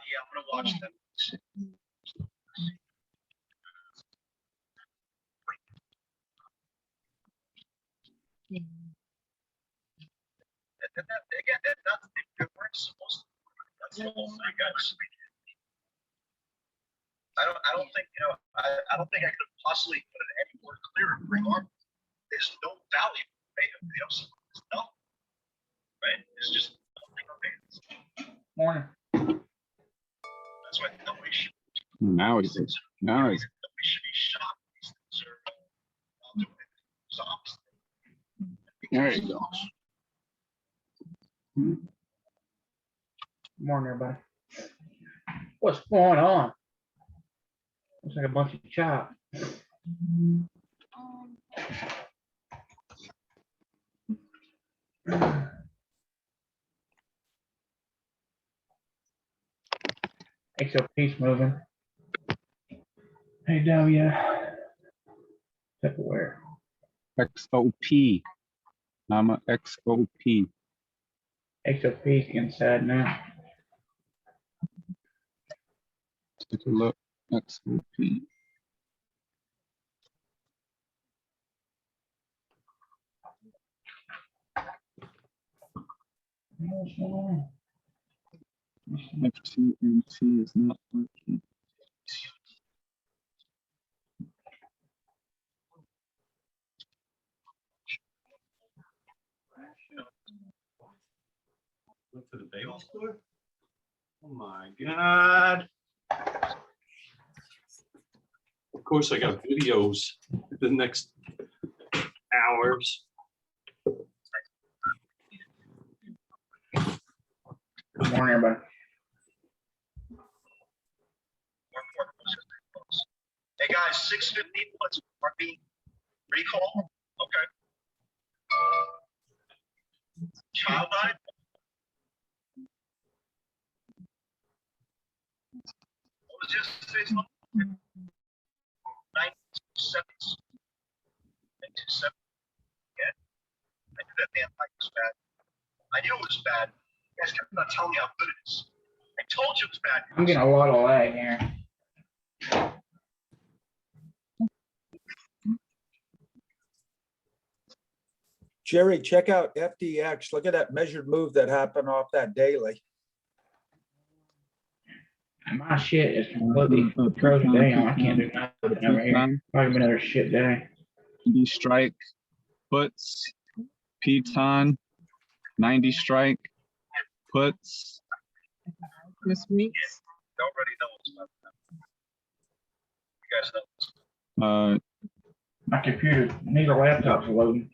Yeah, I'm gonna watch that. Again, that's they weren't supposed to. That's the whole thing, guys. I don't think I don't think I could possibly put it any more clearer. Regardless, there's no value. Right? There's no. Right? There's just nothing on it. Morning. That's why nobody should. Now he's Nobody should be shocked. These things are doing it. So there you go. Morning, everybody. What's going on? Looks like a bunch of chop. XOP's moving. Hey, W. Tupperware. XOP. I'm a XOP. XOP's inside now. Take a look. XOP. What's going on? FTMT is not working. Went to the bagel store. Oh my God. Of course, I got videos the next hours. Good morning, everybody. Hey guys, 615 what's are being recall? Okay. Child died. What was yesterday's number? 927. 927. Yeah. I knew that damn fight was bad. I knew it was bad. You guys kept on telling me how good it is. I told you it was bad. I'm getting a lot of lag here. Jerry, check out FDX. Look at that measured move that happened off that daily. And my shit is completely frozen down. I can't do nothing over here. Probably another shit day. D strike, puts, Piton, 90 strike, puts. Miss Meeks. Already know about that. You guys know. My computer, neither laptop's loading.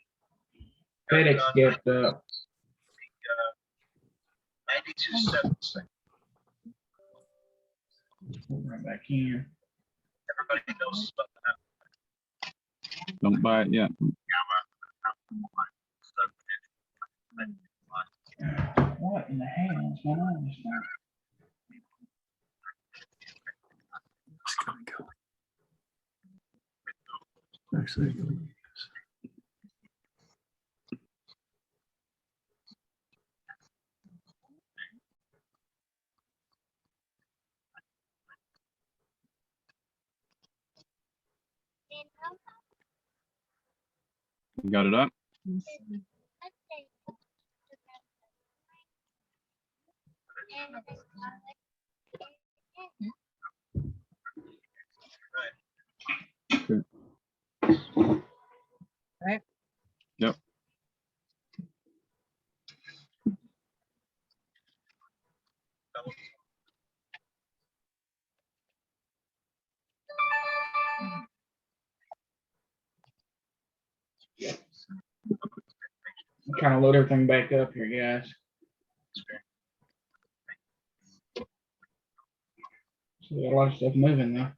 FedEx gift up. 92.7. Right back in. Everybody knows about that. Don't buy it yet. What in the hell is going on this time? Actually, You got it up? Right. Yep. Trying to load everything back up here, guys. So we got a lot of stuff moving though.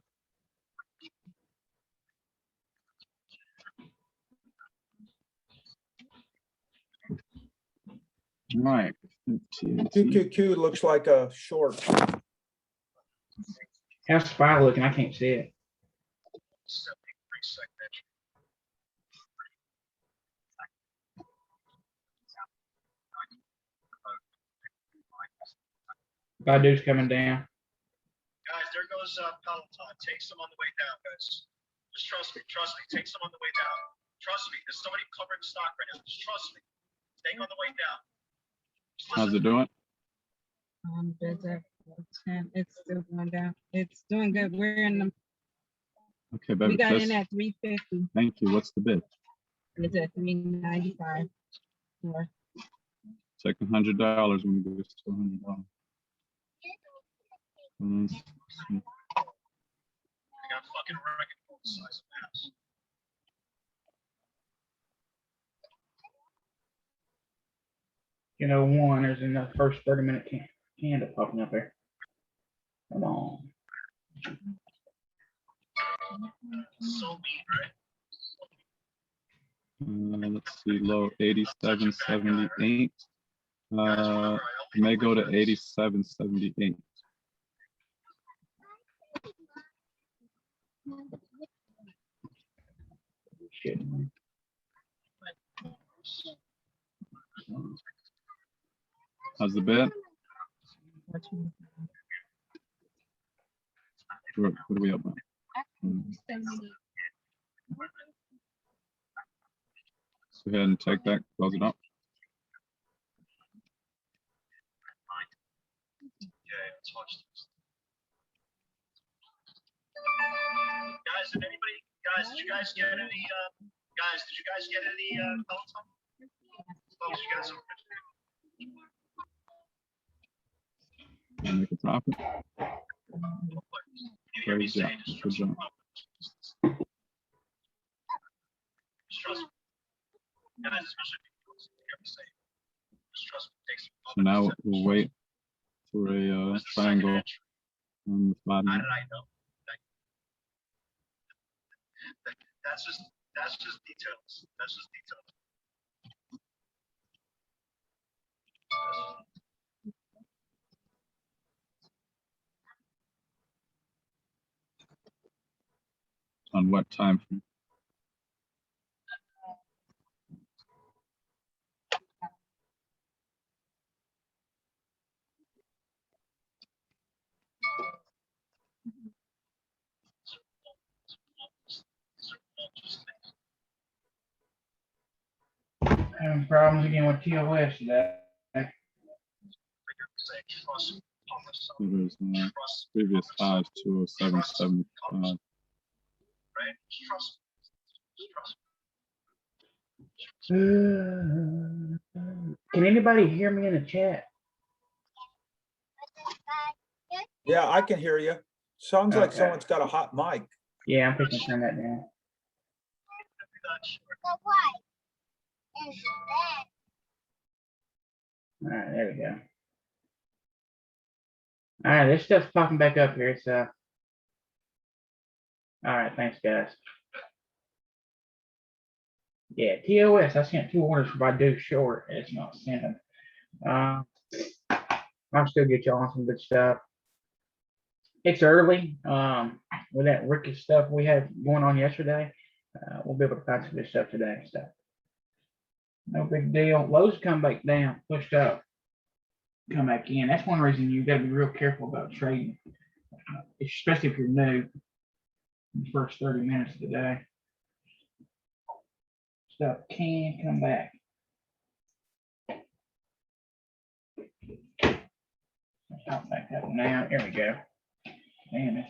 All right. QQQ looks like a short. How's Spy looking? I can't see it. 73 entry. Badu's coming down. Guys, there goes Peloton. Take some on the way down, guys. Just trust me. Trust me. Take some on the way down. Trust me. There's somebody covering the stock right now. Just trust me. Take on the way down. Just How's listen. it doing? Bids at 10. It's still going down. It's doing good. We're in the, Okay, we baby. got in Just, at 350. thank you. What's the bid? It's at 395. More. Take $100 when we do this to $100. I got fucking record for the size of maps. You know, one is in the first 30-minute candle popping up there. Come on. So mean, right? Let's see, low 87.78. Guys, remember, I May only go to do this. 87.78. Shit. How's the bid? What are we up on? Go ahead and take that, close it up. Yeah, let's watch this. Guys, did anybody, guys, did you guys get any, guys, did you guys get any, Peloton? Folks, you got some? Make a profit. You hear me Great job. say, just Good trust me. job. Just trust me. Guys, especially if you hear me say, just trust me. Take some. So now we'll wait for a What's the second triangle entry? on the 5 How minute. did I know? That's just details. That's just details. On what time frame? Having problems again with TOS today. Say, trust me. So there's Trust me. previous highs 207.75. Right? Just trust me. Just trust me. Can anybody hear me in the chat? Yeah, I can hear you. Sounds like Okay. someone's got a hot mic. Yeah, I'm fixing to turn that down. Not sure. All right, there we go. All right, this stuff's popping back up here, so. All right, thanks, guys. Yeah, TOS, I sent 2 orders for Badu short. It's not sending. I'll still get y'all on some good stuff. It's early. With that Ricky stuff we had going on yesterday, we'll be able to find some good stuff today. So no big deal. Lowe's come back down, pushed up, come back in. That's one reason you got to be real careful about trading, especially if you're new. In the first 30 minutes of the day, stuff can come back. I'll back up now. Here we go. Damn it.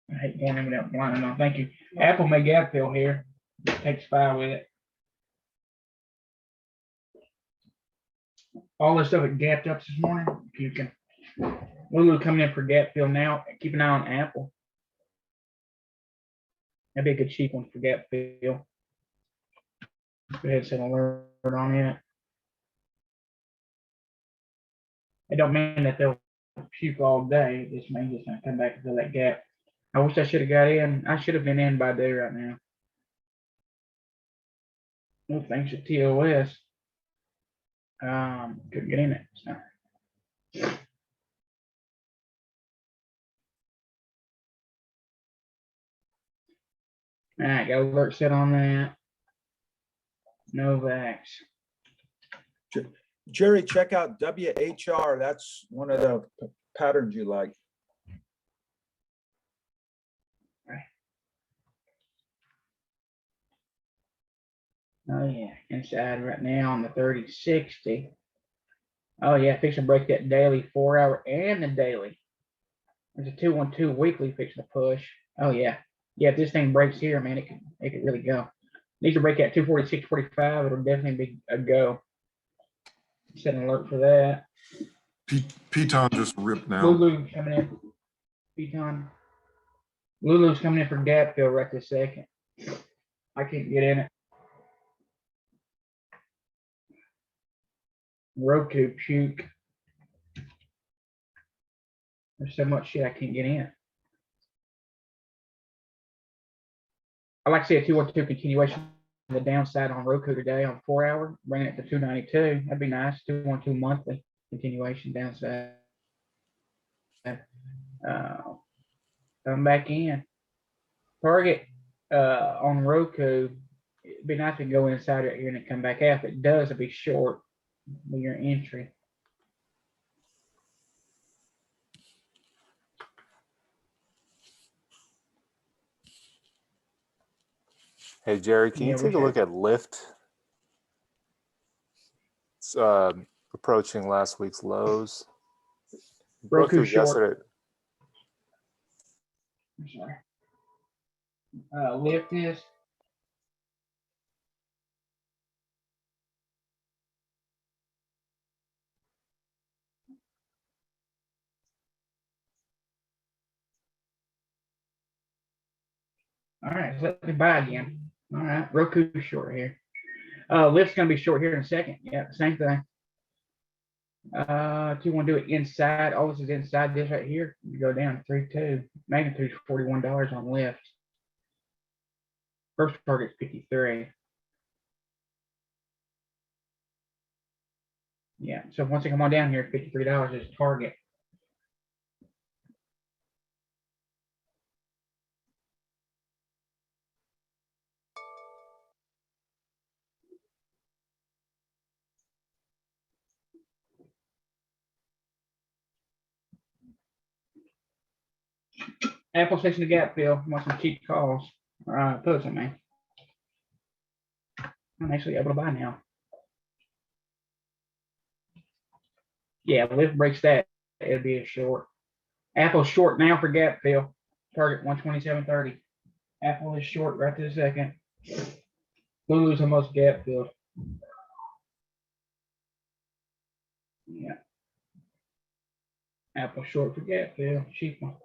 I hate going in without blind on. Thank you. Apple may gap fill here. Takes 5 with it. All this stuff that gapped up this morning. You can Lulu coming in for gap fill now. Keep an eye on Apple. That'd be a good cheap one for gap fill. Go ahead and set an alert on it. It don't mean that they'll puke all day. It just means it's gonna come back and fill that gap. I wish I should have got in. I should have been in by day right now. Well, thanks to TOS. Couldn't get in it. So. All right, got alert set on that. No vax. Jerry, check out WHR. That's one of the patterns you like. Oh yeah, inside right now on the 3060. Oh yeah, fixing to break that daily 4 hour and the daily. There's a 212 weekly fixing to push. Oh yeah. Yeah, if this thing breaks here, man, it could really go. Needs to break at 246.45, it'll definitely be a go. Set an alert for that. Piton just ripped now. Lulu coming in. Piton. Lulu's coming in for gap fill right this second. I can't get in it. Roku puke. There's so much shit I can't get in. I like to see a 212 continuation on the downside on Roku today on 4 hour, bringing it to 292. That'd be nice. 212 monthly continuation downside. Come back in. Target on Roku. It'd be nice to go inside right here and then come back out. If it does, it'd be short with your entry. Hey, Jerry, can Yeah, you we take a look should. at Lyft? It's approaching last week's lows. Broke Roku through short. yesterday. I'm sorry. Lift this. All right, so let me buy again. All right, Roku short here. Lift's gonna be short here in a second. Yeah, same thing. Do you want to do it inside? Oh, this is inside this right here. You go down 3.2. Magnitude's $41 on Lyft. First target's 53. Yeah, so once I come on down here, $53 is target. Apple station to gap fill. Want some cheap calls? All right, puts it, man. I'm actually able to buy now. Yeah, Lyft breaks that. It'll be a short. Apple short now for gap fill. Target 127.30. Apple is short right this second. Lulu's almost gap filled. Yeah. Apple short for gap fill. Cheap one.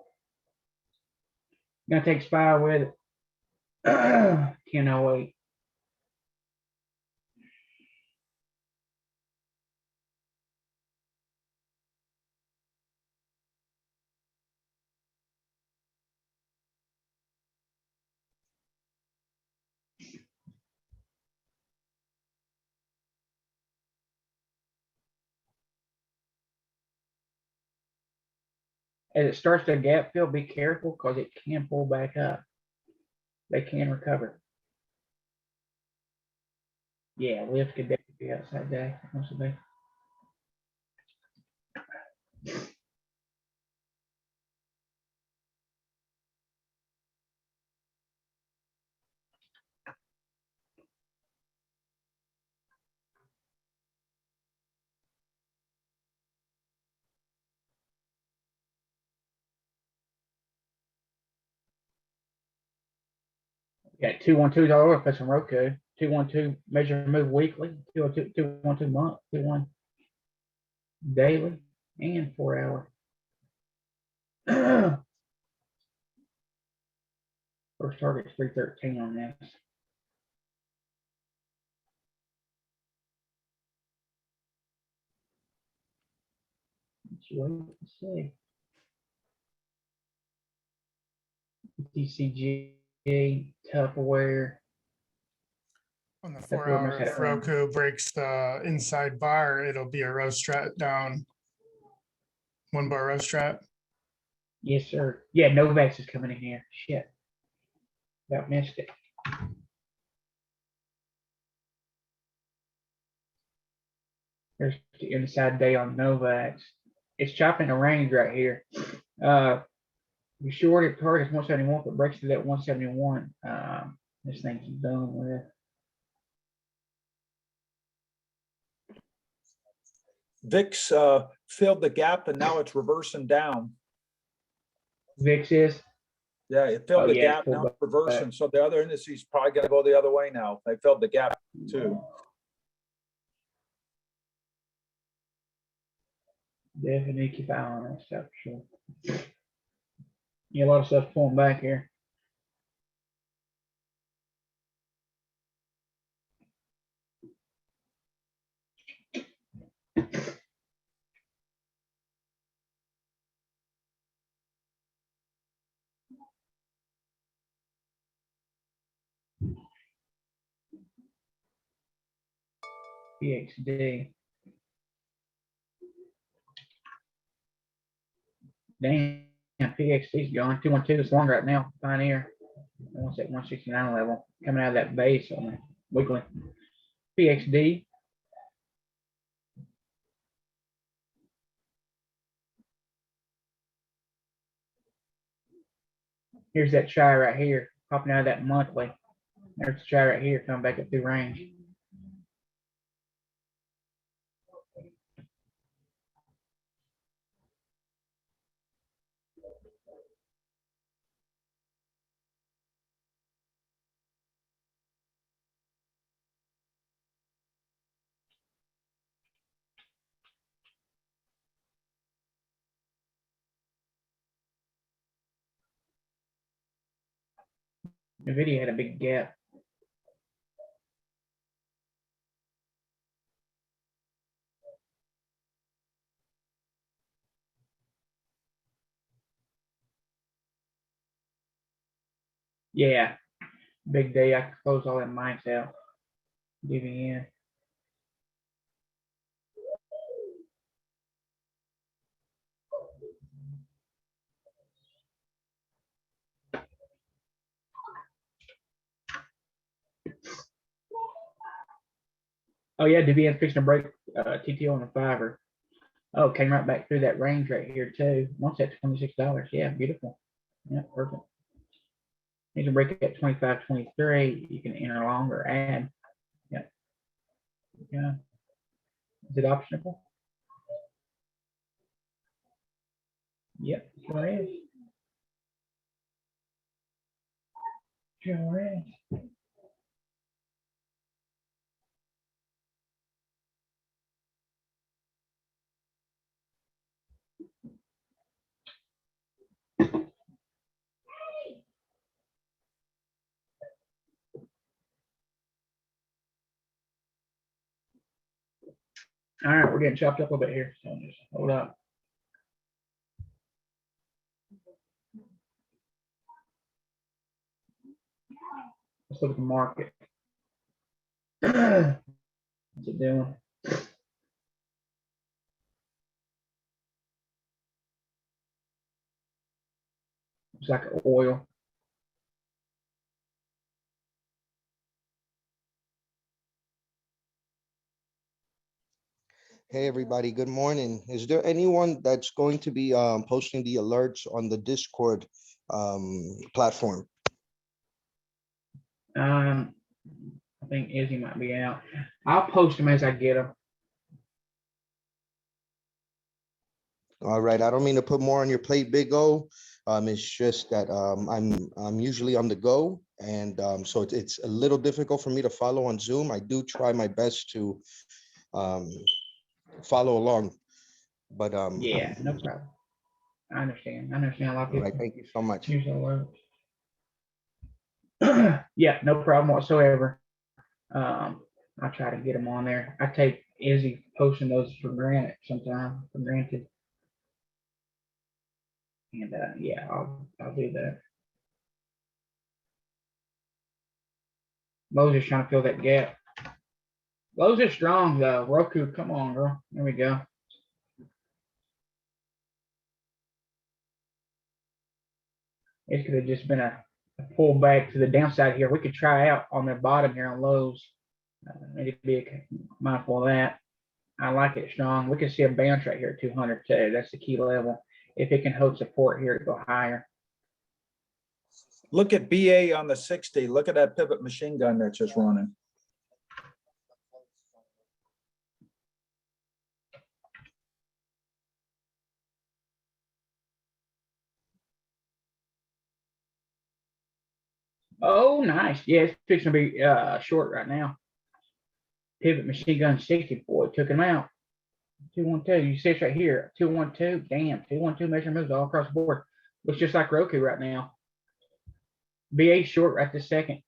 Gonna take SPY with it. 10.08. As it starts to gap fill, be careful because it can pull back up. They can recover. Yeah, Lyft could definitely be outside day. Most of the day. Got 212 for some Roku. 212 measure move weekly. 212 month. 21 daily and 4 hour. First target is 313 on this. Let's wait and see. TCG, Tupperware. On the That's 4 where I hour, must have if it wrong. Roku breaks the inside bar, it'll be a row strat down. 1 bar row strat. Yes, sir. Yeah, Novaks is coming in here. Shit. About missed it. There's the inside day on Novaks. It's chopping a range right here. We shorted target 171, but breaks to that 171. This thing's done with. VIX filled the gap and now it's reversing down. VIX is. Yeah, it filled Oh, the yeah, it's gap, pulled now back. it's reversing. So the other indices probably gonna go the other way now. They filled the gap too. Definitely keep an eye on that stuff for sure. Yeah, a lot of stuff pulling back here. PXD. Damn, PXD's gone. 212 is long right now. Pioneer. What's that 169 level? Coming out of that base on the weekly. PXD. Here's that chai right here, popping out of that monthly. There's the chai right here, coming back up through range. NVIDIA had a big gap. Yeah, big day. I closed all that mics out. DVN. Oh yeah, DVN fixing to break TTO on the fiver. Oh, came right back through that range right here too. Once at $26. Yeah, beautiful. Yeah, perfect. Need to break it at 25, 23. You can enter long or add. Yeah. Yeah. Is it optionable? Yep, sure is. Sure is. All right, we're getting chopped up a little bit here, so just hold up. Let's look at the market. What's it doing? It's like oil. Hey, everybody. Good morning. Is there anyone that's going to be posting the alerts on the Discord platform? I think Izzy might be out. I'll post them as I get them. All right. I don't mean to put more on your plate, Big O. It's just that I'm usually on the go, and so it's a little difficult for me to follow on Zoom. I do try my best to follow along, but Yeah, no problem. I understand. I understand a lot of all people right. Thank you so much. use alerts. Yeah, no problem whatsoever. I try to get them on there. I take Izzy posting those for granted sometimes, for granted. And, yeah, I'll do that. Lowe's is trying to fill that gap. Lowe's is strong though. Roku, come on, girl. There we go. It could have just been a pull back to the downside here. We could try out on the bottom here on Lowe's. Need to be mindful of that. I like it strong. We can see a bounce right here at 200 too. That's the key level. If it can hold support here to go higher. Look at BA on the 60. Look at that pivot machine gun that's just running. Oh, nice. Yeah, it's fixing to be short right now. Pivot machine gun 60. Boy, took him out. 212. You see it's right here. 212. Damn. 212 measure moves all across the board. Looks just like Roku right now. BA short right this second.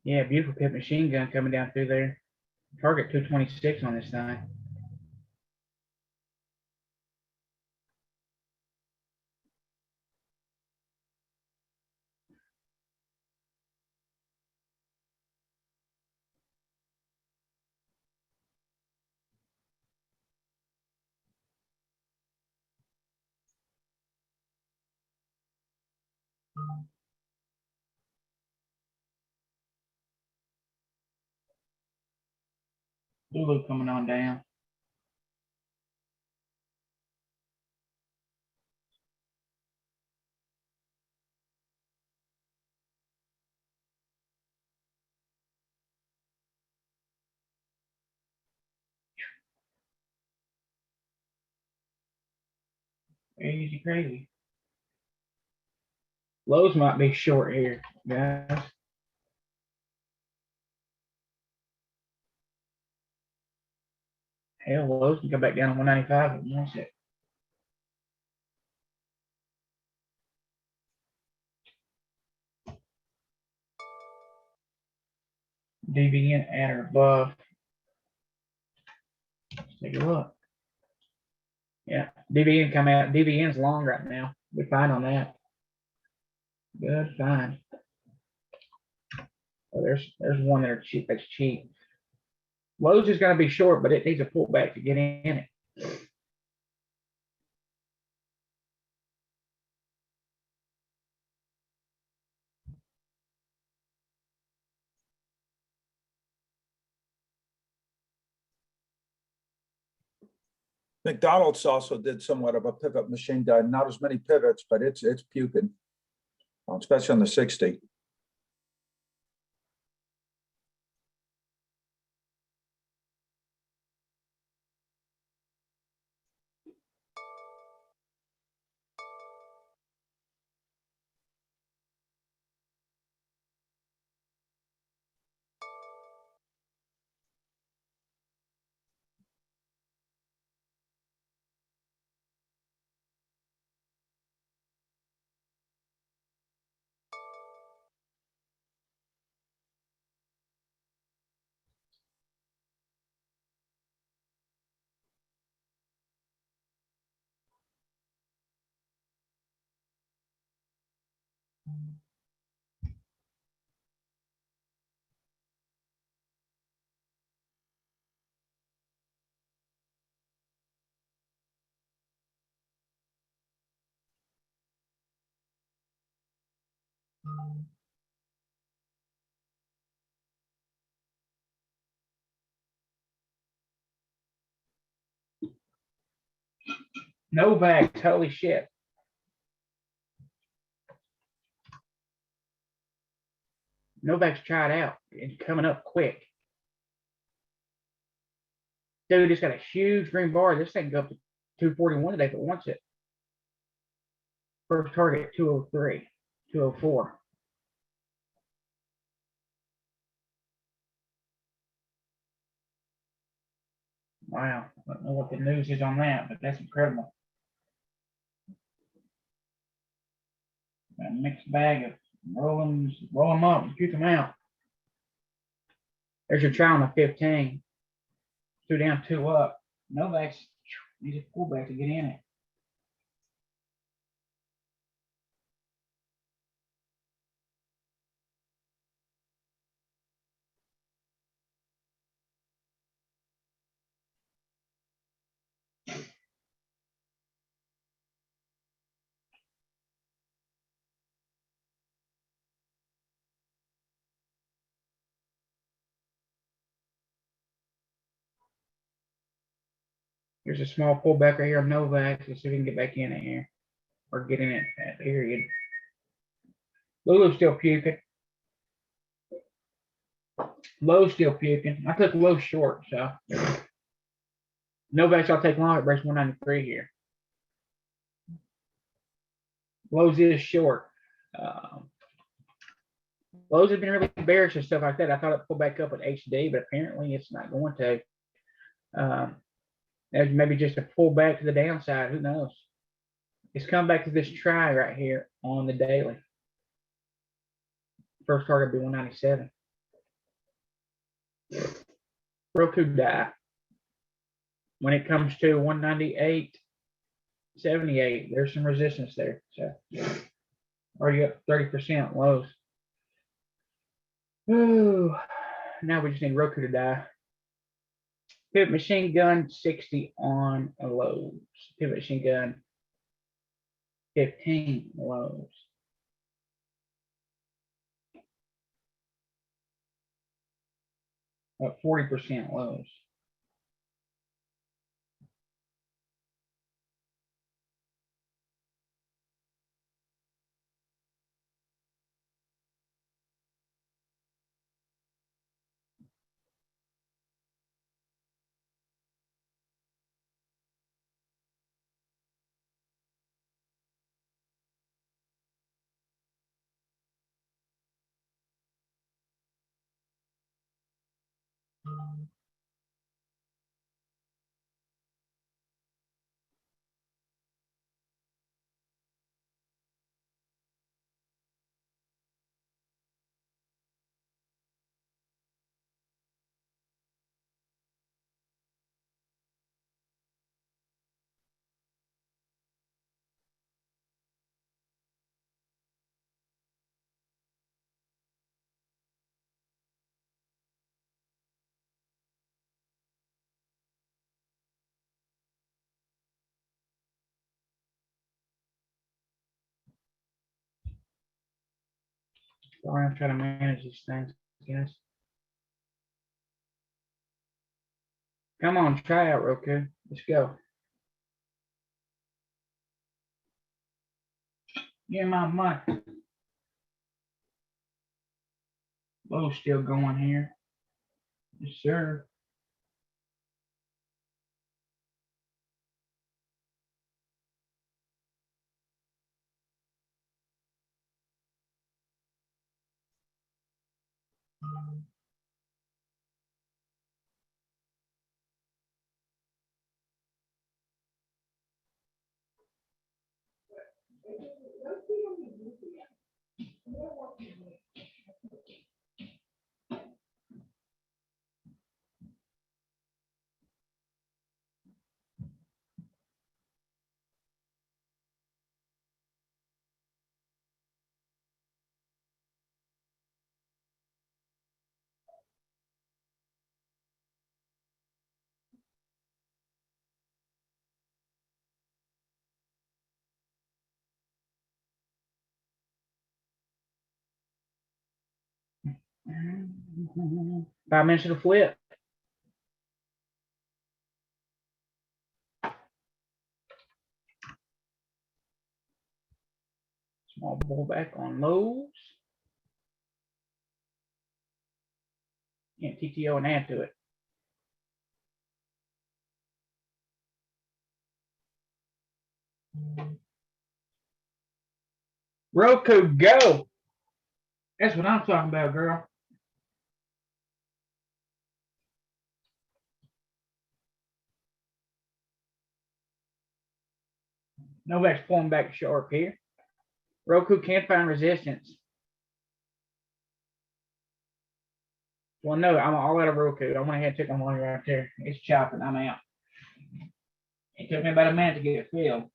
Yeah, beautiful pivot machine gun coming down through there. Target 226 on this thing. Lulu coming on down. Easy crazy. Lowe's might be short here, guys. Hell, Lowe's can come back down to 195 if it wants it. DBN at or above. Let's take a look. Yeah, DBN come out. DBN's long right now. We're fine on that. Good, fine. Oh, there's one there cheap. That's cheap. Lowe's is going to be short, but it needs a pullback to get in it. McDonald's also did somewhat of a pivot machine gun, not as many pivots, but it's puking, especially on the 60. Novak, holy shit. Novak's tried out. It's coming up quick. Dude, it's got a huge green bar. This thing can go up to 241 today if it wants it. First target, 203, 204. Wow. I don't know what the news is on that, but that's incredible. A mixed bag of roll them up and puke them out. There's your try on the 15. 2 down, 2 up. Novak's needs a pullback to get in it. There's a small pullback right here on Novak. Let's see if we can get back in it here. Or get in it at period. Lulu's still puking. Low's still puking. I took low short, so. Novak's I'll take long. It breaks 193 here. Lowe's is short. Lowe's has been really bearish and stuff like that. I thought it pulled back up with HD, but apparently it's not going to. There's maybe just a pullback to the downside. Who knows? It's come back to this try right here on the daily. First target will be 197. Roku die. When it comes to 198.78, there's some resistance there. So, are you up 30% lows? Ooh, now we just need Roku to die. Pivot machine gun 60 on lows. Pivot machine gun 15 lows. Up 40% lows. Sorry, I'm trying to manage these things, guys. Come on, try out Roku. Let's go. Give my money. Low still going here. Yes, sir. 5 minutes to the flip. Small pullback on lows. Can't TTO and add to it. Roku, go. That's what I'm talking about, girl. Novak's pulling back sharp here. Roku can't find resistance. Well, no, I'm all out of Roku. I went ahead and took my money right there. It's chopping. I'm out. It took me about a minute to get it filled.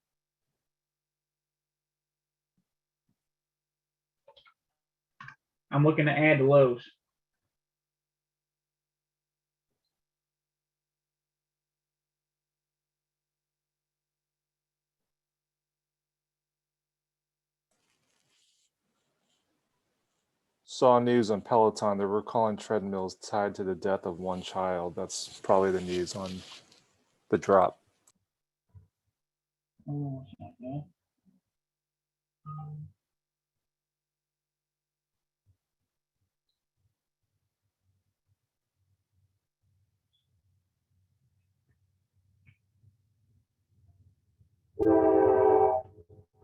I'm looking to add the lows. Saw news on Peloton. They're recalling treadmills tied to the death of one child. That's probably the news on the drop. Oh, it's not good.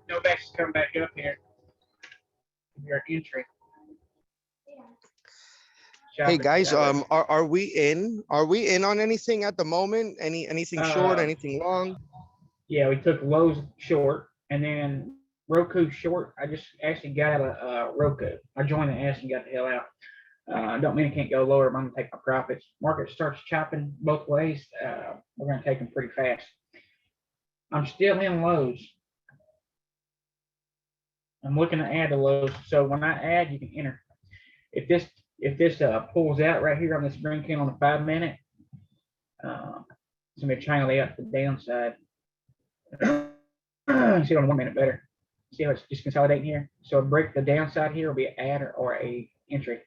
Novak's coming back up here. Your entry. Hey, Chopping guys, that way. are we in? Are we in on anything at the moment? Anything short, anything long? Yeah, we took lows short, and then Roku short. I just actually got a Roku. I joined the S and got the hell out. Don't mean I can't go lower, but I'm gonna take my profits. Market starts chopping both ways. We're gonna take them pretty fast. I'm still in lows. I'm looking to add the lows. So when I add, you can enter. If this pulls out right here on this green candle on the 5 minute, it's gonna be trying to lay out the downside. See it on 1 minute better. See how it's just consolidating here? So a break the downside here will be an add or a entry.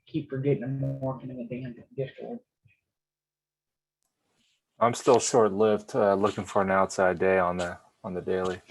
Keep forgetting I'm working in the damn Discord. I'm still short-lived, looking for an outside day on the daily.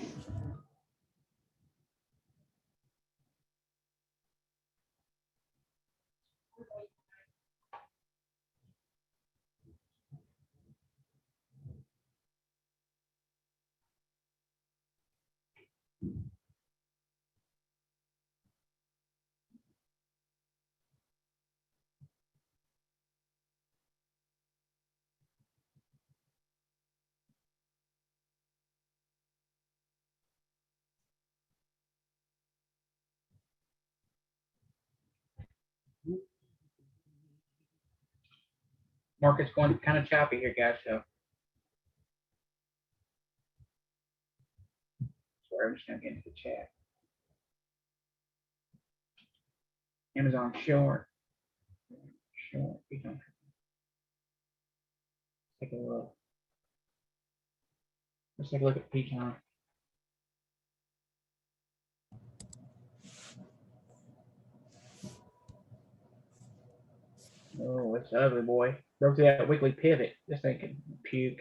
Market's going kind of choppy here, guys. So sorry, I'm just gonna get into the chat. Amazon short. Take a look. Let's take a look at Peton. Oh, it's ugly, boy. Broke through that weekly pivot. This thing can puke.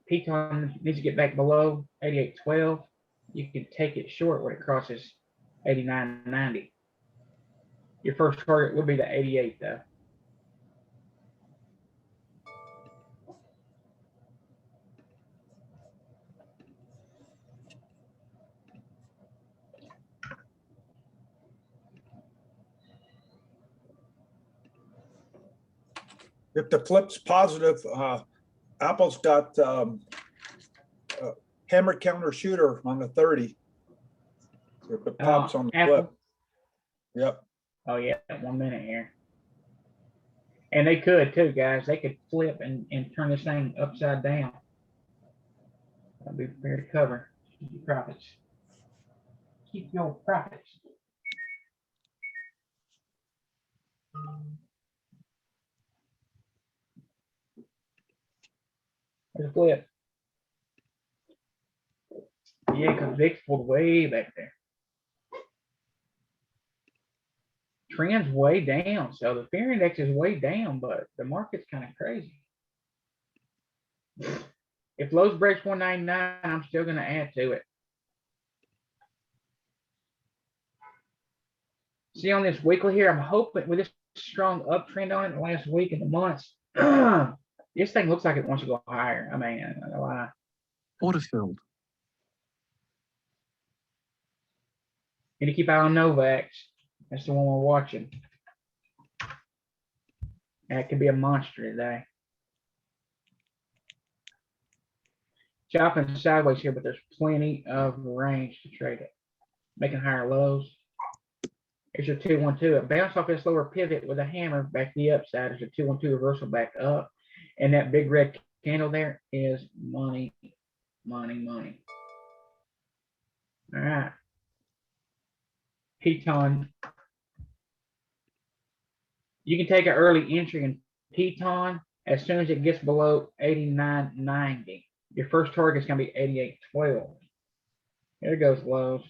Peton needs to get back below 88.12. You can take it short when it crosses 89.90. Your first target will be the 88, though. If the flip's positive, Apple's got hammer counter shooter on the 30. If it pops on the Apple. flip. Yep. Oh, yeah, 1 minute here. And they could, too, guys. They could flip and turn this thing upside down. I'll be prepared to cover. Keep your profits. Keep your profits. There's a flip. Yeah, because Vic's pulled way back there. Trend's way down, so the fear index is way down, but the market's kind of crazy. If Lowe's breaks 199, I'm still going to add to it. See on this weekly here, I'm hoping with this strong uptrend on it the last week and the months, this thing looks like it wants to go higher. I mean, I don't know why. Order filled. Need to keep eye on Novax. That's the one we're watching. That could be a monster today. Chopping sideways here, but there's plenty of range to trade it. Making higher lows. Here's your 212. It bounced off this lower pivot with a hammer back to the upside. There's a 212 reversal back up. And that big red candle there is money, money, money. All right. Piton. You can take an early entry in Piton as soon as it gets below 89.90. Your first target is going to be 88.12. There goes Lowe's.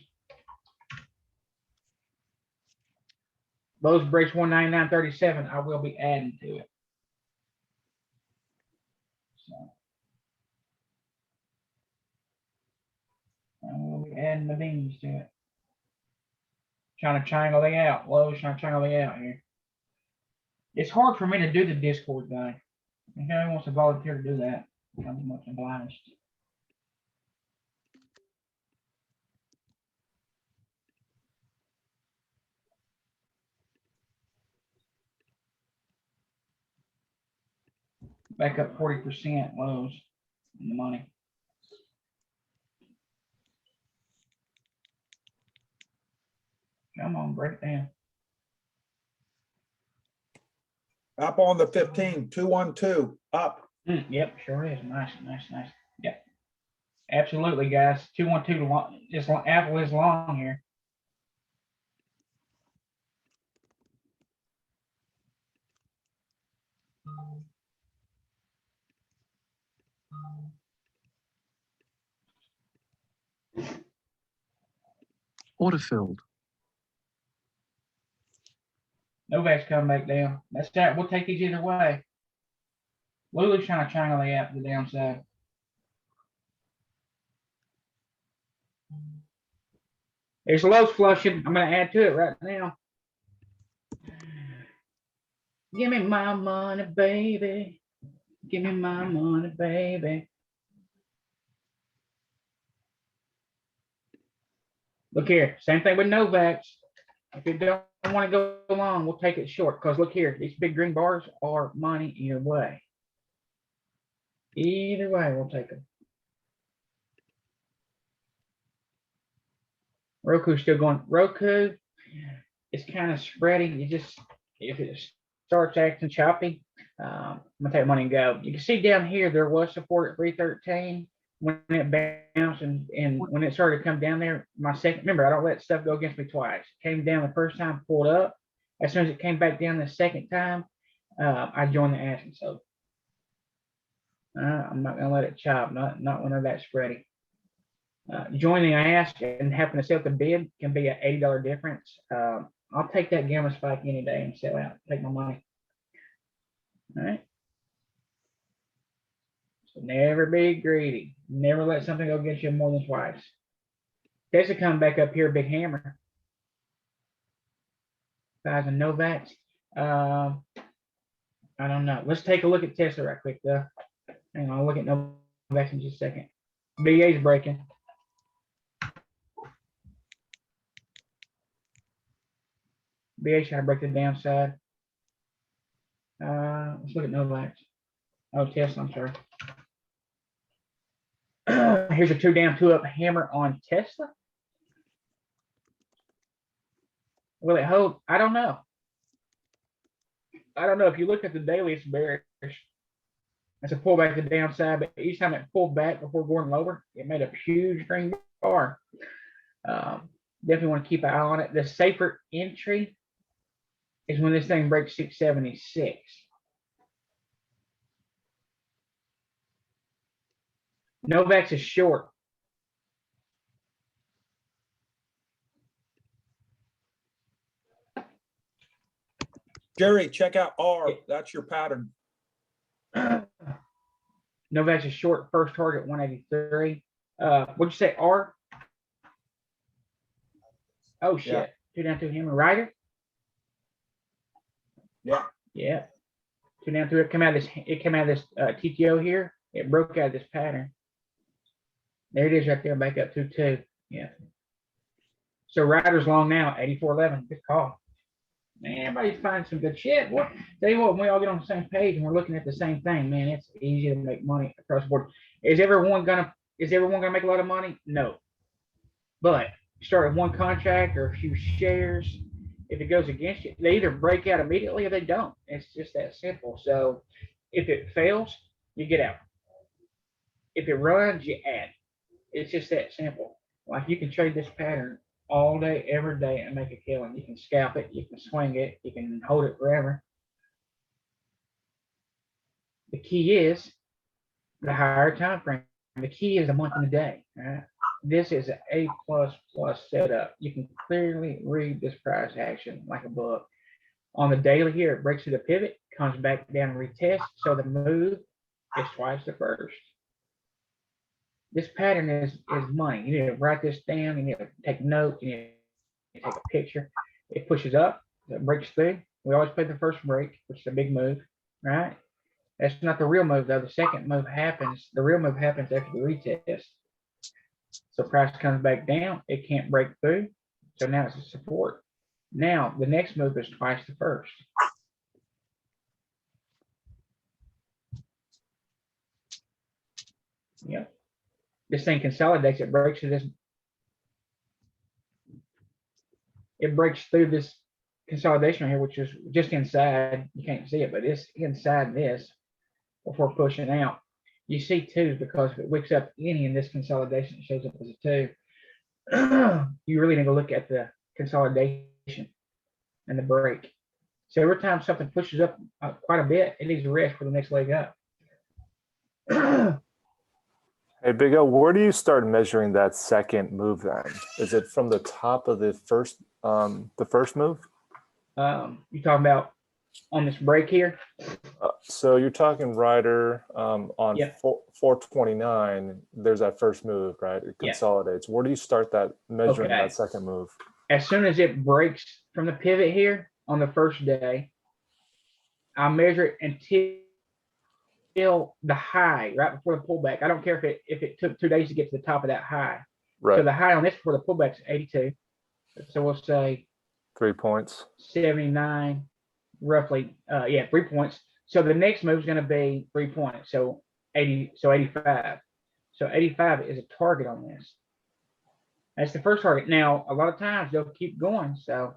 Lowe's breaks 199.37. I will be adding to it. So I will be adding the beans to it. Trying to triangle they out. Lowe's trying to triangle they out here. It's hard for me to do the Discord guy. If anyone wants to volunteer to do that, I'll be much obliged. Back up 40% Lowe's in the money. Come on, break down. Up on the 15, 212, up. Yep, sure is. Nice, nice, nice. Yep. Absolutely, guys. 212 long. This apple is long here. Order filled. Novax coming back down. That's that. We'll take these either way. Lulu's trying to triangle the app to the downside. There's Lowe's flushing. I'm going to add to it right now. Give me my money, baby. Give me my money, baby. Look here, same thing with Novax. If you don't want to go long, we'll take it short. Because look here, these big green bars are money either way. Either way, we'll take them. Roku's still going. Roku is kind of spreading. You just, if it starts acting choppy, I'm gonna take money and go. You can see down here there was support at 313 when it bounced and when it started to come down there. My second, remember, I don't let stuff go against me twice. Came down the first time, pulled up. As soon as it came back down the second time, I joined the action. So I'm not gonna let it chop. Not when they're that spready. Joining the ask and having to sell the bid can be an $80 difference. I'll take that gamma spike any day and sell out, take my money. All right. So never be greedy. Never let something go against you more than twice. Tesla come back up here, big hammer. Guys, and Novax. I don't know. Let's take a look at Tesla right quick, though. Hang on, I'll look at Novax in just a second. BA's breaking. BA trying to break the downside. Let's look at Novax. Oh, Tesla, I'm sorry. Here's a 2 down, 2 up hammer on Tesla. Will it hold? I don't know. I don't know. If you look at the daily, it's bearish. It's a pullback to the downside, but each time it pulled back before going lower, it made a huge green bar. Definitely want to keep an eye on it. The safer entry is when this thing breaks 676. Novax is short. Jerry, check out R. That's your pattern. Novak's a short first target 183. What'd you say, R? Oh shit. Yeah. Two down to him and Ryder. Yeah. Yeah. Two down to it. It came out of this TTO here. It broke out of this pattern. There it is right there, back up to 2. Yeah. So Ryder's long now, 84.11. Good call. Man, everybody's finding some good shit. What? Tell you what, when we all get on the same page and we're looking at the same thing, man, it's easy to make money across the board. Is everyone gonna make a lot of money? No. But start with one contract or a few shares. If it goes against you, they either break out immediately or they don't. It's just that simple. So if it fails, you get out. If it runs, you add. It's just that simple. Like you can trade this pattern all day, every day, and make a killing. You can scalp it, you can swing it, you can hold it forever. The key is the higher time frame. The key is a month and a day. Right? This is an A++ setup. You can clearly read this price action like a book. On the daily here, it breaks through the pivot, comes back down and retests. So the move is twice the first. This pattern is money. You need to write this down. You need to take notes. You need to take a picture. It pushes up. It breaks through. We always play the first break, which is a big move, right? That's not the real move, though. The second move happens. The real move happens after the retest. So price comes back down. It can't break through. So now it's a support. Now, the next move is twice the first. Yep. This thing consolidates, it breaks through this. It breaks through this consolidation here, which is just inside. You can't see it, but it's inside this before pushing out. You see twos because if it wicks up any in this consolidation, it shows up as a 2. You really need to look at the consolidation and the break. So every time something pushes up quite a bit, it needs to rest for the next leg up. Hey, Big O, where do you start measuring that second move then? Is it from the top of the first move? You talking about on this break here? So you're talking Ryder on Yeah. 429. There's that first move, right? It Yeah. consolidates. Where do you start that measuring Okay. that second move? As soon as it breaks from the pivot here on the first day, I'll measure it until the high right before the pullback. I don't care if it took 2 days to get to the top of that high. Right. So the high on this before the pullback is 82. So we'll say 3 points. 79, roughly. 3 points. So the next move is going to be 3 points. So 85. So 85 is a target on this. That's the first target. Now, a lot of times they'll keep going. So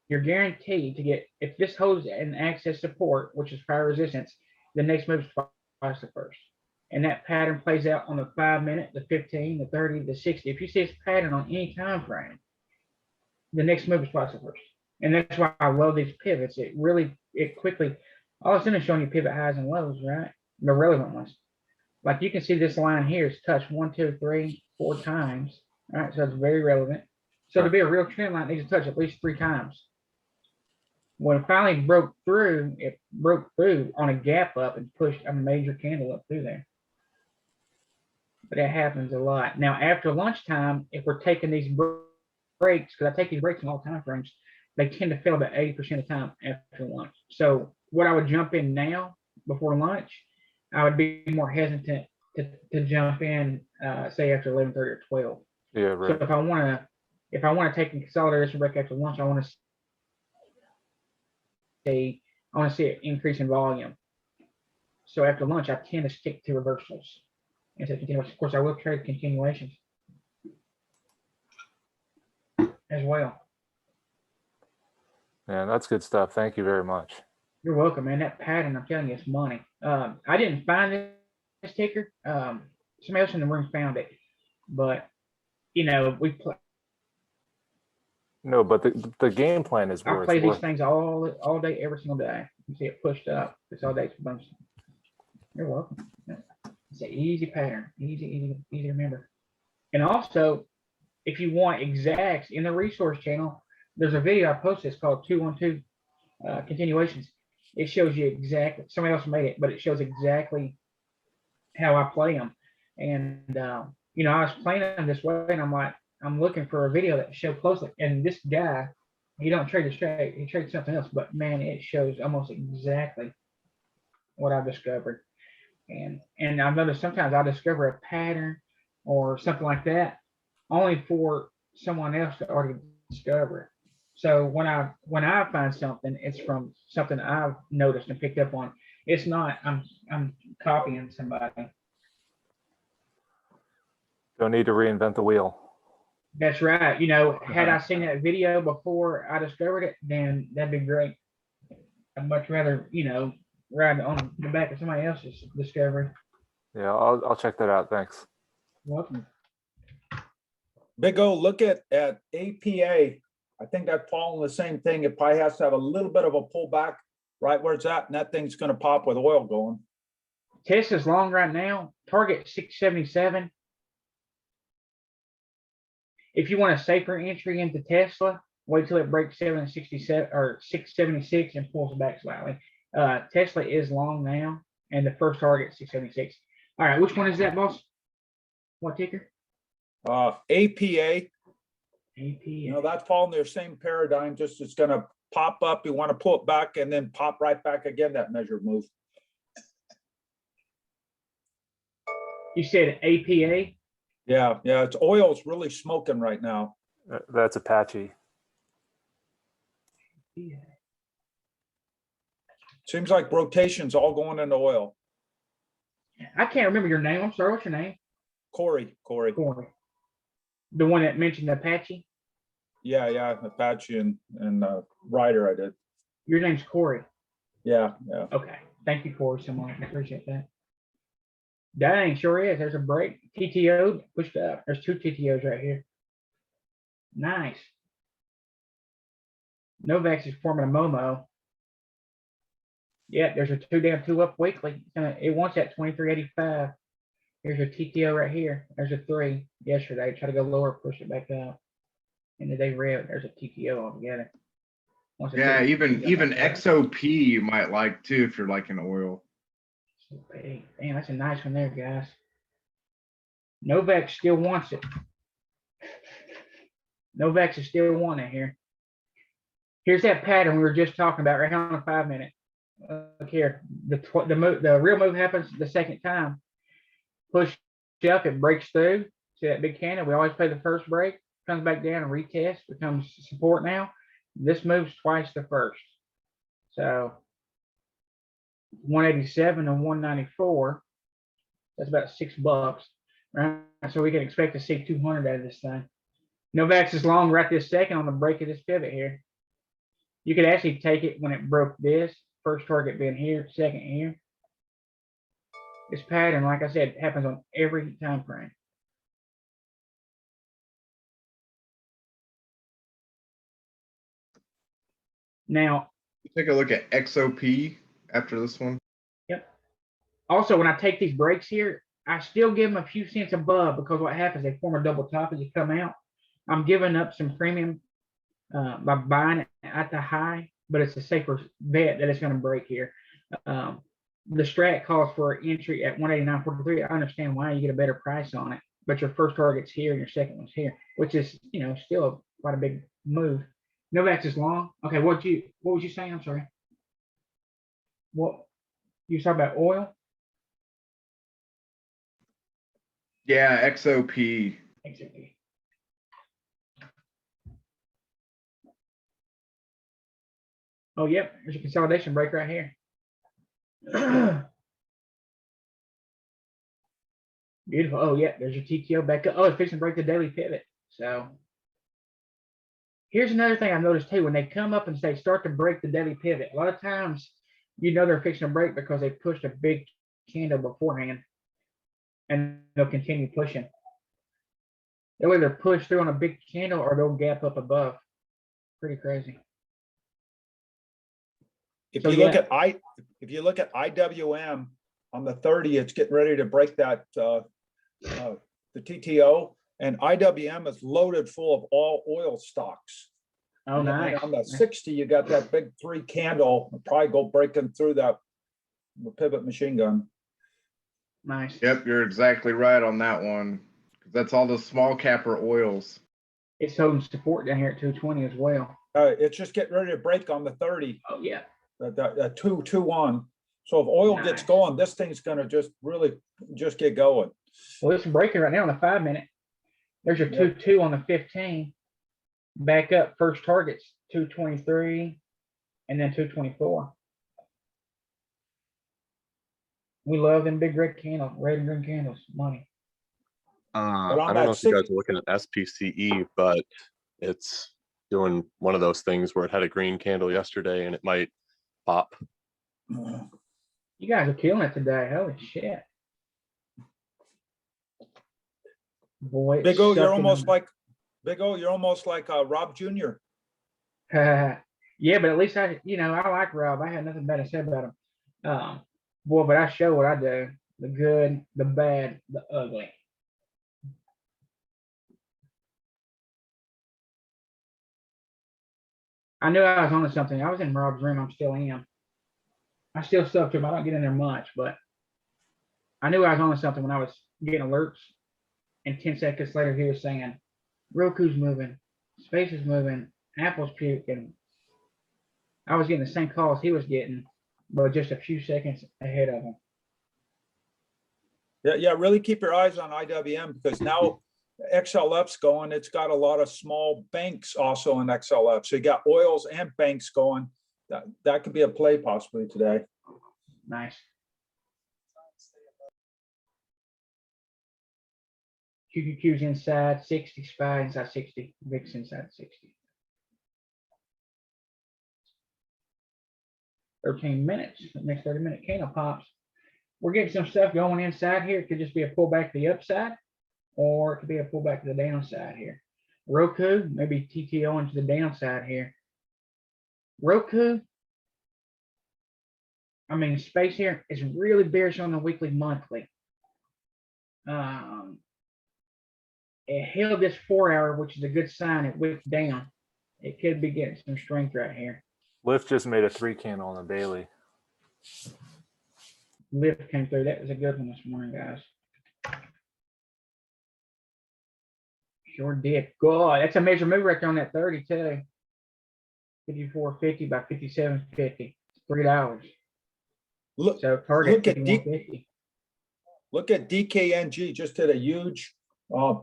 you're guaranteed to get, if this holds an access support, which is prior resistance, the next move is twice the first. And that pattern plays out on the 5 minute, the 15, the 30, the 60. If you see this pattern on any time frame, the next move is twice the first. And that's why I love these pivots. It quickly, all of a sudden it's showing you pivot highs and lows, right? The relevant ones. Like you can see this line here is touched 1, 2, 3, 4 times. All right, so it's very relevant. So to be a real trend line, it needs to touch at least 3 times. When it finally broke through, it broke through on a gap up and pushed a major candle up through there. But that happens a lot. Now, after lunchtime, if we're taking these breaks, because I take these breaks in all time frames, they tend to fail about 80% of the time after lunch. So what I would jump in now before lunch, I would be more hesitant to jump in, say after 11:30 or 12. Yeah, right. So if I want to take and consolidate this break after lunch, I want to see an increase in volume. So after lunch, I tend to stick to reversals. And to continuation. Of course, I will trade continuations as well. Man, that's good stuff. Thank you very much. You're welcome, man. That pattern, I'm telling you, it's money. I didn't find this ticker. Somebody else in the room found it, but we play. No, but the game plan is where I play it's these worth. things all day, every single day. You see it pushed up. It's all day. You're welcome. Yeah. It's an easy pattern, easy to remember. And also, if you want exacts in the resource channel, there's a video I posted. It's called 212 continuations. It shows you exactly, somebody else made it, but it shows exactly how I play them. And, you know, I was playing them this way and I'm like, I'm looking for a video that show closely. And this guy, he don't trade it straight, he trades something else, but man, it shows almost exactly what I've discovered. And I've noticed sometimes I discover a pattern or something like that only for someone else to already discover it. So when I find something, it's from something I've noticed and picked up on. It's not I'm copying somebody. Don't need to reinvent the wheel. That's right. You know, had I seen that video before I discovered it, then that'd be great. I'd much rather, you know, ride on the back of somebody else's discovery. Yeah, I'll check that out. Thanks. Welcome. Big O, look at APA. I think that's following the same thing. It probably has to have a little bit of a pullback right where it's at, and that thing's gonna pop with oil going. Tesla's long right now, target 677. If you want a safer entry into Tesla, wait till it breaks 767 or 676 and pulls back slightly. Tesla is long now, and the first target 676. All right, which one is that, boss? What ticker? APA, APA. you know, that's following their same paradigm, just it's gonna pop up, you wanna pull it back and then pop right back again, that measured move. You said APA? Yeah, it's oil's really smoking right now. That's Apache. Yeah. Seems like rotation's all going into oil. I can't remember your name. I'm sorry. What's your name? Corey. Corey. The one that mentioned Apache? Yeah, Apache and Ryder I did. Your name's Corey. Yeah. Okay. Thank you, Corey, so much. I appreciate that. Dang, sure is. There's a break. TTO pushed up. There's two TTOs right here. Nice. Novax is forming a Momo. Yeah, there's a 2 up weekly. It wants that 2385. Here's a TTO right here. There's a 3 yesterday. Try to go lower, push it back up. And the day red, there's a TTO altogether. Yeah, even XOP you might like too if you're liking oil. Damn, that's a nice one there, guys. Novax still wants it. Novax is still wanting it here. Here's that pattern we were just talking about right here on a 5-minute. Look here, the real move happens the second time. Push up, it breaks through. See that big candle? We always play the first break, comes back down and retest, becomes support now. This moves twice the first. So 187 and 194. That's about $6, right? So we can expect to see 200 out of this thing. Novax is long right this second on the break of this pivot here. You could actually take it when it broke this. First target being here, second here. This pattern, like I said, happens on every time frame. Now, Take a look at XOP after this one. Yep. Also, when I take these breaks here, I still give them a few cents above because what happens, they form a double top as you come out. I'm giving up some premium by buying it at the high, but it's a safer bet that it's going to break here. The strat calls for entry at 189.43. I understand why you get a better price on it, but your first target's here and your second one's here, which is, you know, still quite a big move. Novax is long. Okay, what was you saying? I'm sorry. What you talking about oil? Yeah, XOP. XOP. Oh, yep. There's a consolidation break right here. Beautiful. Oh, yeah. There's your TTO back up. Oh, it's fixing to break the daily pivot. So here's another thing I've noticed too. When they come up and say start to break the daily pivot, a lot of times you know they're fixing to break because they pushed a big candle beforehand and they'll continue pushing. They'll either push through on a big candle or they'll gap up above. Pretty crazy. If So, you look yeah. at IWM on the 30, it's getting ready to break that the TTO, and IWM is loaded full of all oil stocks. Oh, And then nice. on the 60, you got that big 3 candle, probably go breaking through that pivot machine gun. Nice. Yep, you're exactly right on that one. 'Cause that's all the small capper oils. It's holding support down here at 220 as well. It's just getting ready to break on the 30, Oh, yeah. that 221. So if oil gets Nice. going, this thing's gonna just really just get going. Well, it's breaking right now on the 5-minute. There's your Yep. 2-2 on the 15. Back up, first target's 223 and then 224. We love them big red candles, red and green candles, money. But on I don't that know if you guys 60 are looking at SPCE, but it's doing one of those things where it had a green candle yesterday and it might pop. You guys are killing it today. Holy shit. Boy, Big O, you're sucking almost on- like Big O, you're almost like Rob Jr. Yeah, but at least I like Rob. I had nothing bad to say about him. Boy, but I show what I do. The good, the bad, the ugly. I knew I was onto something. I was in Rob's room. I'm still am. I still stuck to him. I don't get in there much, but I knew I was onto something when I was getting alerts. And 10 seconds later, he was saying, Roku's moving, Space is moving, Apple's puking. I was getting the same calls he was getting, but just a few seconds ahead of him. Yeah, really keep your eyes on IWM because now XLF's going. It's got a lot of small banks also in XLF. So you got oils and banks going. That could be a play possibly today. Nice. QQQ's inside 60, SPY inside 60, VIX inside 60. 13 minutes, the next 30-minute candle pops. We're getting some stuff going inside here. It could just be a pullback to the upside, or it could be a pullback to the downside here. Roku, maybe TTO into the downside here. Roku, I mean, Space here is really bearish on the weekly, monthly. It held this 4-hour, which is a good sign. It wicked down. It could be getting some strength right here. Lyft just made a 3 candle on the daily. Lift came through. That was a good one this morning, guys. Sure did. God, that's a major move right there on that 30 too. 54.50 by 57.50. $3. Look, So target look at 51.50. Look at DKNG just hit a huge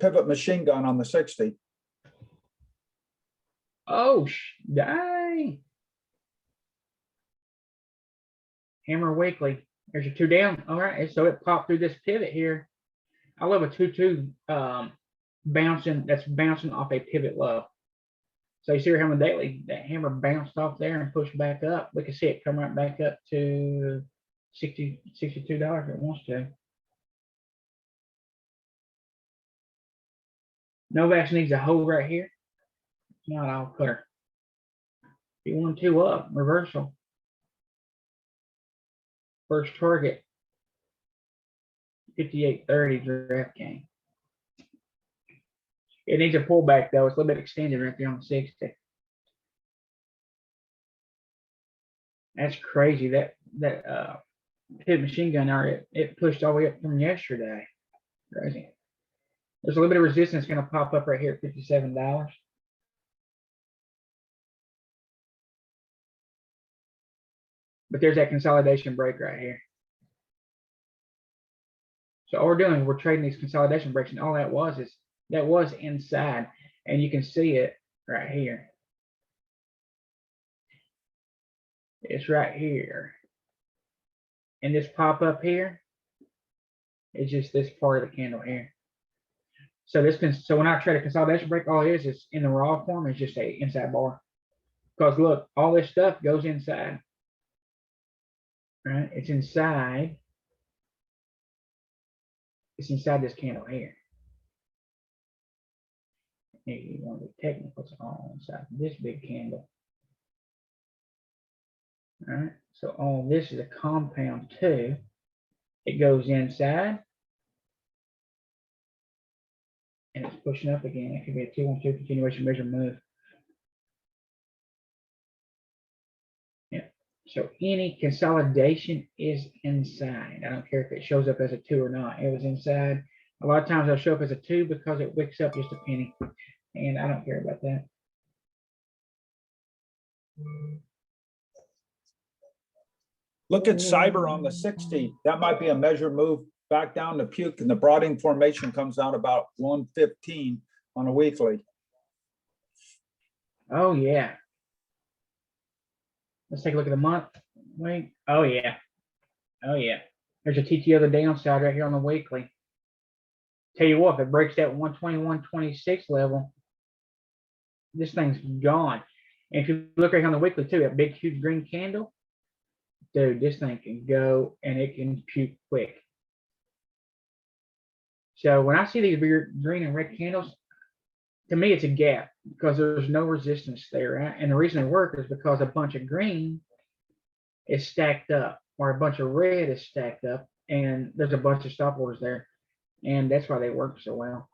pivot machine gun on the 60. Oh, dang. Hammer weekly. There's your 2 down. All right. So it popped through this pivot here. I love a 2-2 bouncing. That's bouncing off a pivot low. So you see here on the daily, that hammer bounced off there and pushed back up. We can see it come right back up to $62 if it wants to. Novak needs a hold right here. It's not all cutter. If you want 2 up, reversal. First target, 58.30 draft game. It needs a pullback though. It's a little bit extended right there on the 60. That's crazy. That pivot machine gun there, it pushed all the way up from yesterday. Crazy. There's a little bit of resistance going to pop up right here at $57. But there's that consolidation break right here. So all we're doing, we're trading these consolidation breaks, and all that was inside, and you can see it right here. It's right here. And this pop up here is just this part of the candle here. So so when I trade a consolidation break, all it is in the raw form is just a inside bar. Because look, all this stuff goes inside. Right? It's inside. It's inside this candle here. Maybe one of the technicals all inside this big candle. All right. So all this is a compound too. It goes inside. And it's pushing up again. It could be a 2-1-2 continuation measure move. So any consolidation is inside. I don't care if it shows up as a 2 or not. It was inside. A lot of times it'll show up as a 2 because it wicks up just a penny. And I don't care about that. Look at cyber on the 60. That might be a measure move back down to puke, and the broadening formation comes down about 115 on a weekly. Oh, yeah. Let's take a look at the month. Wait. Oh, yeah. Oh, yeah. There's a TTO the downside right here on the weekly. Tell you what, if it breaks that 121.26 level, this thing's gone. And if you look right here on the weekly too, that big, huge green candle, dude, this thing can go and it can puke quick. So when I see these bigger green and red candles, to me, it's a gap because there's no resistance there. Right? And the reason they work is because a bunch of green is stacked up or a bunch of red is stacked up and there's a bunch of stop orders there. And that's why they work so well.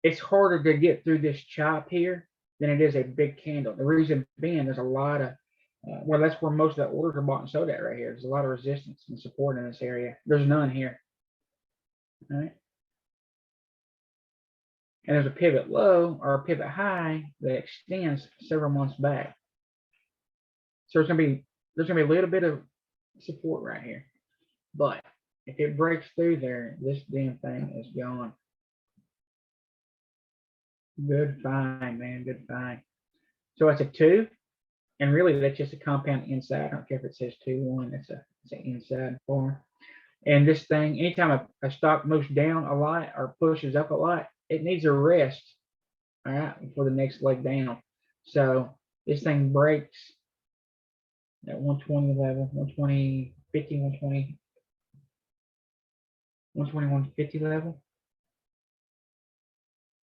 It's harder to get through this chop here than it is a big candle. The reason being, there's a lot of, well, that's where most of the orders are bought and sold at right here. There's a lot of resistance and support in this area. There's none here. All right. And there's a pivot low or a pivot high that extends several months back. So there's gonna be a little bit of support right here. But if it breaks through there, this damn thing is gone. Good find, man. Good find. So it's a 2, and really that's just a compound inside. I don't care if it says 2, 1. It's an inside form. And this thing, anytime a stock moves down a lot or pushes up a lot, it needs a rest. All right, before the next leg down. So this thing breaks at 120 level, 120, 50, 120. 121.50 level.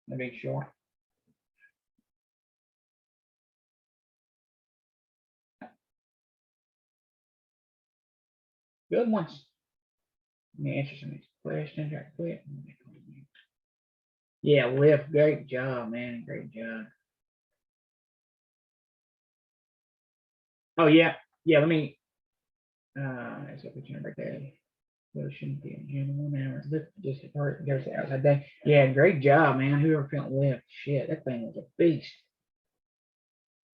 Let me make sure. Good ones. Let me answer some of these questions right quick. Yeah, Lift, great job, man. Great job. Oh, yeah. Yeah, let me, that's what we're right there. There shouldn't be a general now. Lift just hurt. There's the outside day. Yeah, great job, man. Whoever felt Lift. Shit, that thing was a beast.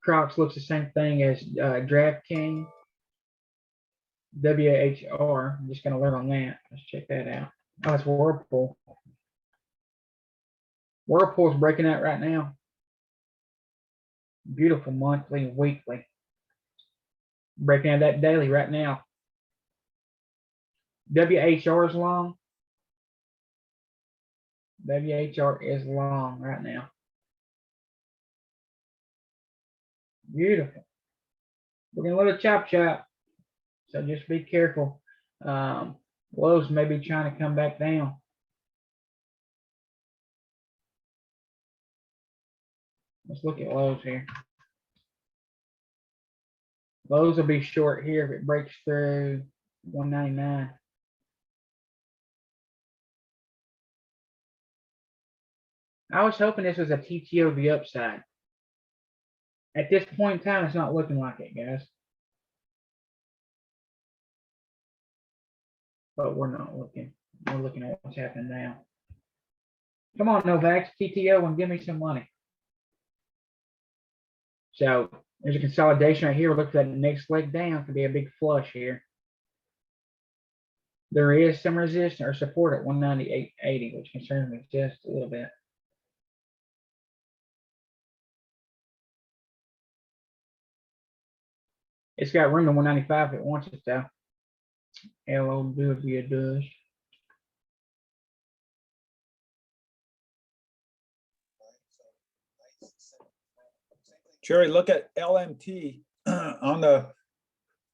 Crocs looks the same thing as DraftKings. WHR. I'm just gonna learn on that. Let's check that out. Oh, it's Whirlpool. Whirlpool's breaking out right now. Beautiful monthly and weekly. Breaking out that daily right now. WHR is long. WHR is long right now. Beautiful. We're gonna let it chop. So just be careful. Lows may be trying to come back down. Let's look at lows here. Lows will be short here if it breaks through 199. I was hoping this was a TTO of the upside. At this point in time, it's not looking like it, guys. But we're not looking. We're looking at what's happening now. Come on, Novax, TTO, and give me some money. So there's a consolidation right here. We're looking at the next leg down. Could be a big flush here. There is some resistance or support at 198.80, which concerns me just a little bit. It's got room to 195 if it wants it though. Hello, good, it does. Jerry, look at LMT on the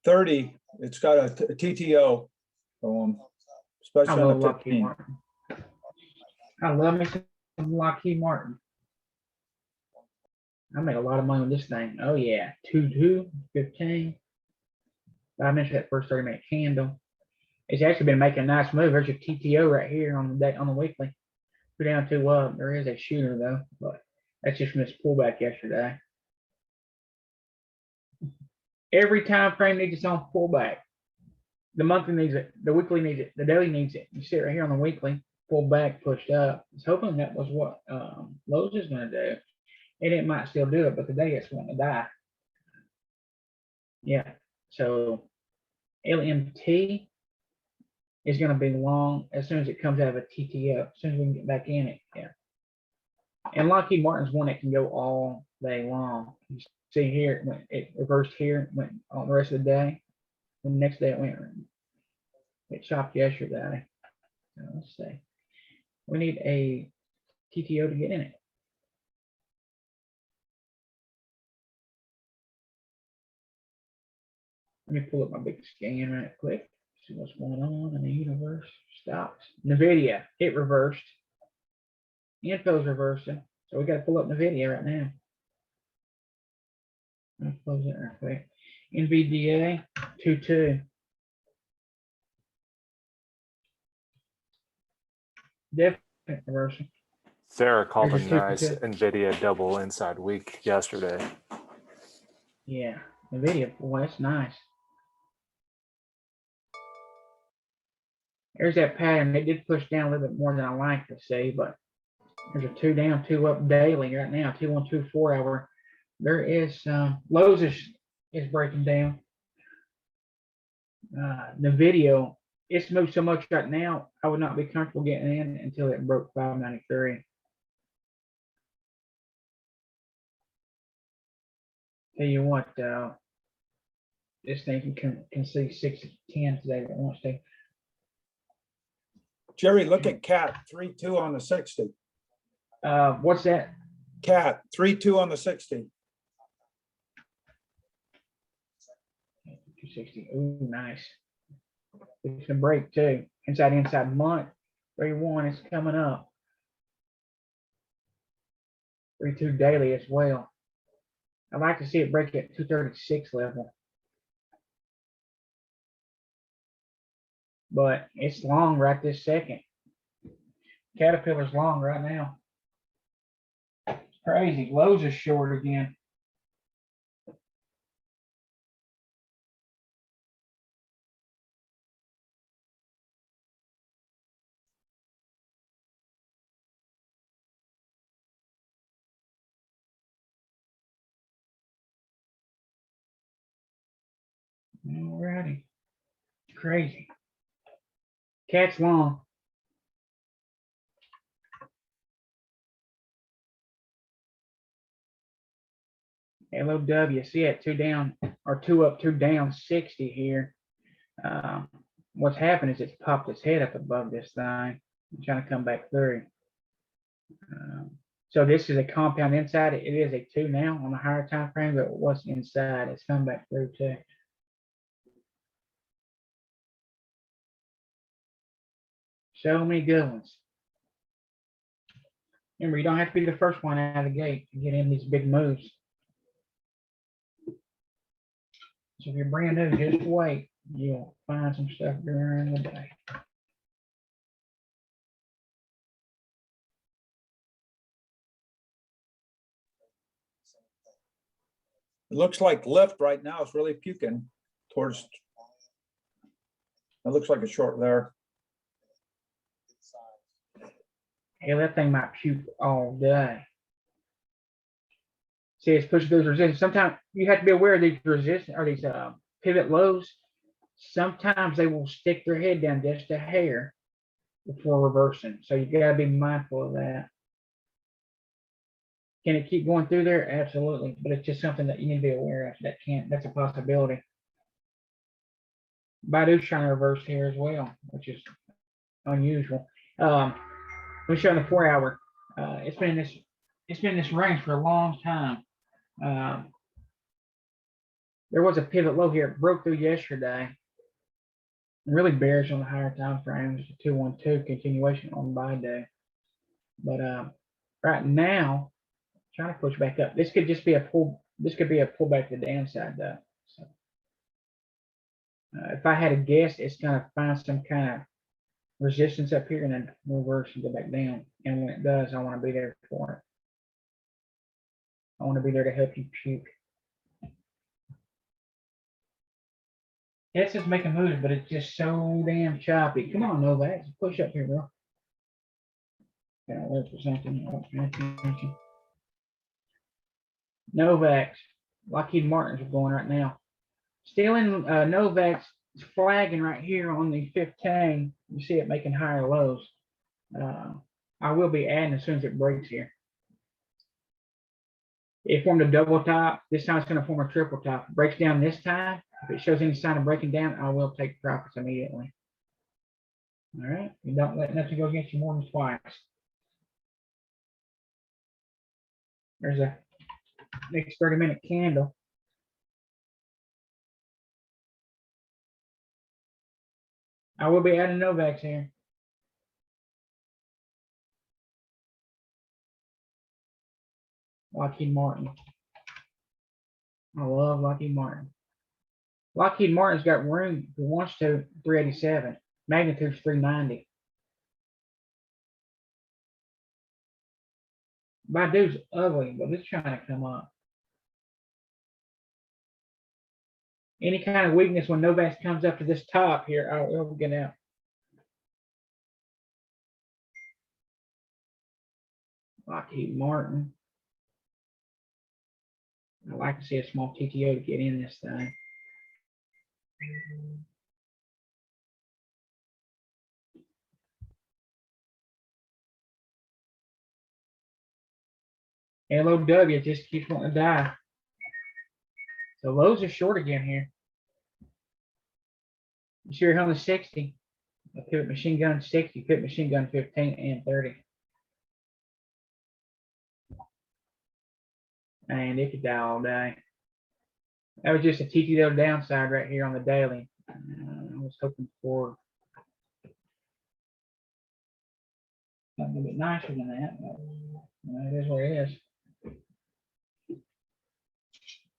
30. It's got a TTO, especially I on love the Lockheed 15. Martin. I love me some Lockheed Martin. I made a lot of money on this thing. Oh yeah, 15. I mentioned that first 30-minute candle. It's actually been making a nice move. There's your TTO right here on the weekly. We're down to there is a shooter though, but that's just from this pullback yesterday. Every time frame needs its own pullback. The monthly needs it, the weekly needs it, the daily needs it. You see it right here on the weekly, pull back, pushed up. I was hoping that was what Lowe's is gonna do. And it might still do it, but today it's wanting to die. Yeah, so LMT is gonna be long as soon as it comes out of a TTO, as soon as we can get back in it, yeah. And Lockheed Martin's one that can go all day long. You see here, it reversed here, went on the rest of the day. And the next day it chopped yesterday. So let's see. We need a TTO to get in it. Let me pull up my big scan right quick. See what's going on in the universe. Stocks. NVIDIA, it reversed. Info's reversing. So we got to pull up NVIDIA right now. I'm going to close it right quick. NVDA 2.2. Definite reversal. Sarah called a There's a nice 2%. NVIDIA double inside week yesterday. Yeah, NVIDIA, boy, that's nice. There's that pattern. It did push down a little bit more than I like to see, but there's a 2 down, 2 up daily right now. 2 1 2 4 hour. There is Lowe's is breaking down. The video, it's moved so much right now. I would not be comfortable getting in until it broke 593. Tell you what, this thing can see 610 today if it wants to. Jerry, look at CAT 3.2 on the 60. What's that? CAT 3.2 on the 60. 260. Ooh, nice. It's gonna break too. Inside month. 3-1 is coming up. 3-2 daily as well. I'd like to see it break at 236 level. But it's long right this second. Caterpillar's long right now. It's crazy. Lowe's is short again. Alrighty. Crazy. Cat's long. LOW, see it 2 down or 2 up, 2 down 60 here. What's happened is it's popped its head up above this thing. I'm trying to come back through. So this is a compound inside. It is a 2 now on the higher time frame, but what's inside? It's come back through too. So many good ones. Remember, you don't have to be the first one out of the gate to get in these big moves. So if you're brand new, just wait. You'll find some stuff during the day. It looks like lift right now is really puking towards. It looks like a short there. Hey, that thing might puke all day. See, it's pushing those resistance. Sometimes you have to be aware of these resistance or these pivot lows. Sometimes they will stick their head down just a hair before reversing. So you gotta be mindful of that. Can it keep going through there? Absolutely, but it's just something that you need to be aware of. That's a possibility. Baidu's trying to reverse here as well, which is unusual. Let me show you the 4 hour. It's been in this range for a long time. There was a pivot low here. It broke through yesterday. Really bearish on the higher time frames. 212 continuation on Baidu. But right now, trying to push back up. This could just be a pull. This could be a pullback to the downside though. So, if I had a guess, it's gonna find some kind of resistance up here and then reverse and go back down. And when it does, I want to be there for it. I want to be there to help you puke. It's just making moves, but it's just so damn choppy. Come on, Novak, push up here, bro. Gotta look for something. Oh, pay attention. Novaks, Lockheed Martins are going right now. Still in Novaks, it's flagging right here on the 15. You see it making higher lows. I will be adding as soon as it breaks here. It formed a double top. This time it's going to form a triple top. It breaks down this time. If it shows any sign of breaking down, I will take profits immediately. All right. You don't let nothing go against you more than twice. There's a next 30-minute candle. I will be adding Novaks here. Lockheed Martin. I love Lockheed Martin. Lockheed Martin's got room if it wants to, 387. Magnitude's 390. Baidu's ugly, but it's trying to come up. Any kind of weakness when Novaks comes up to this top here, I will get out. Lockheed Martin. I'd like to see a small TTO to get in this thing. LOW just keeps wanting to die. So lows are short again here. You see her on the 60. A pivot machine gun 60, pivot machine gun 15 and 30. And it could die all day. That was just a TTO downside right here on the daily. I was hoping for something a bit nicer than that, but it is what it is.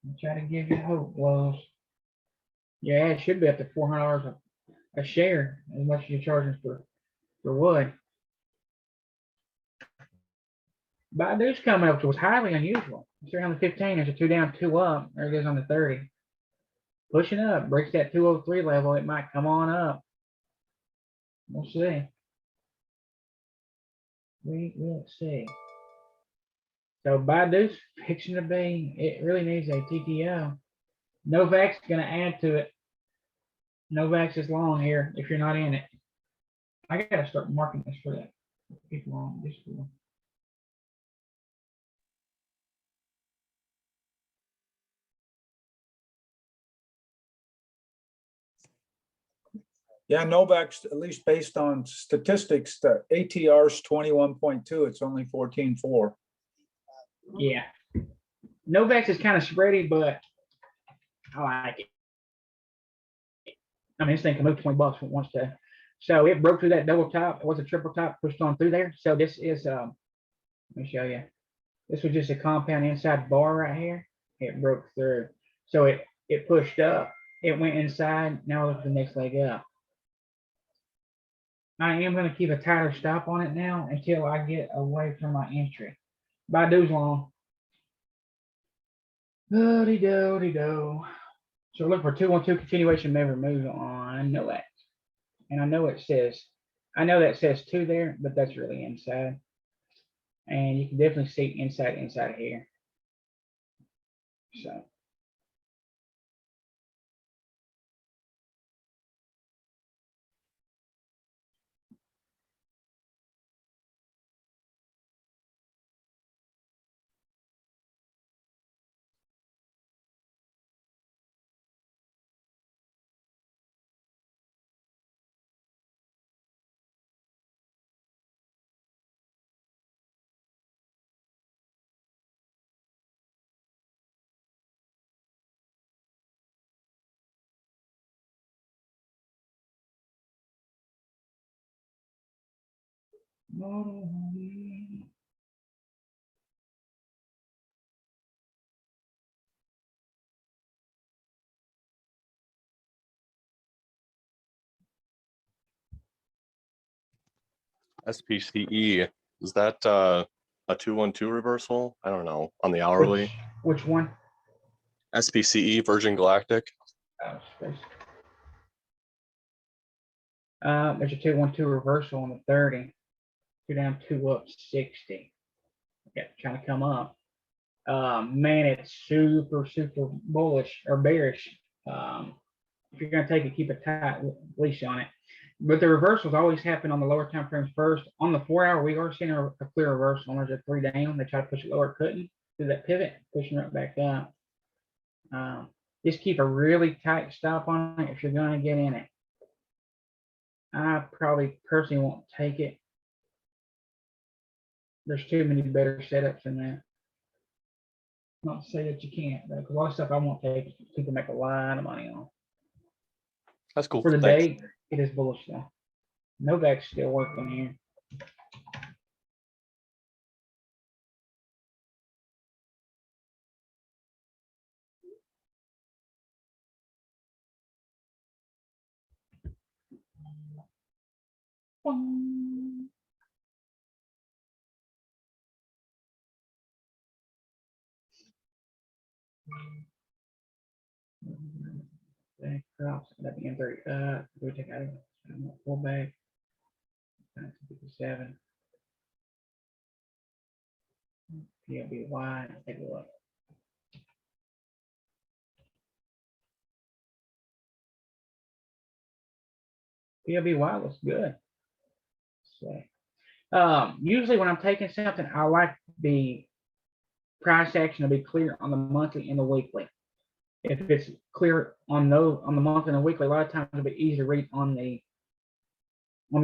I'll try to give you hope, Lowe's. Yeah, it should be up to $400 a share, as much as you're charging for wood. Baidu's coming up, which was highly unusual. It's around the 15. There's a 2 down, 2 up. There it is on the 30. Pushing up, breaks that 203 level. It might come on up. We'll see. We will see. So Baidu's fixing to be, it really needs a TTO. Novak's going to add to it. Novaks is long here if you're not in it. I got to start marking this for that. People on this one. Yeah, Novak's, at least based on statistics, the ATR's 21.2, it's only 14.4. Yeah. Novaks is kind of spready, but I like it. I mean, this thing can move 20 bucks if it wants to. So it broke through that double top. It was a triple top, pushed on through there. So this is, let me show you. This was just a compound inside bar right here. It broke through. So it pushed up. It went inside. Now look at the next leg up. I am going to keep a tighter stop on it now until I get away from my entry. Baidu's long. Do-de-do-de-do. So look for 212 continuation may remove on Novak. And I know it says, I know that says 2 there, but that's really inside. And you can definitely see inside here. So. SPCE, is that a 212 reversal? I don't know, on the hourly. Which one? SPCE, Virgin Galactic. Oh, space. There's a 2-1-2 reversal on the 30. 2 down, 2 up, 60. Yeah, trying to come up. Man, it's super bullish or bearish. If you're going to take it, keep a tight leash on it. But the reversals always happen on the lower time frames first. On the 4-hour, we are seeing a clear reversal. There's a 3 down. They try to push it lower, couldn't do that pivot, pushing it back up. Just keep a really tight stop on it if you're going to get in it. I probably personally won't take it. There's too many better setups than that. Not to say that you can't, but a lot of stuff I won't take, people make a lot of money on. That's cool. For the Thanks. day, it is bullish though. Novak's still working here. Back drops at the end 30. We take out pull back. 57. PLBY. Take a look. PLBY looks good. So, usually when I'm taking something, I like the price action to be clear on the monthly and the weekly. If it's clear on the monthly and the weekly, a lot of times it'll be easy to read on the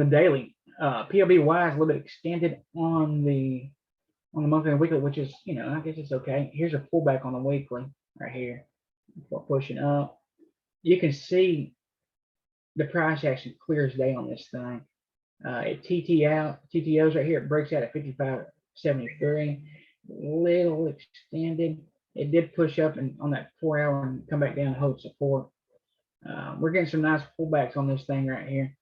daily. PLBY is a little bit extended on the monthly and weekly, which is, I guess it's okay. Here's a pullback on the weekly right here. Before pushing up, you can see the price action clears day on this thing. It TTOs right here. It breaks out at 55.73. Little extended. It did push up and on that 4-hour and come back down and hold support. We're getting some nice pullbacks on this thing right here.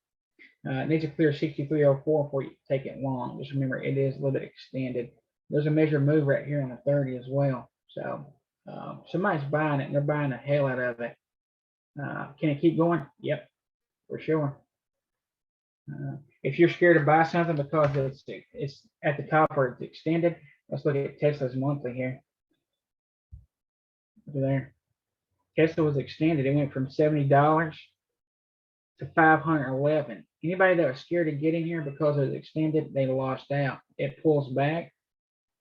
It needs to clear 63.04 before you take it long. Just remember, it is a little bit extended. There's a measured move right here on the 30 as well. So somebody's buying it and they're buying the hell out of it. Can it keep going? Yep, for sure. If you're scared to buy something because it's at the top or it's extended, let's look at Tesla's monthly here. Over there. Tesla was extended. It went from $70 to $511. Anybody that was scared to get in here because it was extended, they lost out. It pulls back.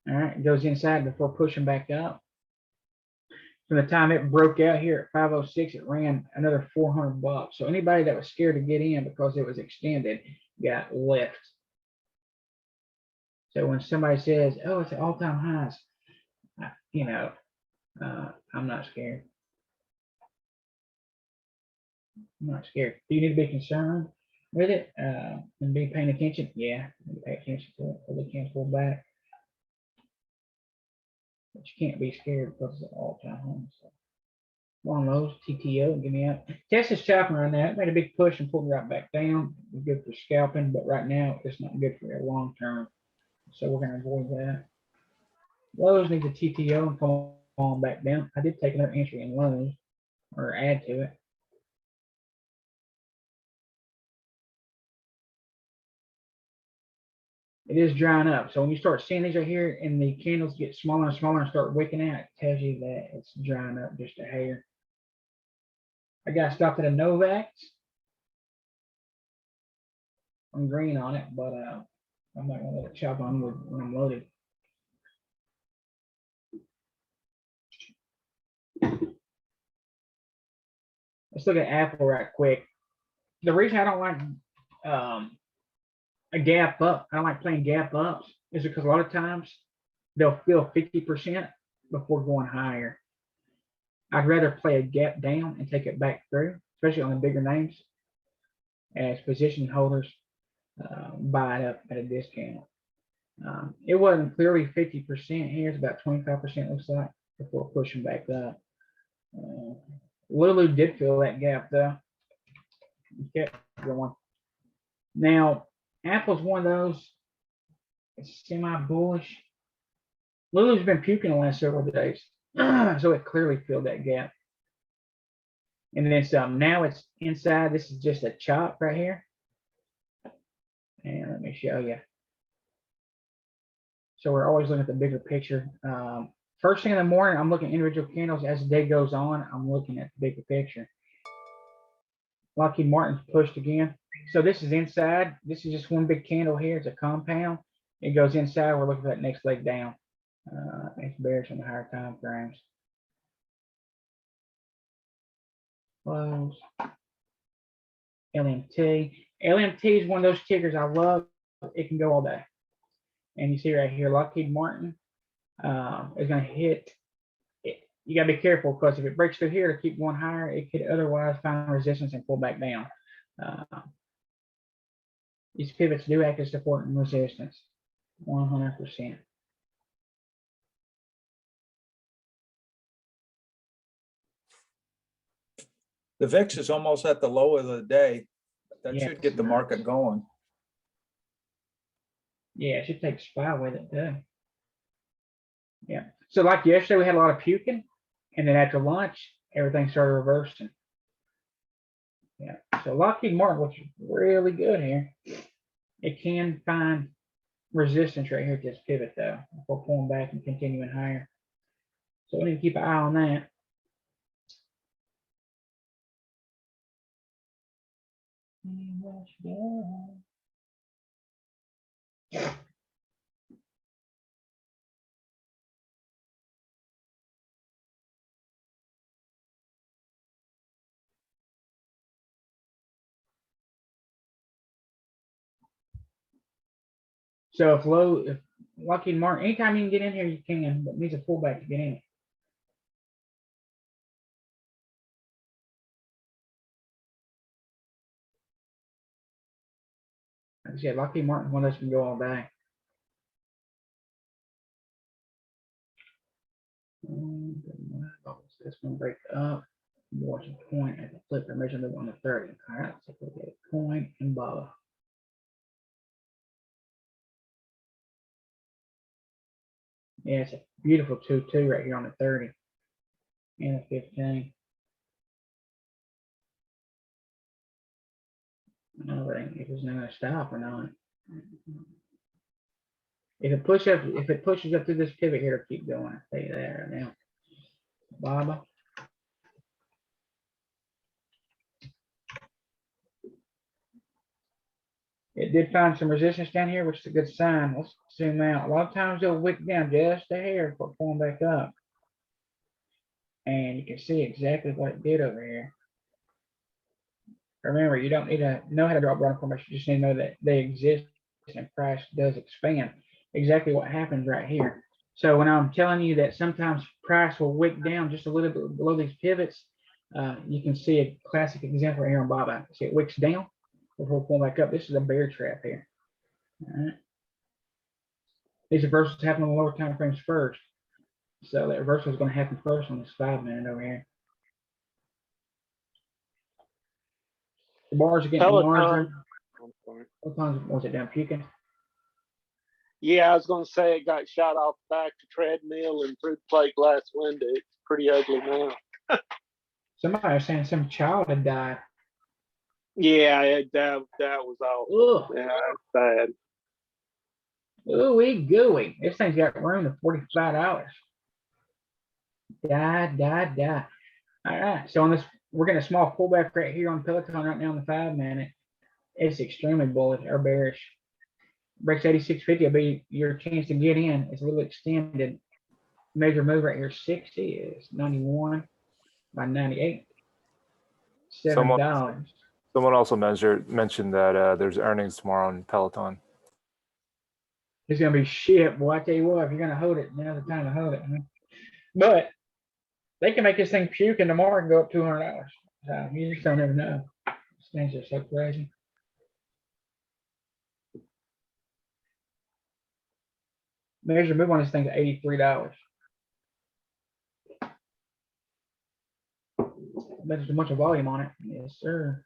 All right, it goes inside before pushing back up. From the time it broke out here at 506, it ran another $400. So anybody that was scared to get in because it was extended got left. So when somebody says, "Oh, it's at all-time highs," I'm not scared. I'm not scared. Do you need to be concerned with it and be paying attention? Yeah, pay attention to it so they can't pull back. But you can't be scared because it's an all-time high. So one of those TTO, give me out. Tesla's chopping right now. It made a big push and pulled right back down. It's good for scalping, but right now it's not good for a long term. So we're going to avoid that. Lowe's needs a TTO and come on back down. I did take another entry in Lowe's or add to it. It is drying up. So when you start seeing these right here and the candles get smaller and smaller and start wicking out, it tells you that it's drying up just a hair. I got stopped at a Novak. I'm green on it, but I'm not gonna let it chop on when I'm loaded. Let's look at Apple right quick. The reason I don't like a gap up, I don't like playing gap ups, is because a lot of times they'll fill 50% before going higher. I'd rather play a gap down and take it back through, especially on the bigger names, as position holders buy it up at a discount. It wasn't clearly 50% here. It's about 25% looks like before pushing back up. Lulu did fill that gap though. Kept going. Now, Apple's one of those. It's semi-bullish. Lulu's been puking the last several days, so it clearly filled that gap. And then some. Now it's inside. This is just a chop right here. And let me show you. So we're always looking at the bigger picture. First thing in the morning, I'm looking at individual candles. As the day goes on, I'm looking at the bigger picture. Lockheed Martin's pushed again. So this is inside. This is just one big candle here. It's a compound. It goes inside. We're looking for that next leg down. It's bearish on the higher time frames. Close. LMT. LMT is one of those tickers I love. It can go all day. And you see right here, Lockheed Martin is going to hit. You got to be careful because if it breaks through here to keep going higher, it could otherwise find resistance and pull back down. These pivots do act as support and resistance, 100%. The VIX is almost at the low of the day. That Yes. should get the market going. Yeah, it should take SPY with it too. Yeah. So like yesterday, we had a lot of puking, and then after lunch, everything started reversing. Yeah. So Lockheed Martin looks really good here. It can find resistance right here at this pivot though, before pulling back and continuing higher. So we need to keep an eye on that. So if Lockheed Martin, anytime you can get in here, you can, but it needs a pullback to get in. Like I said, Lockheed Martin, one of us can go all day. This one break up. Watching point at the flip or measure on the 30. All right, so look at point and BABA. Yeah, it's a beautiful 2-2 right here on the 30 and the 15. I don't know if it's not gonna stop or not. If it pushes up through this pivot here, it'll keep going. I'll tell you that right now. BABA. It did find some resistance down here, which is a good sign. Let's zoom out. A lot of times they'll wick down just a hair before pulling back up. And you can see exactly what it did over here. Remember, you don't need to know how to draw broad formation. You just need to know that they exist and price does expand. Exactly what happens right here. So when I'm telling you that sometimes price will wick down just a little bit below these pivots, you can see a classic example right here on BABA. See, it wicks down before pulling back up. This is a bear trap here. All right. These reversals happen on the lower time frames first. So that reversal is going to happen first on this 5-minute over here. The bars are getting larger. Sometimes was it down puking? Yeah, I was going to say it got shot off the back of treadmill and through the plate glass window. It's pretty ugly now. Somebody was saying some child had died. Yeah, that was awful. Ugh. Yeah, that's bad. Ooey gooey. This thing's got room to $45. Die. All right. So on this, we're getting a small pullback right here on Peloton right now on the 5-minute. It's extremely bullish or bearish. Breaks 86.50 will be your chance to get in. It's a little extended. Major move right here. 60 is 91 by 98. $7. Someone also mentioned that there's earnings tomorrow on Peloton. It's gonna be shit, boy. I tell you what, if you're gonna hold it, now's the time to hold it. Huh? But they can make this thing puke and tomorrow can go up $200. So you just don't ever know. These things are so crazy. Measure move on this thing to $83. But there's a bunch of volume on it. Yes, sir.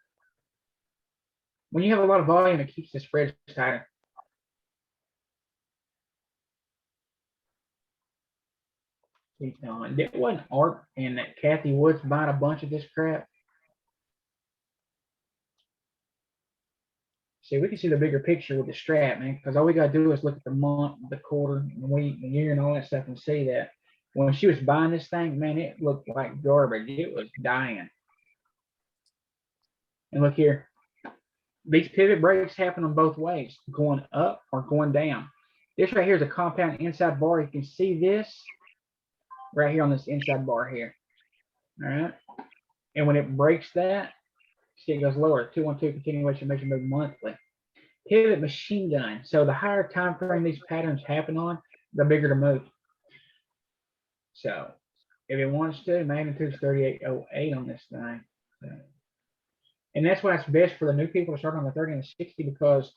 When you have a lot of volume, it keeps the spreads tighter. Keep going. It wasn't Art and that Kathy Woods buying a bunch of this crap. See, we can see the bigger picture with the strap, man, because all we gotta do is look at the month, the quarter, the week, the year, and all that stuff, and see that when she was buying this thing, man, it looked like garbage. It was dying. And look here, these pivot breaks happen on both ways, going up or going down. This right here is a compound inside bar. You can see this right here on this inside bar here. All right. And when it breaks that, see it goes lower. 212 continuation measure move monthly. Pivot machine gun. So the higher time frame these patterns happen on, the bigger the move. So if it wants to, magnitude is 3808 on this thing. So, and that's why it's best for the new people to start on the 30 and the 60 because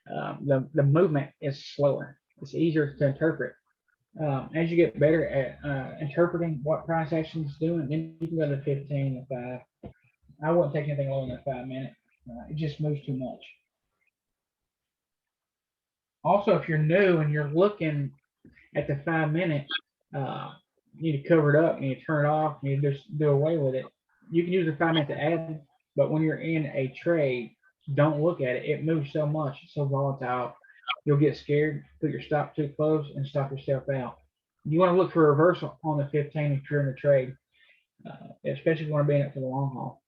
the movement is slower. It's easier to interpret. As you get better at interpreting what price action is doing, then you can go to 15 and 5. I wouldn't take anything lower than 5 minutes. It just moves too much. Also, if you're new and you're looking at the 5 minute, you need to cover it up, you need to turn it off, you need to just do away with it. You can use the 5 minute to add, but when you're in a trade, don't look at it. It moves so much, it's so volatile. You'll get scared, put your stop too close, and stop yourself out. You want to look for a reversal on the 15 if you're in the trade, especially if you want to be in it for the long haul.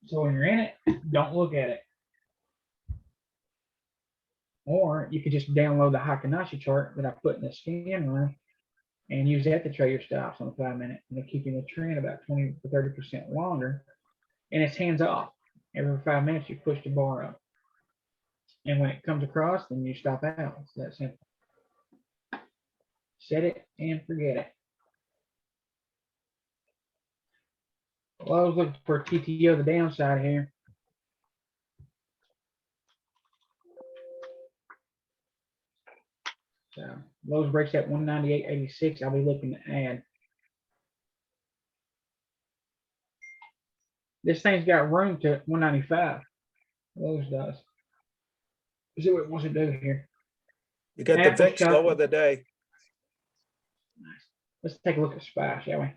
So when you're in it, don't look at it. Or you could just download the Heikin-Ashi chart that I put in the scan room and use that to trade your stops on the 5 minute. And they keep you in the trend about 20 to 30% longer. And it's hands off. Every 5 minutes, you push the bar up. And when it comes across, then you stop out. It's that simple. Set it and forget it. Well, I was looking for a TTO, the downside here. So Lowe's breaks at 198.86. I'll be looking to add. This thing's got room to 195. Lowe's does. See what it wants to do here. You got the Apple VIX shot- low of the day. Nice. Let's take a look at SPY, shall we?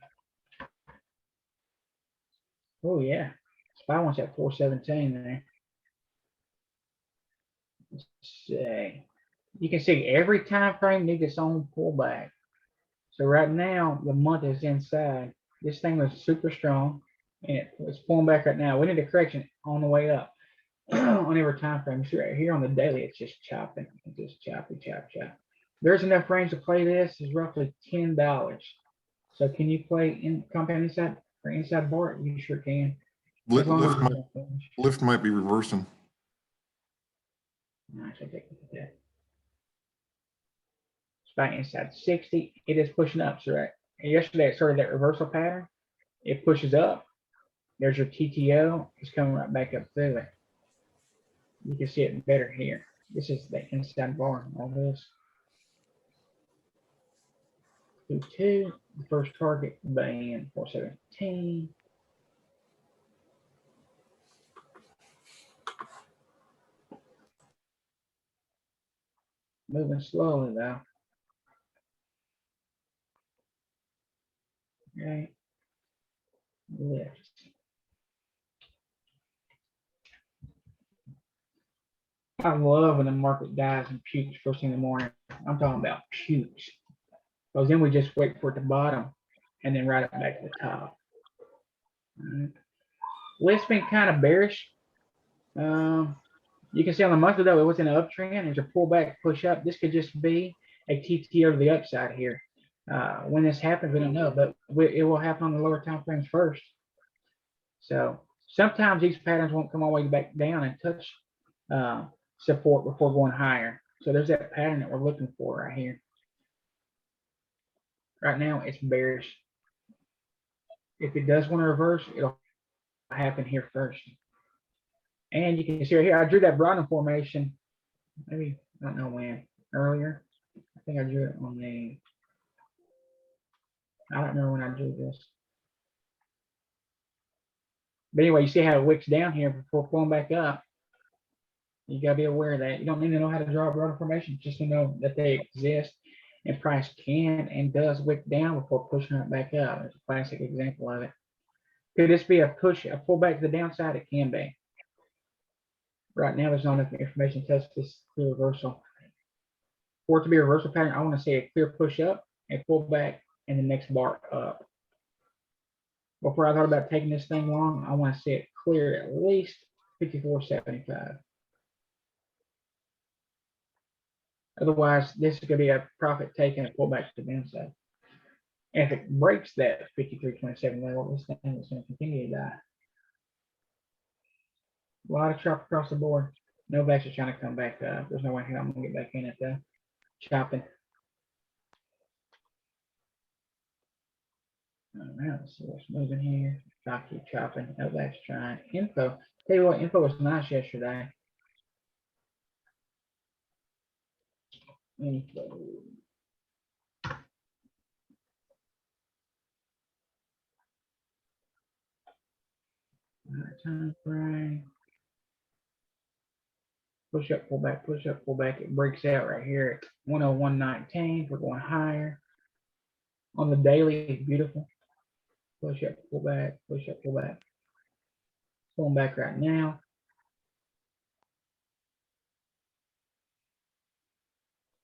Oh yeah, SPY wants at 417 there. Let's see. You can see every time frame needs its own pullback. So right now the month is inside. This thing was super strong and it's pulling back right now. We need a correction on the way up on every time frame. You see right here on the daily, it's just chopping, it's just choppy, chop. There's enough range to play this is roughly $10. So can you play in compound inside or inside bar? You sure can. As long as you don't finish. Lift might be reversing. Nice, I take a look at that. SPY inside 60, it is pushing up. So right, yesterday it started that reversal pattern. It pushes up. There's your TTO. It's coming right back up through it. You can see it better here. This is the inside bar. All this. 2-2. The first target being 417. Moving slowly though. Okay. Lift. I love when the market dies and pukes first thing in the morning. I'm talking about pukes. Because then we just wait for it to bottom and then ride it back to the top. Right. Lift's been kind of bearish. You can see on the monthly though, it was in an uptrend. There's a pullback, push up. This could just be a TTO to the upside here. When this happens, we don't know, but it will happen on the lower time frames first. So sometimes these patterns won't come all the way back down and touch support before going higher. So there's that pattern that we're looking for right here. Right now, it's bearish. If it does want to reverse, it'll happen here first. And you can see right here, I drew that Brodmann formation. Maybe, I don't know when, earlier. I think I drew it on the, I don't remember when I drew this. But anyway, you see how it wicks down here before pulling back up. You gotta be aware of that. You don't need to know how to draw a Brodmann formation, just to know that they exist. And price can and does wick down before pushing it back up. It's a classic example of it. Could this be a push, a pullback to the downside? It can be. Right now, there's not enough information to test this clear reversal. For it to be a reversal pattern, I want to see a clear push up, a pull back, and the next bar up. Before I thought about taking this thing long, I want to see it clear at least 54.75. Otherwise, this is going to be a profit taken and pull back to the downside. And if it breaks that 53.27 level, this thing is going to continue to die. A lot of chop across the board. Novavax is trying to come back up. There's no way I'm going to get back in at the chopping. All right, let's see what's moving here. I'll keep chopping. Novavax trying. Info. Tell you what, info was nice yesterday. Info. Time frame. Push up, pull back, push up, pull back. It breaks out right here at 101.19. We're going higher. On the daily, it's beautiful. Push up, pull back, push up, pull back. Pulling back right now.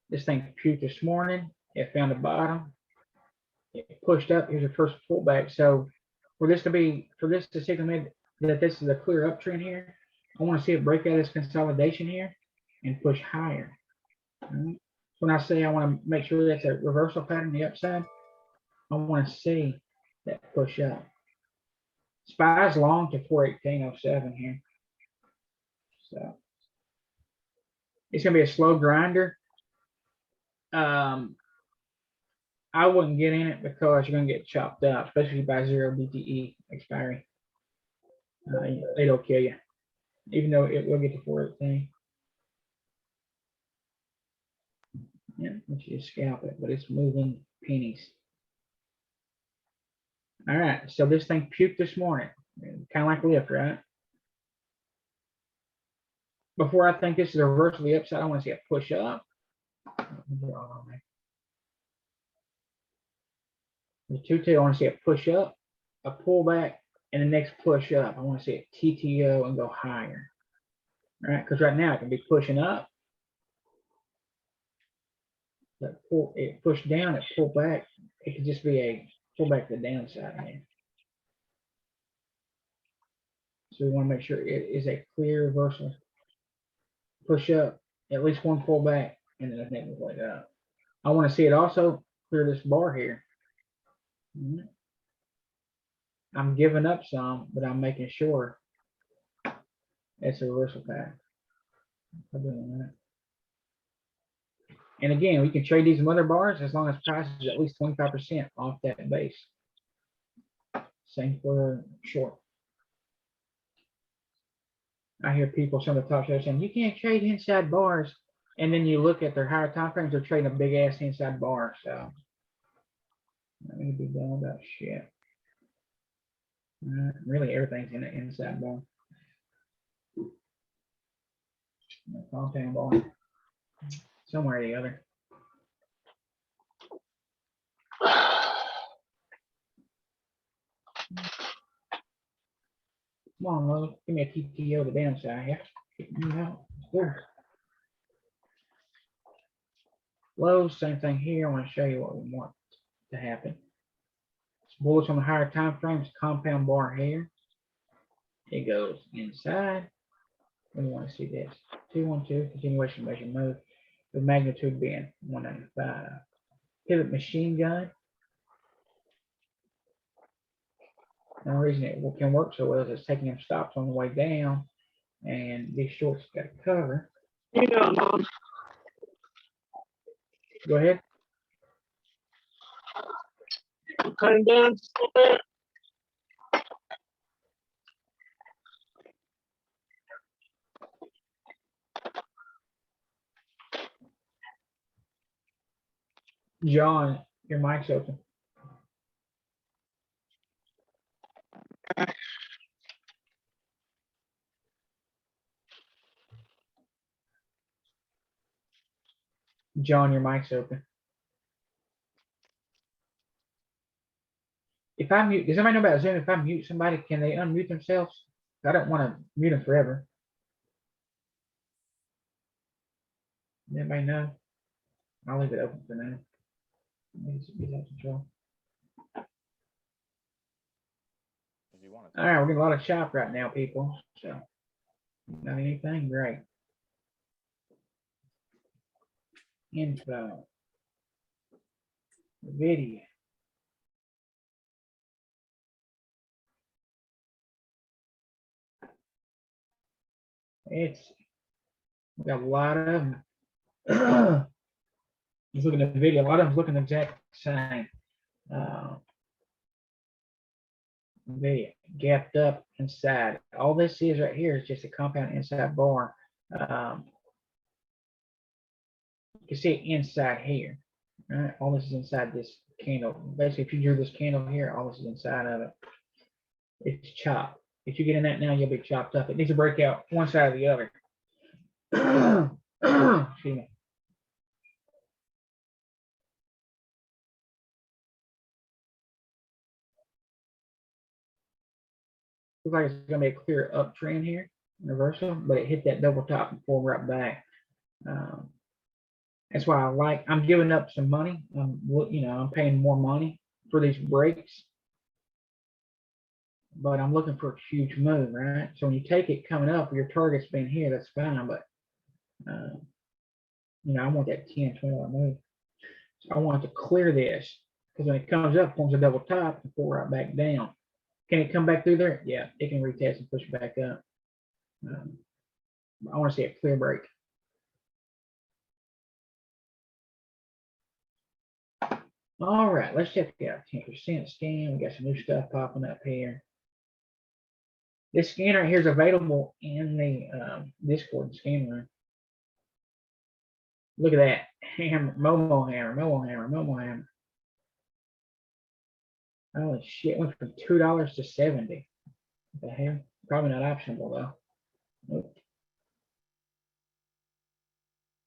This thing puked this morning. It found the bottom. It pushed up. Here's the first pullback. So for this to signal me that this is a clear uptrend here, I want to see it break out this consolidation here and push higher. Right? When I say I want to make sure that's a reversal pattern, the upside, I want to see that push up. SPY's long to 418.07 here. So it's going to be a slow grinder. I wouldn't get in it because you're going to get chopped up, especially by 0 DTE expiry. It'll kill you, even though it will get to 418. Yeah, once you scalp it, but it's moving pennies. All right, so this thing puked this morning, kind of like lift, right? Before I think this is a reversal of the upside, I want to see it push up. The 2-2, I want to see it push up, a pullback, and the next push up. I want to see it TTO and go higher. All right, because right now it can be pushing up. It pushed down, it pulled back. It could just be a pullback to the downside here. So we want to make sure it is a clear reversal. Push up, at least one pullback, and then the next way up. I want to see it also clear this bar here. I'm giving up some, but I'm making sure it's a reversal pattern. I'm doing that. And again, we can trade these mother bars as long as price is at least 25% off that base. Same for short. I hear people, some of the top shows saying, you can't trade inside bars. And then you look at their higher time frames, they're trading a big ass inside bar. So I need to be done about shit. Really, everything's in the inside bar. Compound bar. Somewhere or the other. Come on, Lowe's. Give me a TTO to the downside here. Get me out. There. Lowe's, same thing here. I want to show you what we want to happen. It's bullish on the higher time frames, compound bar here. It goes inside. We want to see this. 212, continuation measure move. The magnitude being 195. Pivot machine gun. The reason it can work so well is it's taking them stops on the way down, and these shorts got to cover. You know, Mom, Go ahead. cutting down just a little bit. John, your mic's open. John, your mic's open. If I mute, does anybody know about Zoom? If I mute somebody, can they unmute themselves? I don't want to mute them forever. Anybody know? I'll leave it open for now. Maybe it's a bit out of control. All right, we're getting a lot of chop right now, people. So, not anything great. Info. Video. We got a lot of them. Just looking at the video, a lot of them looking the exact same. Video gapped up inside. All this is right here is just a compound inside bar. You can see it inside here. Right? All this is inside this candle. Basically, if you drew this candle here, all this is inside of it. It's chopped. If you get in that now, you'll be chopped up. It needs to break out one side or the other. Excuse me. Looks like it's gonna be a clear uptrend here, reversal, but it hit that double top and pulled right back. That's why I'm giving up some money. I'm paying more money for these breaks, but I'm looking for a huge move, right? So when you take it coming up, your target's been here, that's fine, but I want that 10, $20 move. So I want to clear this because when it comes up, forms a double top and pull right back down. Can it come back through there? Yeah, it can retest and push back up. I want to see a clear break. All right, let's check it out. 10% scan. We got some new stuff popping up here. This scan right here is available in the Discord scan room. Look at that. Hammer, Momo hammer. Holy shit, went from $2 to 70. What the hell? Probably not optionable though. Nope.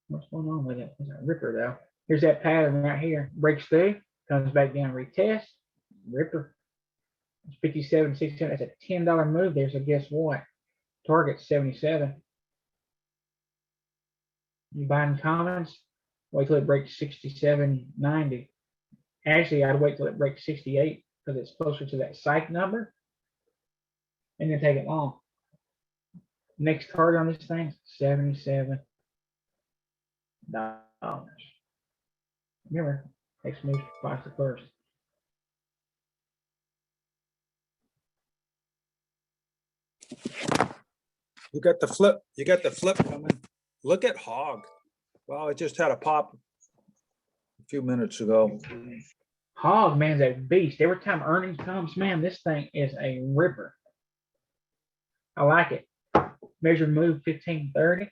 What's going on with it? It's a ripper though. Here's that pattern right here. Breaks through, comes back down, retest, ripper. It's 57, 67. That's a $10 move there. So guess what? Target 77. You buying commons? Wait till it breaks 67.90. Actually, I'd wait till it breaks 68 because it's closer to that psych number, and then take it long. Next target on this thing, $77. Remember, next move twice the first. You got the flip. You got the flip coming. Look at Hog. Wow, it just had a pop a few minutes ago. Hog, man's a beast. Every time earnings comes, man, this thing is a ripper. I like it. Measured move 1530.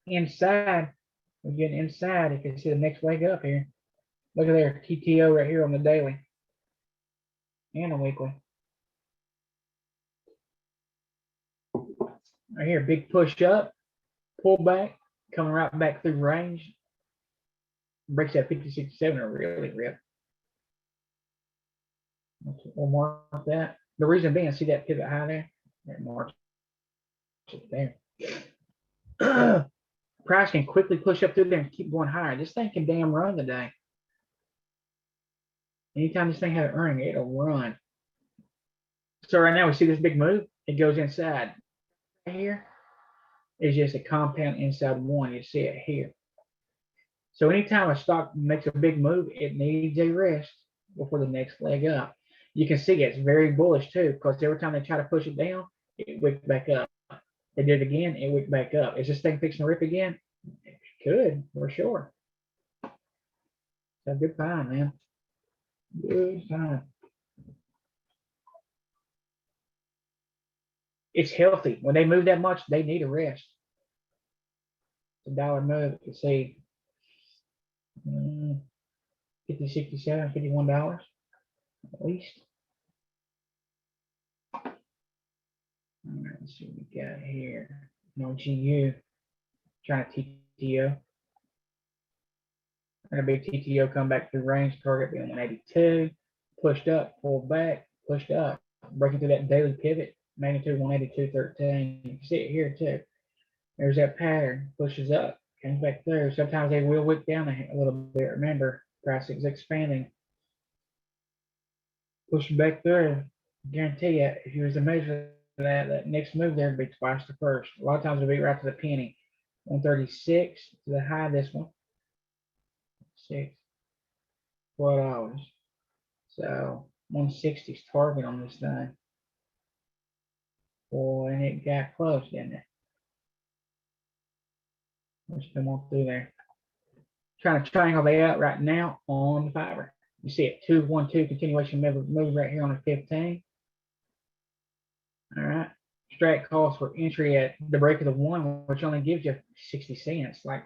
Inside, we're getting inside. You can see the next leg up here. Look at there, TTO right here on the daily and a weekly. Right here, big push up, pull back, coming right back through range. Breaks that 56.7 or really rip. We'll mark that. The reason being, see that pivot high there? Mark it there. Price can quickly push up through there and keep going higher. This thing can damn run today. Anytime this thing has an earning, it'll run. So right now we see this big move. It goes inside. Right here is just a compound inside one. You see it here. So anytime a stock makes a big move, it needs a rest before the next leg up. You can see it's very bullish too, because every time they try to push it down, it wicked back up. They did it again, it wicked back up. Is this thing fixing to rip again? It could, for sure. So good find, man. Good find. It's healthy. When they move that much, they need a rest. It's a dollar move. You can see 50, 67, $51 at least. All right, let's see what we got here. No GU. Trying to TTO. And a big TTO come back through range, target being 182. Pushed up, pulled back, pushed up. Breaking through that daily pivot, magnitude 182.13. You can see it here too. There's that pattern, pushes up, comes back through. Sometimes they will wick down a little bit. Remember, price is expanding. Pushing back through. Guarantee you, if you was to measure that next move there would be twice the first. A lot of times it'll be right to the penny. 136 to the high, this one. 4 hours. So 160's target on this thing. Boy, and it got close, didn't it? Let's come on through there. Trying to triangle that out right now on the fiber. You see it, 2-1-2 continuation move right here on the 15. All right. Strike calls for entry at the break of the 1, which only gives you 60 cents. Like,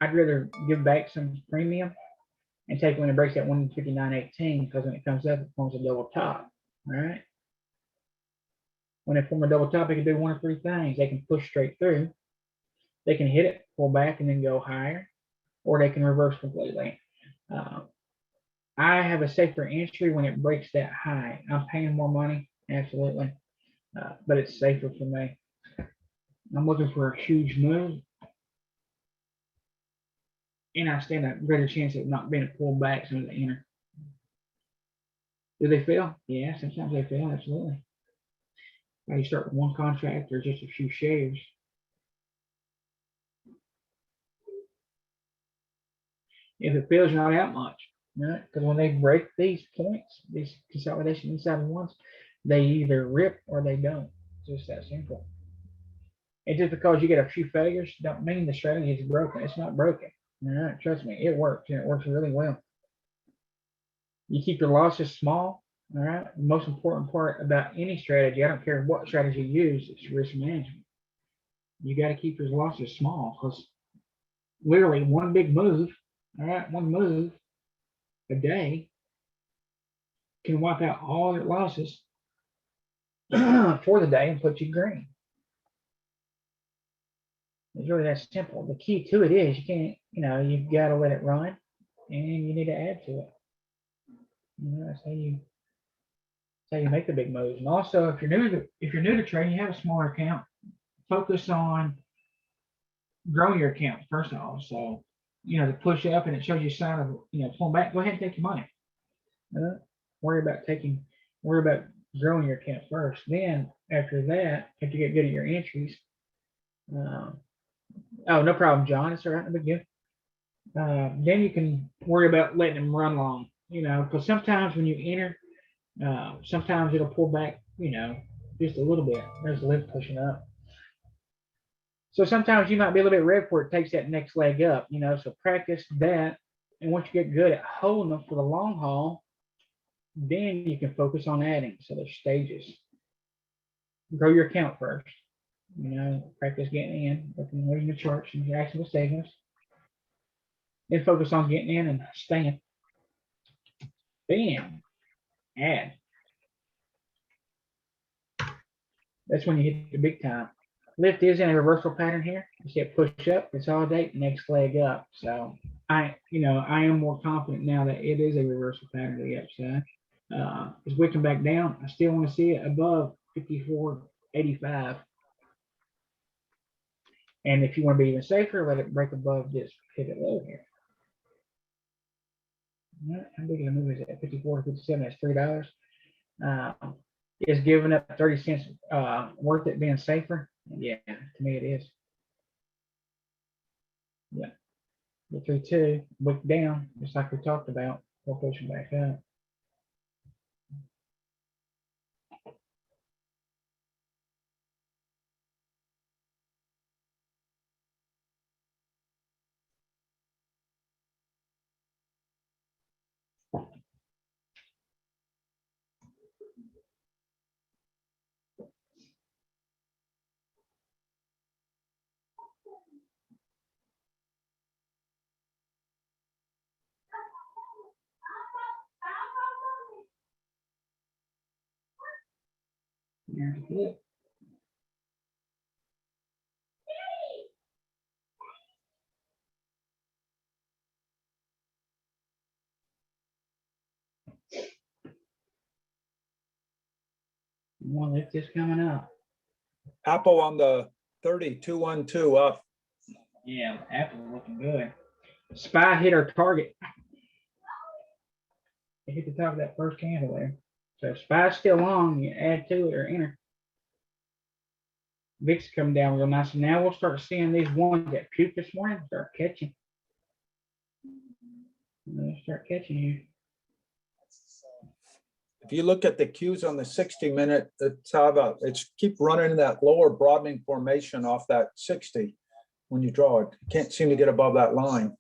I'd rather give back some premium and take when it breaks at 159.18, because when it comes up, it forms a double top. All right. When they form a double top, they can do one of three things. They can push straight through, they can hit it, pull back, and then go higher, or they can reverse completely. I have a safer entry when it breaks that high. I'm paying more money, absolutely, but it's safer for me. I'm looking for a huge move, and I stand a greater chance of not being pulled back as soon as I enter. Do they fail? Yeah, sometimes they fail, absolutely. You start with one contract or just a few shares. If it fails, you're not out much, right? Because when they break these points, these consolidation inside ones, they either rip or they don't. It's just that simple. And just because you get a few failures, don't mean the strategy is broken. It's not broken. All right, trust me, it works, and it works really well. You keep your losses small. All right. The most important part about any strategy, I don't care what strategy you use, it's risk management. You got to keep your losses small, because literally one big move, all right, one move a day can wipe out all your losses for the day and put you green. It's really that simple. The key to it is you can't, you've got to let it run, and you need to add to it. That's how you make the big moves. And also, if you're new to trading, you have a smaller account, focus on growing your account first of all. So, to push up and it shows you a sign of, pulling back, go ahead and take your money. Worry about growing your account first. Then after that, after you get good at your entries, oh, no problem, John. It's all right. No big deal. Then you can worry about letting them run long, because sometimes when you enter, sometimes it'll pull back, just a little bit. There's the lift pushing up. So sometimes you might be a little bit red for it takes that next leg up, so practice that. And once you get good at holding them for the long haul, then you can focus on adding. So there's stages. Grow your account first, practice getting in, reading the charts and reacting with signals. Then focus on getting in and staying. Then add. That's when you hit the big time. Lift is in a reversal pattern here. You see it push up, consolidate, next leg up. So I am more confident now that it is a reversal pattern to the upside. It's wicking back down. I still want to see it above 54.85. And if you want to be even safer, let it break above this pivot low here. How big of a move is it? 54 to 57, that's $3. Is giving up 30 cents worth it being safer? Yeah, to me it is. Yeah. The 3-2, wick down, just like we talked about. We're pushing back up. There's it. One lift is coming up. Apple on the 30, 212 up. Yeah, Apple looking good. SPY hit our target. It hit the top of that first candle there. So if SPY's still long, you add to it or enter. VIX come down real nice. And now we'll start seeing these ones that puke this morning start catching. They'll start catching here. If you look at the cues on the 60-minute, it's keep running in that lower broadening formation off that 60 when you draw it. You can't seem to get above that line.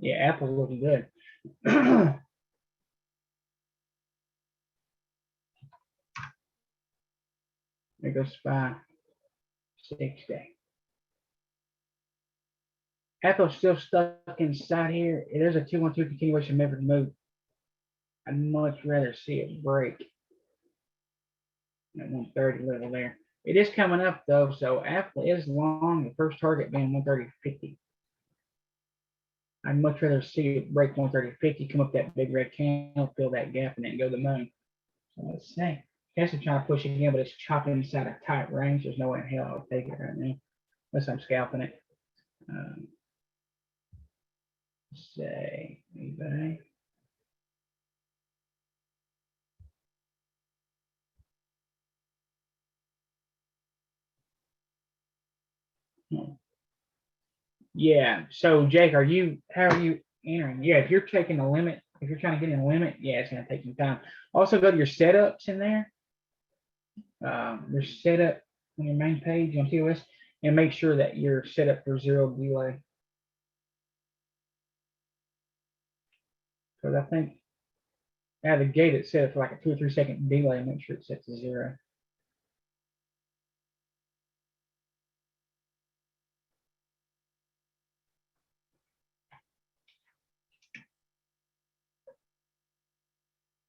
Yeah, Apple's looking good. There goes SPY. 60. Apple's still stuck inside here. It is a 2-1-2 continuation method move. I'd much rather see it break. At 130 level there. It is coming up though, so Apple is long. The first target being 130.50. I'd much rather see it break 130.50, come up that big red candle, fill that gap, and then go to the moon. So let's see. Tesla trying to push it again, but it's chopping inside a tight range. There's no way in hell I'll take it right now, unless I'm scalping it. Say eBay. Yeah. So Jake, how are you entering? Yeah, if you're taking a limit, if you're trying to get in a limit, yeah, it's gonna take some time. Also go to your setups in there. Your setup on your main page on TOS and make sure that you're set up for 0 delay. Because I think out of the gate it's set for like a 2 or 3 second delay. Make sure it's set to 0.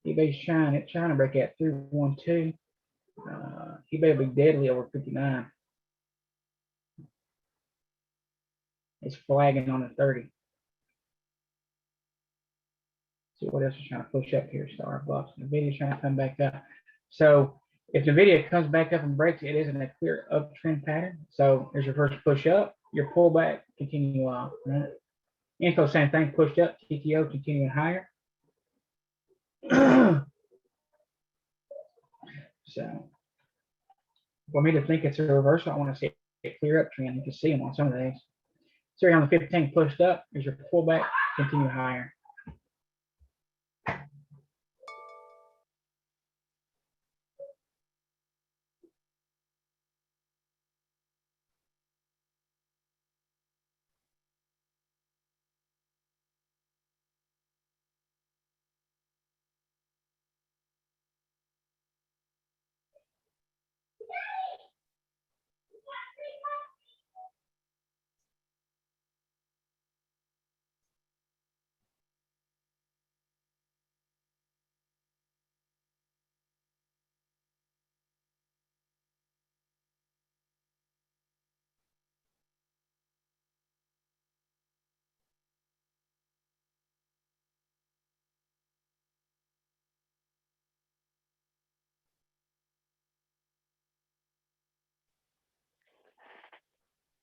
eBay's trying to break out 312. eBay will be deadly over 59. It's flagging on the 30. See what else is trying to push up here. Starbucks. Nvidia's trying to come back up. So if Nvidia comes back up and breaks, it isn't a clear uptrend pattern. So there's your first push up, your pullback, continue on. Right? Info, same thing, pushed up, TTO continuing higher. So for me to think it's a reversal, I want to see a clear uptrend. You can see them on some of these. So here on the 15 pushed up, there's your pullback, continue higher.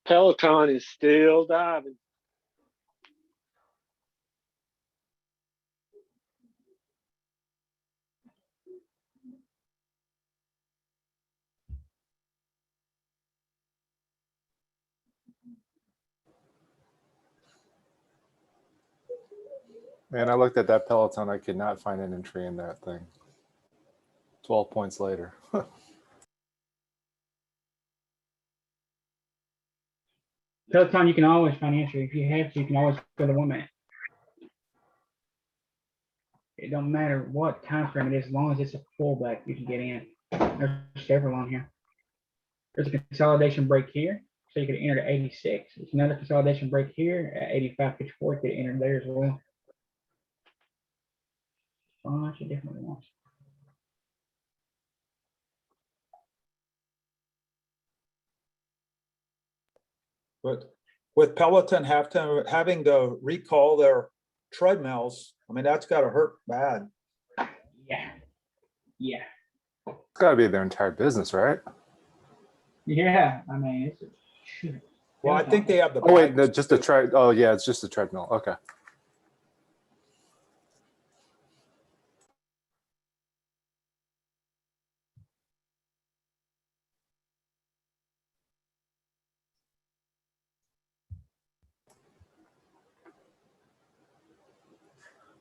Peloton is still diving. Man, I looked at that Peloton. I could not find an entry in that thing. 12 points later. Peloton, you can always find entry. If you have to, you can always go to 1 minute. It don't matter what time frame it is, as long as it's a pullback, you can get in. There's several on here. There's a consolidation break here, so you could enter to 86. There's another consolidation break here at 85.54. You could enter there as well. A bunch of different ones. But with Peloton having to recall their treadmills, I mean, that's gotta hurt bad. Yeah. Yeah. It's gotta be their entire business, right? Yeah. I mean, it's shoot. Well, I think they have the. Oh wait, no, bikes. just the tread. Oh yeah, it's just the treadmill. Okay.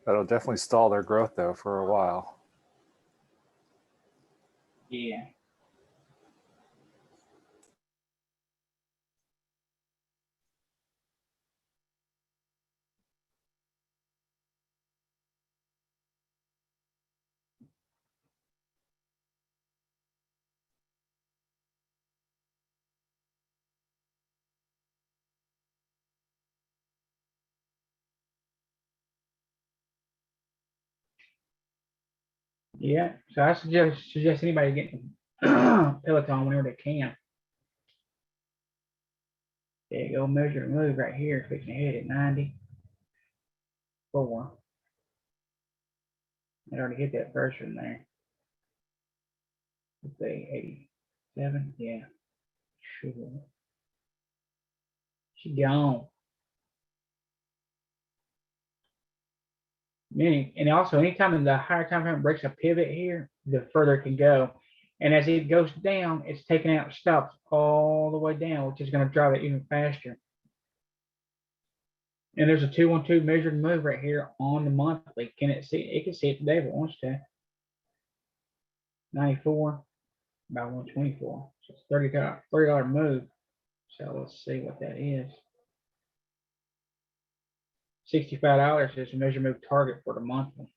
That'll definitely stall their growth though for a while. Yeah. Yeah. So I suggest anybody getting Peloton whenever they can. There you go, measure and move right here, fixing to hit at 94. I already hit that first one there. Let's say 87. Yeah. Sure. She gone. And also, anytime the higher time frame breaks a pivot here, the further it can go. And as it goes down, it's taking out stops all the way down, which is going to drive it even faster. And there's a 212 measured and move right here on the monthly. Can it see? It can see it today if it wants to. 94, about 124. So it's $30 move. So let's see what that is. $65 is a measure move target for the monthly.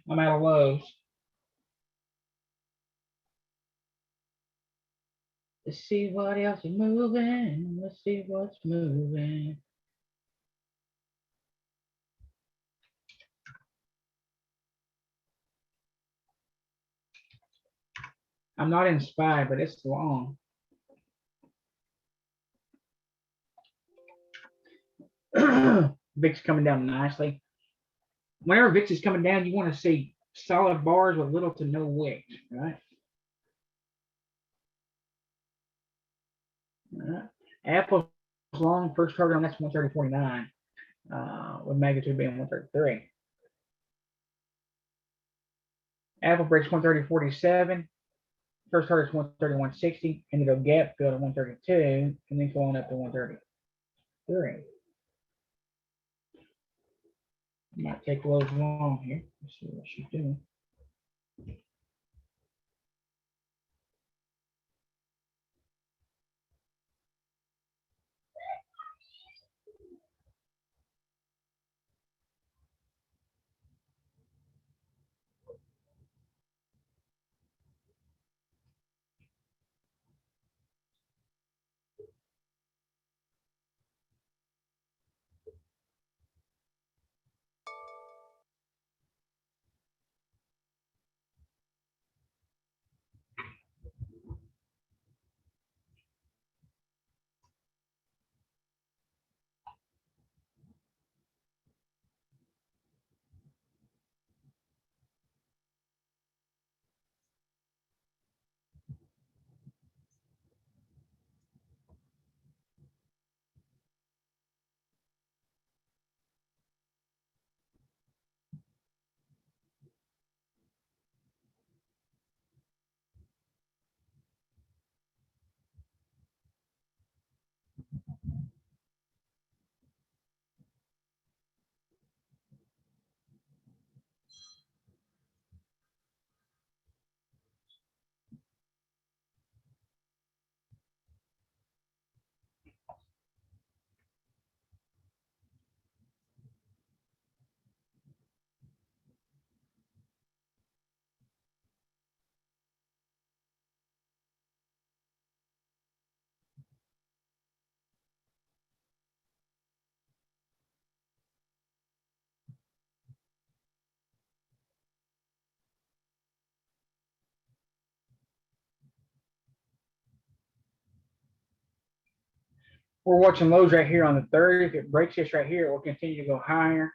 I'm out of lows. Let's see what else is moving. Let's see what's moving. I'm not in SPY, but it's long. VIX coming down nicely. Whenever VIX is coming down, you want to see solid bars with little to no wicks, right? Apple's long, first target on that's 130.49, with magnitude being 133. Apple breaks 130.47. First target is 131.60, and it'll gap fill to 132, and then going up to 133. Might take a little long here. Let's see what she's doing. We're watching lows right here on the 30. If it breaks this right here, it will continue to go higher.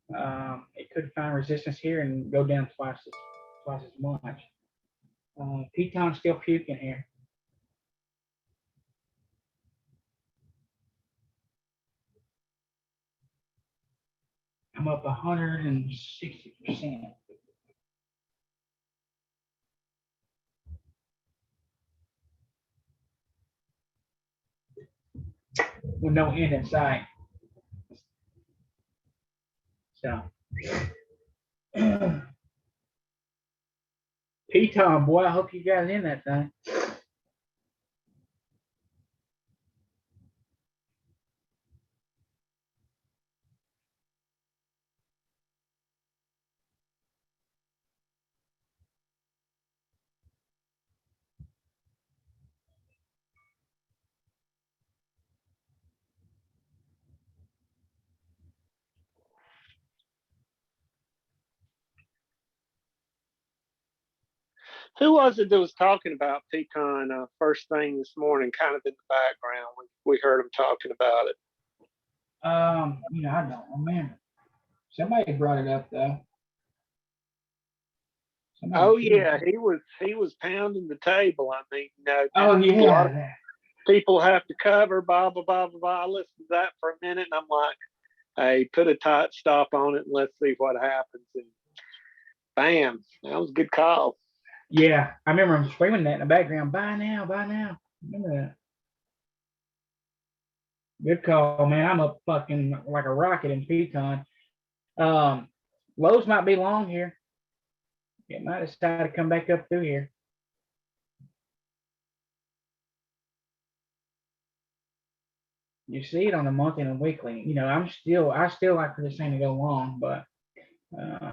It could find resistance here and go down twice as much. Piton's still puking here. I'm up 160%. With no end in sight. So, Piton, boy, I hope you guys in that thing. Who was it that was talking about pecan first thing this morning, kind of in the background? We heard him talking about it. I don't remember. Somebody brought it up though. Oh yeah, he was pounding the table. I mean, Oh a lot of yeah. people have to cover, blah blah blah blah blah. I listened to that for a minute, and I'm like, hey, put a tight stop on it, and let's see what happens. And bam, that was a good call. Yeah, I remember him screaming that in the background. Buy now, buy now. Remember that? Good call, man. I'm up fucking like a rocket in Piton. Lows might be long here. It might decide to come back up through here. You see it on the monthly and weekly. I still like for this thing to go long, but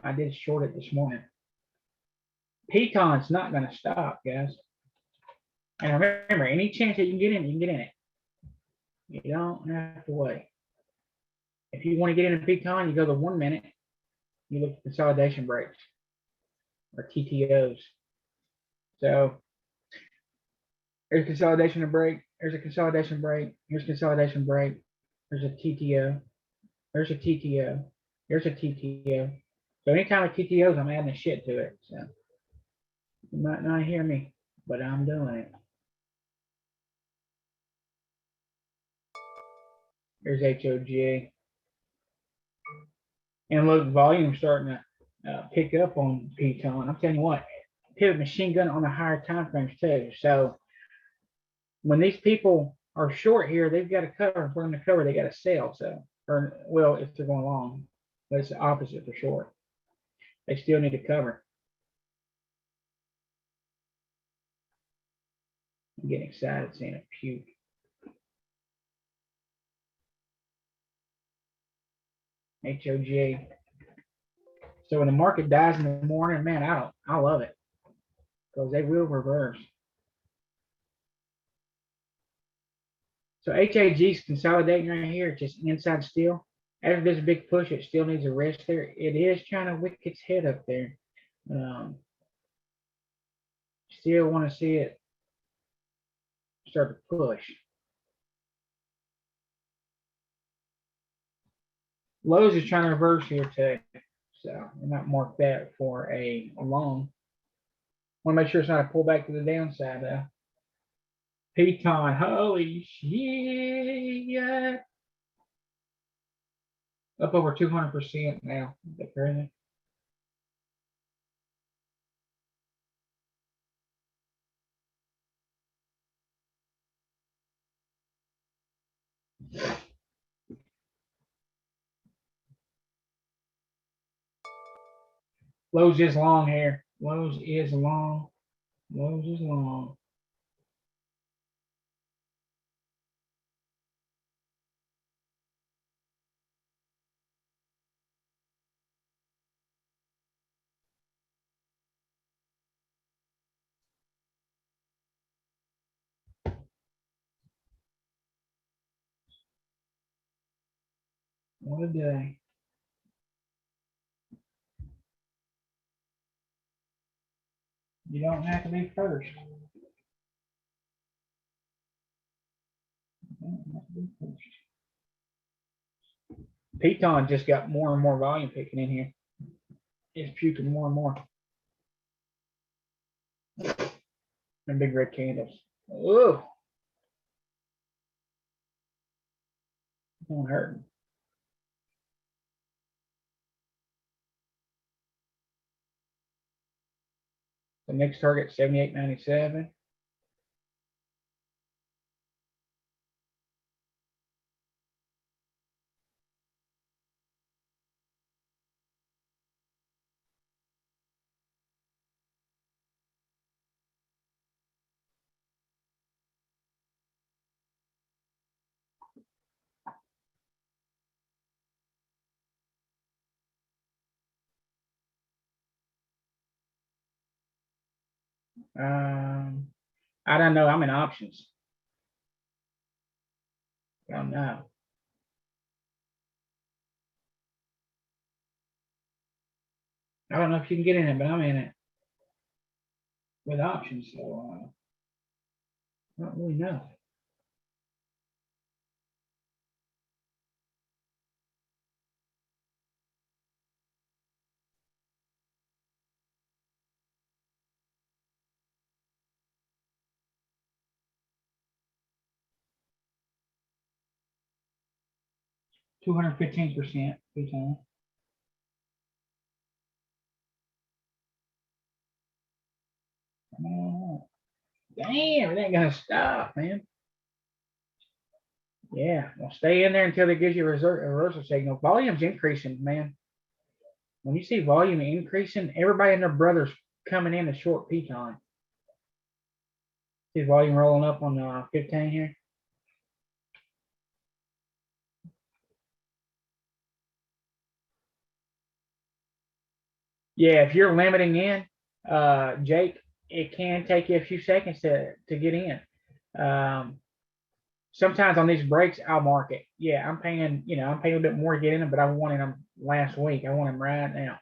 I did short it this morning. Piton's not going to stop, guys. And remember, any chance that you can get in, you can get in it. You don't have to wait. If you want to get in a Piton, you go to 1 minute. You look at consolidation breaks or TTOs. So there's consolidation to break. There's a consolidation break. Here's consolidation break. There's a TTO. There's a TTO. There's a TTO. So anytime it TTOs, I'm adding a shit to it. So you might not hear me, but I'm doing it. There's HOG. And look, volume starting to pick up on Piton. I'm telling you what, pivot machine gun on the higher time frames too. So when these people are short here, they've got to cover. For them to cover, they got to sell. So, or well, if they're going long, but it's the opposite for short. They still need to cover. I'm getting excited seeing it puke. HOG. So when the market dies in the morning, man, I love it because they will reverse. So HAG's consolidating right here, just inside still. After this big push, it still needs a rest there. It is trying to wick its head up there. Still want to see it start to push. Lowe's is trying to reverse here too. So I'm not mark that for a long. Want to make sure it's not a pullback to the downside though. Piton, holy shit. Up over 200% now. Is that crazy? Lowe's is long here. Lowe's is long. Lowe's is long. What a day. You don't have to be first. Piton just got more and more volume picking in here. It's puking more and more. And big red candles. Ooh. Don't hurt. The next target 78.97. I don't know. I'm in options. I don't know. I don't know if you can get in it, but I'm in it with options. So I don't really know. $215%. Damn, it ain't gonna stop, man. Yeah, well, stay in there until it gives you a reversal signal. Volume's increasing, man. When you see volume increasing, everybody and their brothers coming in to short Piton. See volume rolling up on 15 here. Yeah, if you're limiting in, Jake, it can take you a few seconds to get in. Sometimes on these breaks, I'll mark it. Yeah, I'm paying a bit more to get in them, but I wanted them last week. I want them right now.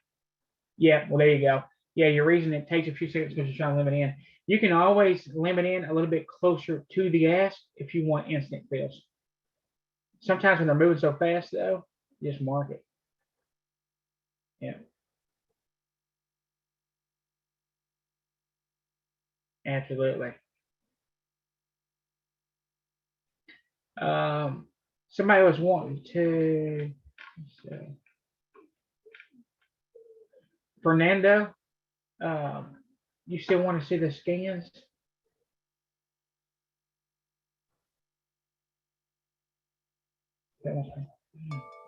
Yeah, well, there you go. Yeah, your reason it takes a few seconds because you're trying to limit in. You can always limit in a little bit closer to the gas if you want instant fills. Sometimes when they're moving so fast, though, just mark it. Yeah. Absolutely. Somebody was wanting to. Fernando, you still want to see the scans?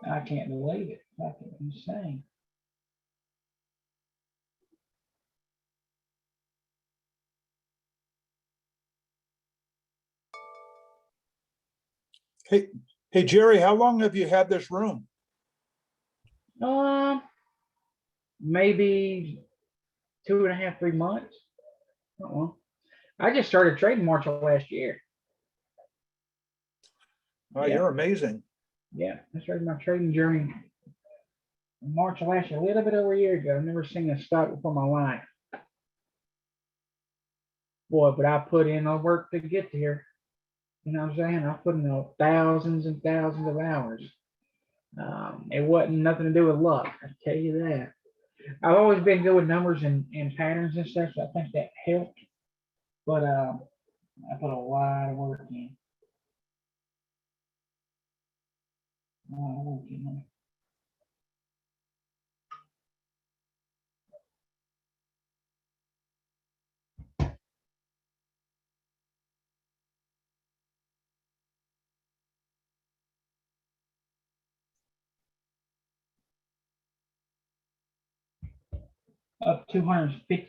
I can't believe it. Fucking insane. Hey, Jerry, how long have you had this room? Maybe 2.5, 3 months. I just started trading March of last year. Oh, you're amazing. Yeah, I started my trading journey in March of last year, a little bit over a year ago. I've never seen a stock before my life. Boy, but I put in the work to get here. You know what I'm saying? I put in thousands and thousands of hours. It wasn't nothing to do with luck, I tell you that. I've always been good with numbers and patterns and stuff, so I think that helped. But I put a lot of work in. Up 250%.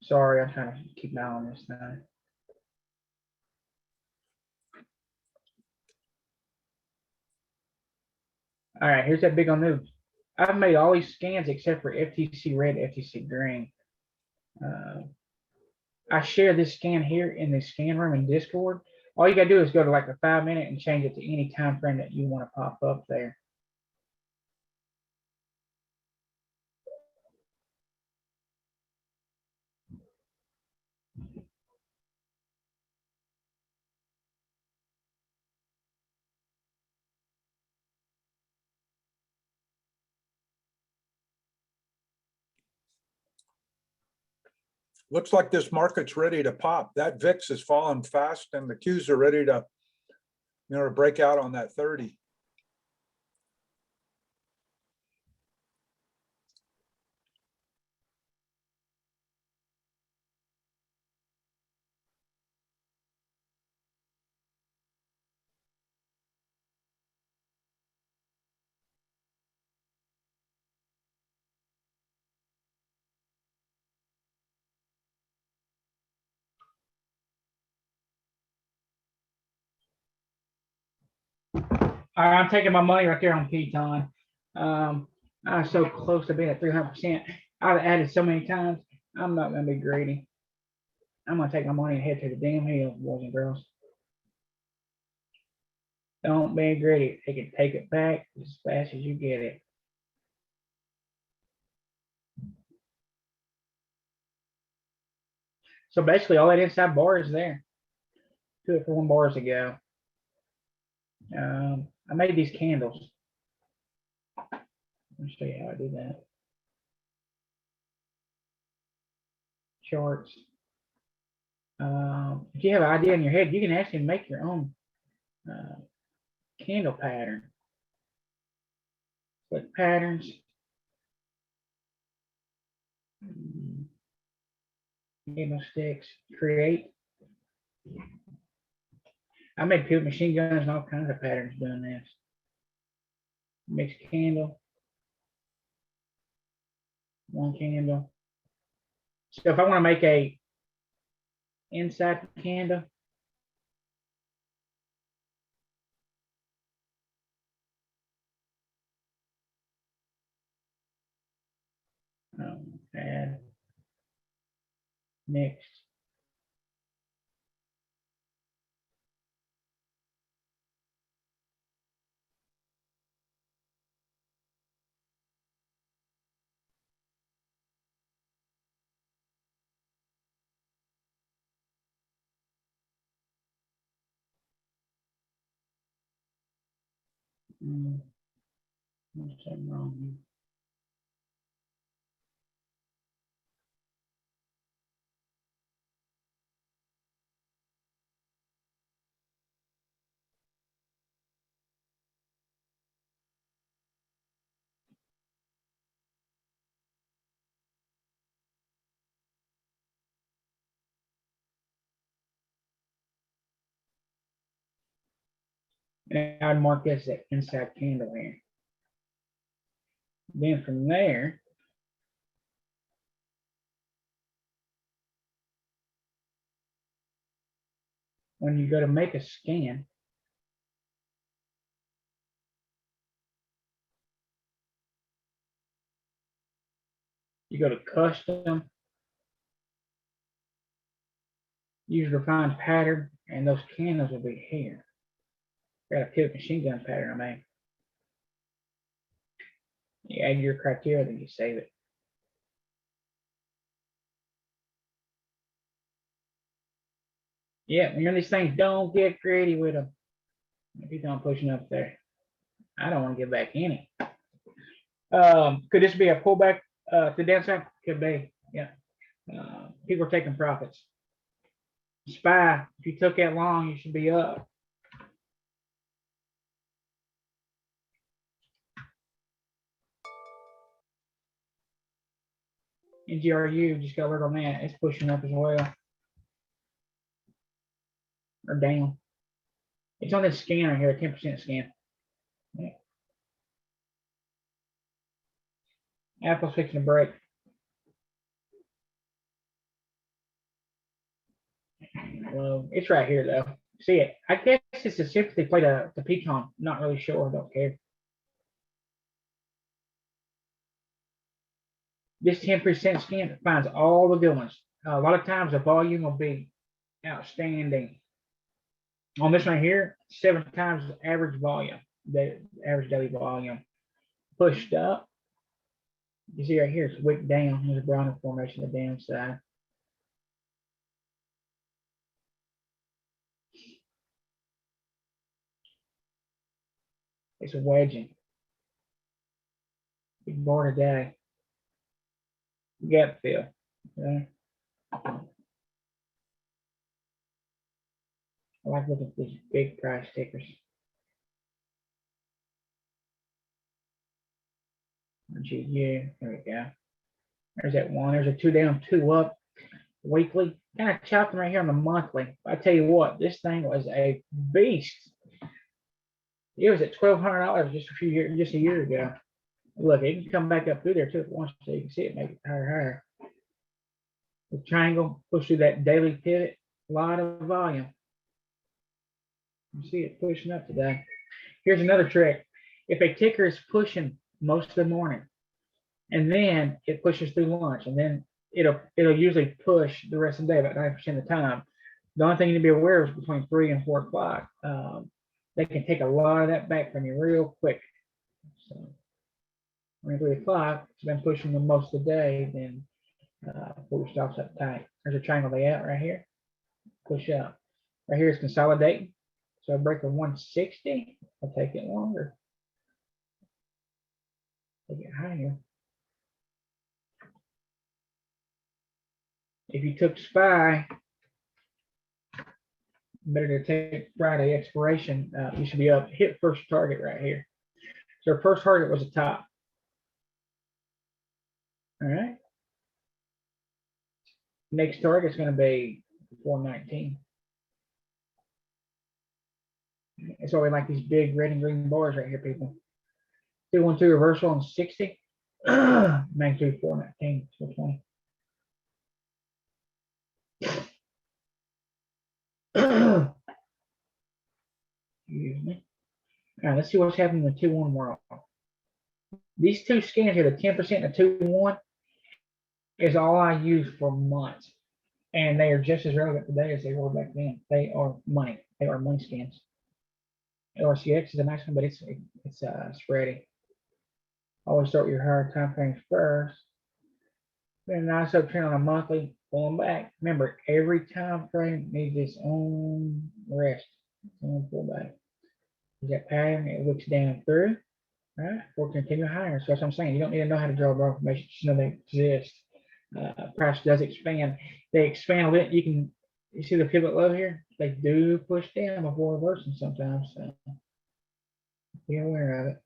Sorry, I'm trying to keep an eye on this now. All right, here's that big on news. I've made all these scans except for FTC red, FTC green. I share this scan here in the scan room in Discord. All you gotta do is go to like a 5-minute and change it to any time frame that you want to pop up there. Looks like this market's ready to pop. That VIX is falling fast and the Qs are ready to, to break out on that 30. All right, I'm taking my money right there on Piton. I was so close to being at 300%. I've added so many times. I'm not gonna be greedy. I'm gonna take my money and head to the damn hill, boys and girls. Don't be greedy. Take it back as fast as you get it. So basically, all that inside bar is there. 2 or 4 bars ago. I made these candles. Let me show you how I do that. Charts. If you have an idea in your head, you can actually make your own candle pattern. Click patterns. Candlesticks. Create. I made pure machine guns and all kinds of patterns doing this. Mixed candle. 1 candle. So if I want to make a inside candle, add mixed. What's that wrong here? And I'd mark this as inside candle here. Then from there, when you go to make a scan, you go to custom, use refined pattern, and those candles will be here. Got a pivot machine gun pattern I made. You add your criteria, then you save it. Yeah, when you're in these things, don't get creative with them. If you don't pushing up there, I don't want to get back in it. Could this be a pullback to the downside? Could be, yeah. People are taking profits. SPY, if you took that long, you should be up. NGRU, just got alert on that. It's pushing up as well. Or down. It's on this scan right here, 10% scan. Yeah. Apple's fixing to break. Well, it's right here though. See it? I guess it's a sympathy play to Pecan. Not really sure. Don't care. This 10% scan finds all the good ones. A lot of times the volume will be outstanding. On this right here, 7 times the average volume, the average daily volume. Pushed up. You see right here, it's wick down. There's a Browning formation on the downside. It's a wedging. Big bar today. Gap fill. Okay. I like looking at these big price stickers. Yeah, there we go. There's that one. There's a 2 down, 2 up weekly. Kind of chopping right here on the monthly. I tell you what, this thing was a beast. It was at $1,200 just a year ago. Look, it can come back up through there too if it wants to. You can see it make it higher. The triangle, push through that daily pivot, a lot of volume. You see it pushing up today. Here's another trick. If a ticker is pushing most of the morning, and then it pushes through lunch, and then it'll usually push the rest of the day about 90% of the time. The only thing you need to be aware of is between 3 and 4 o'clock. They can take a lot of that back from you real quick. So when 3 o'clock, it's been pushing them most of the day, then pull your stops up tight. There's a triangle layout right here. Push up. Right here is consolidating. So I break a 160. I'll take it longer. Take it higher. If you took SPY, better to take Friday expiration. You should be up, hit first target right here. So our first target was a top. All right. Next target is going to be 419. That's why we like these big red and green bars right here, people. 212 reversal on 60. Magnitude 419, 420. Excuse me. All right, let's see what's happening in the 2-1 world. These two scans here, the 10% and the 2-1, is all I use for months. And they are just as relevant today as they were back then. They are money. They are money scans. LRCX is a nice one, but it's spready. Always start with your higher time frames first. Then a nice uptrend on a monthly, pulling back. Remember, every time frame needs its own rest. Its own pullback. That pattern, it looks down through, right? Or continue higher. So that's what I'm saying. You don't need to know how to draw bar formation, just know they exist. Price does expand. They expand a bit. You see the pivot low here? They do push down before reversing sometimes. So be aware of it.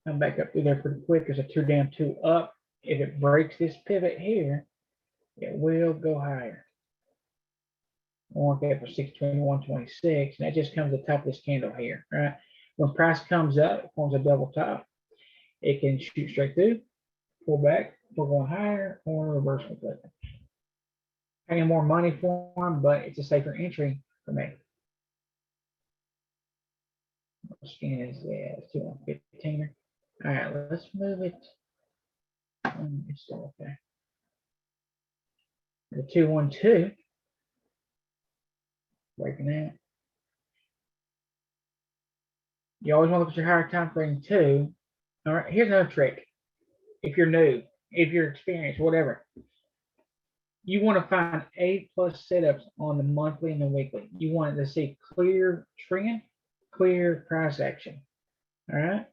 I'm back up through there pretty quick. There's a 2 down, 2 up. If it breaks this pivot here, it will go higher. I'll work that for 621.26, and that just comes to the top of this candle here, right? When price comes up, it forms a double top. It can shoot straight through, pull back, pull going higher, or reverse completely. Paying more money for them, but it's a safer entry for me. Scan is 215. All right, let's move it. It's still okay. The 212. Breaking that. You always want to look at your higher time frame too. All right, here's another trick. If you're new, if you're experienced, whatever, you want to find A+ setups on the monthly and the weekly. You want to see clear trend, clear price action. All right.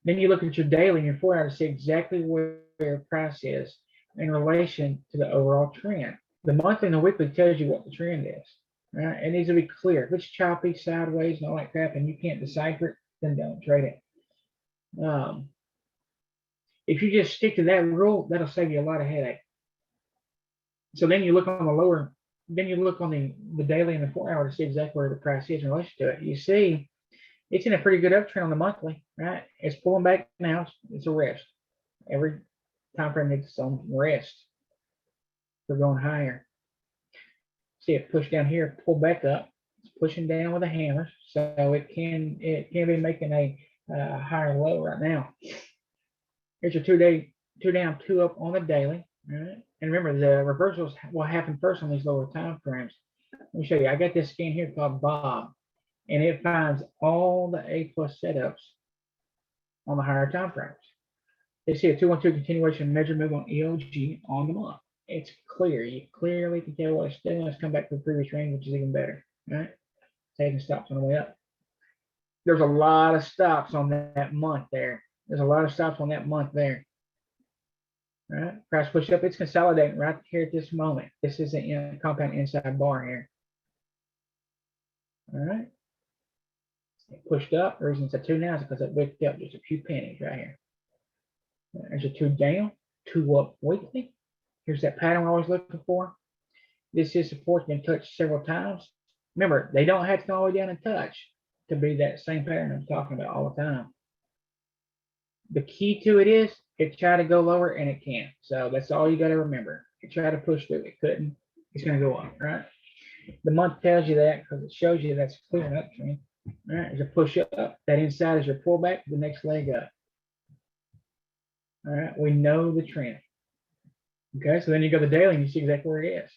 Then you look at your daily and your 4 hour to see exactly where price is in relation to the overall trend. The monthly and the weekly tells you what the trend is. Right? It needs to be clear. If it's choppy, sideways, and all that crap, and you can't decipher it, then don't trade it. If you just stick to that rule, that'll save you a lot of headache. So then you look on the lower, then you look on the daily and the 4 hour to see exactly where the price is in relation to it. You see, it's in a pretty good uptrend on the monthly, right? It's pulling back now. It's a rest. Every time frame needs its own rest. We're going higher. See it push down here, pull back up. It's pushing down with a hammer, so it can be making a higher low right now. Here's your 2 down, 2 up on the daily. Right? And remember, the reversals will happen first on these lower time frames. Let me show you. I got this scan here called Bob, and it finds all the A+ setups on the higher time frames. They see a 212 continuation measure move on EOG on the month. It's clear. You clearly can tell what it's doing. Let's come back to the previous range, which is even better. Right? Taking stops on the way up. There's a lot of stops on that month there. There's a lot of stops on that month there. All right, price push up, it's consolidating right here at this moment. This is a compound inside bar here. All right. It pushed up. The reason it's a 2 now is because it wicked up just a few pennies right here. There's a 2 down, 2 up weekly. Here's that pattern we're always looking for. This is support been touched several times. Remember, they don't have to go all the way down and touch to be that same pattern I'm talking about all the time. The key to it is it tried to go lower and it can't. So that's all you got to remember. It tried to push through, it couldn't. It's going to go up, right? The month tells you that because it shows you that's clearing up trend. All right, there's a push up. That inside is your pullback, the next leg up. All right, we know the trend. Okay, so then you go to the daily and you see exactly where it is.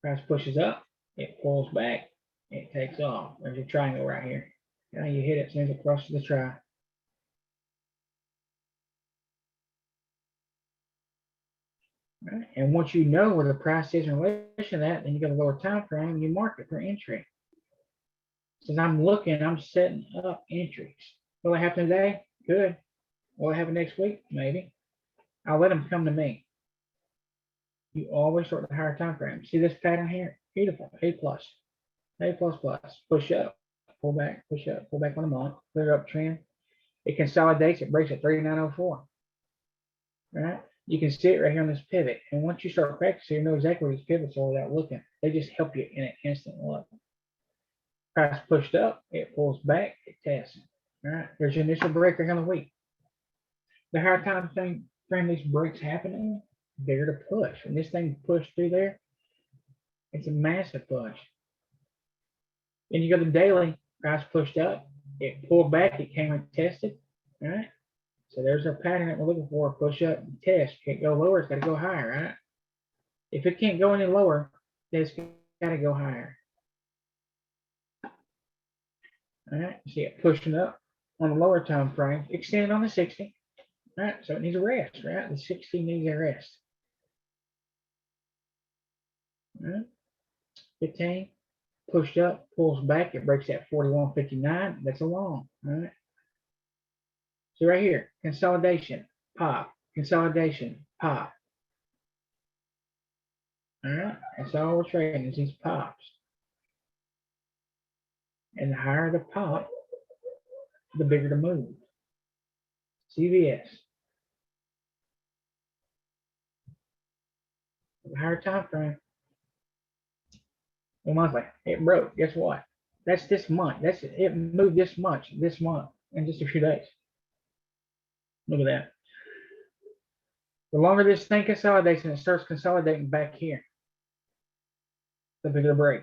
Price pushes up, it pulls back, it takes off. There's your triangle right here. Now you hit it as soon as it crosses the tri. Right. And once you know where the price is in relation to that, then you go to lower time frame and you mark it for entry. Since I'm looking, I'm setting up entries. Will it happen today? Good. Will it happen next week? Maybe. I'll let them come to me. You always start with the higher time frame. See this pattern here? Beautiful. A plus. A plus plus. Push up, pull back, push up, pull back on the month, clear up trend. It consolidates, it breaks at 3904. Right? You can see it right here on this pivot. And once you start practicing, you know exactly where these pivots are without looking. They just help you in an instant look. Price pushed up, it pulls back, it tests. All right, there's your initial break right on the week. The higher time frame these breaks happening, bigger to push. When this thing pushed through there, it's a massive push. Then you go to daily, price pushed up, it pulled back, it came and tested. All right. So there's our pattern that we're looking for. Push up and test. Can't go lower, it's got to go higher, right? If it can't go any lower, then it's got to go higher. All right, see it pushing up on the lower time frame, extended on the 60. All right, so it needs a rest, right? The 60 needs a rest. All right, 15, pushed up, pulls back, it breaks at 41.59. That's a long, all right? So right here, consolidation, pop, consolidation, pop. All right, that's all we're trading is these pops. And the higher the pop, the bigger the move. CVS. The higher time frame. The monthly, it broke. Guess what? That's this month. That's it. It moved this much this month in just a few days. Look at that. The longer this thing consolidates and it starts consolidating back here, the bigger the break.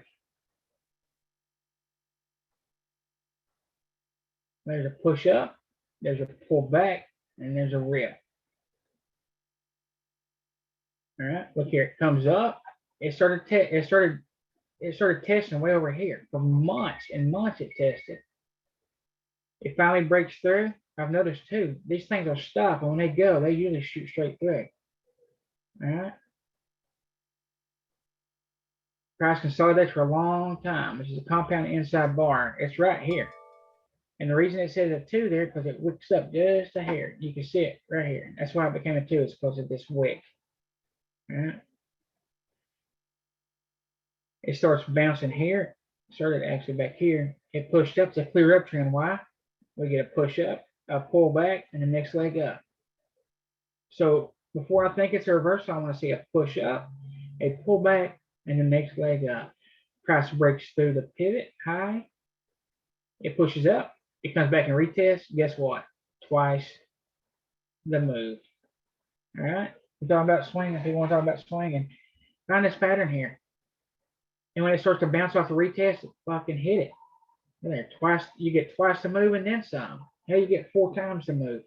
There's a push up, there's a pull back, and there's a rip. All right, look here, it comes up. It started testing way over here for months and months. It tested. It finally breaks through. I've noticed too, these things will stop, and when they go, they usually shoot straight through. All right. Price consolidates for a long time, which is a compound inside bar. It's right here. And the reason it says a 2 there, because it wicks up just a hair. You can see it right here. That's why it became a 2, it's because of this wick. All right. It starts bouncing here. Started actually back here. It pushed up to clear up trend. Why? We get a push up, a pull back, and the next leg up. So before I think it's a reversal, I want to see a push up, a pull back, and the next leg up. Price breaks through the pivot high. It pushes up. It comes back and retests. Guess what? Twice the move. All right. We're talking about swinging. People want to talk about swinging. Find this pattern here. And when it starts to bounce off the retest, it fucking hit it. There, twice. You get twice the move and then some. Now you get 4 times the move.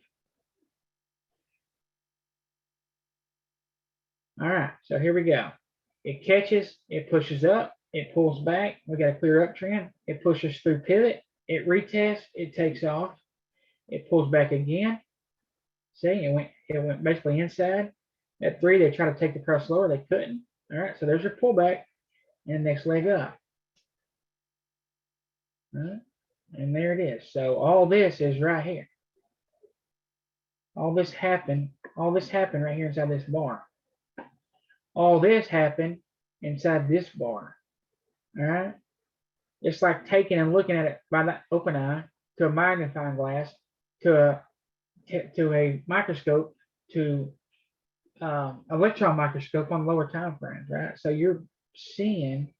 All right. So here we go. It catches. It pushes up. It pulls back. We got a clear uptrend. It pushes through pivot. It retests, it takes off, it pulls back again. See, it went basically inside. At 3, they tried to take the cross lower, they couldn't. All right, so there's your pullback and the next leg up. Right? And there it is. So all this is right here. All this happened right here inside this bar. All this happened inside this bar. All right. It's like taking and looking at it by the open eye to a magnifying glass to a microscope to electron microscope on lower time frames, right? So you're seeing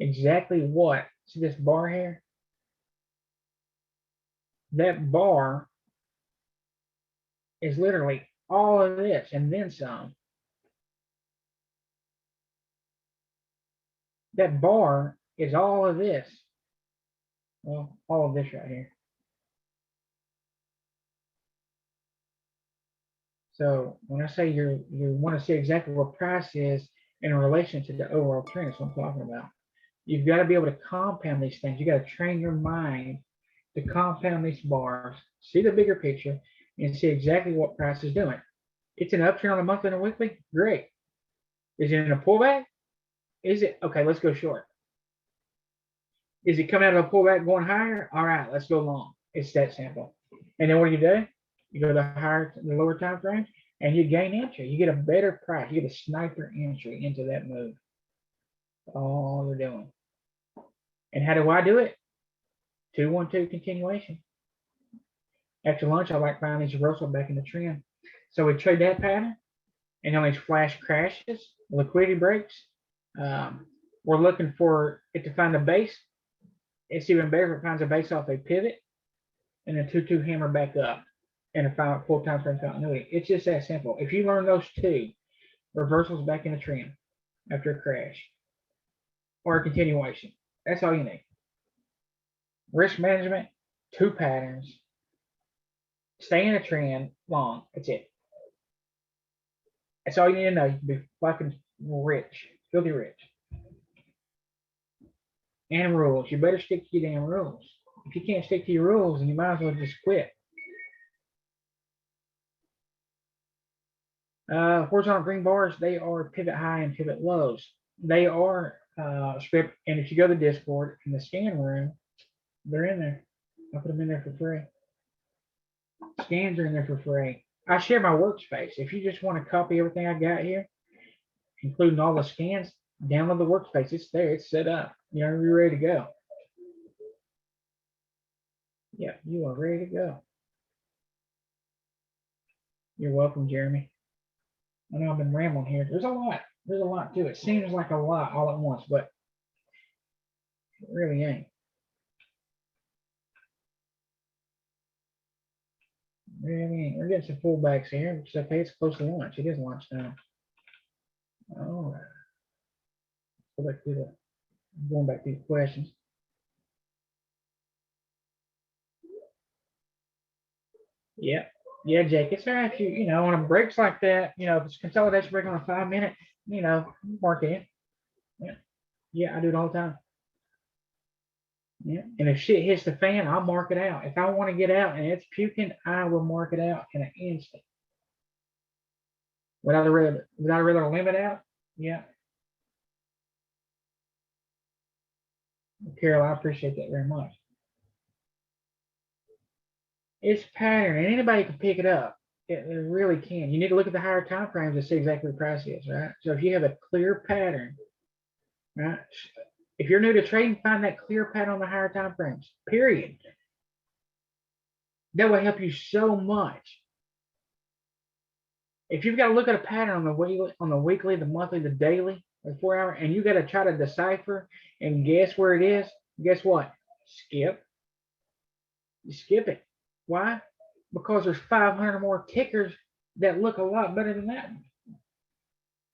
exactly what. See this bar here? That bar is literally all of this and then some. That bar is all of this. Well, all of this right here. So when I say you want to see exactly what price is in relation to the overall trend, that's what I'm talking about. You've got to be able to compound these things. You got to train your mind to compound these bars, see the bigger picture, and see exactly what price is doing. It's an uptrend on a monthly and a weekly. Great. Is it in a pullback? Is it okay? Let's go short. Is it coming out of a pullback going higher? All right, let's go long. It's that simple. And then what do? You go to the lower time frames, and you gain entry. You get a better price. You get a sniper entry into that move. All you're doing. And how do I do it? 2-1-2 continuation. After lunch, I like buying these reversal back in the trend. So we trade that pattern, and on these flash crashes, liquidity breaks. We're looking for it to find a base. It's even better if it finds a base off a pivot, and a 2-2 hammer back up, and a final full time frame continuity. It's just that simple. If you learn those two, reversals back in the trend after a crash or a continuation, that's all you need. Risk management, 2 patterns, stay in a trend long. That's it. That's all you need to know. You can be fucking rich, filthy rich. And rules. You better stick to your damn rules. If you can't stick to your rules, then you might as well just quit. Horizontal green bars, they are pivot high and pivot lows. They are script, and if you go to Discord in the scan room, they're in there. I put them in there for free. Scans are in there for free. I share my workspace. If you just want to copy everything I got here, including all the scans, download the workspace. It's there. It's set up. You're ready to go. Yeah, you are ready to go. You're welcome, Jeremy. I know I've been rambling here. There's a lot. There's a lot to it. Seems like a lot all at once, but it really ain't. Really ain't. We're getting some pullbacks here. It's okay. It's close to lunch. It is lunchtime. All right. Go back to the. Going back to the questions. Yeah. Yeah, Jake, it's all right if you know, on a breaks like that, if it's consolidation break on a 5-minute, mark it in. Yeah, I do it all the time. Yeah, and if shit hits the fan, I'll mark it out. If I want to get out and it's puking, I will mark it out in an instant. Would I rather limit out? Yeah. Carol, I appreciate that very much. It's pattern, and anybody can pick it up. It really can. You need to look at the higher time frames to see exactly what the price is, right? So if you have a clear pattern, right? If you're new to trading, find that clear pattern on the higher time frames, period. That will help you so much. If you've got to look at a pattern on the weekly, the monthly, the daily, the 4 hour, and you got to try to decipher and guess where it is, guess what? Skip. You skip it. Why? Because there's 500 more tickers that look a lot better than that.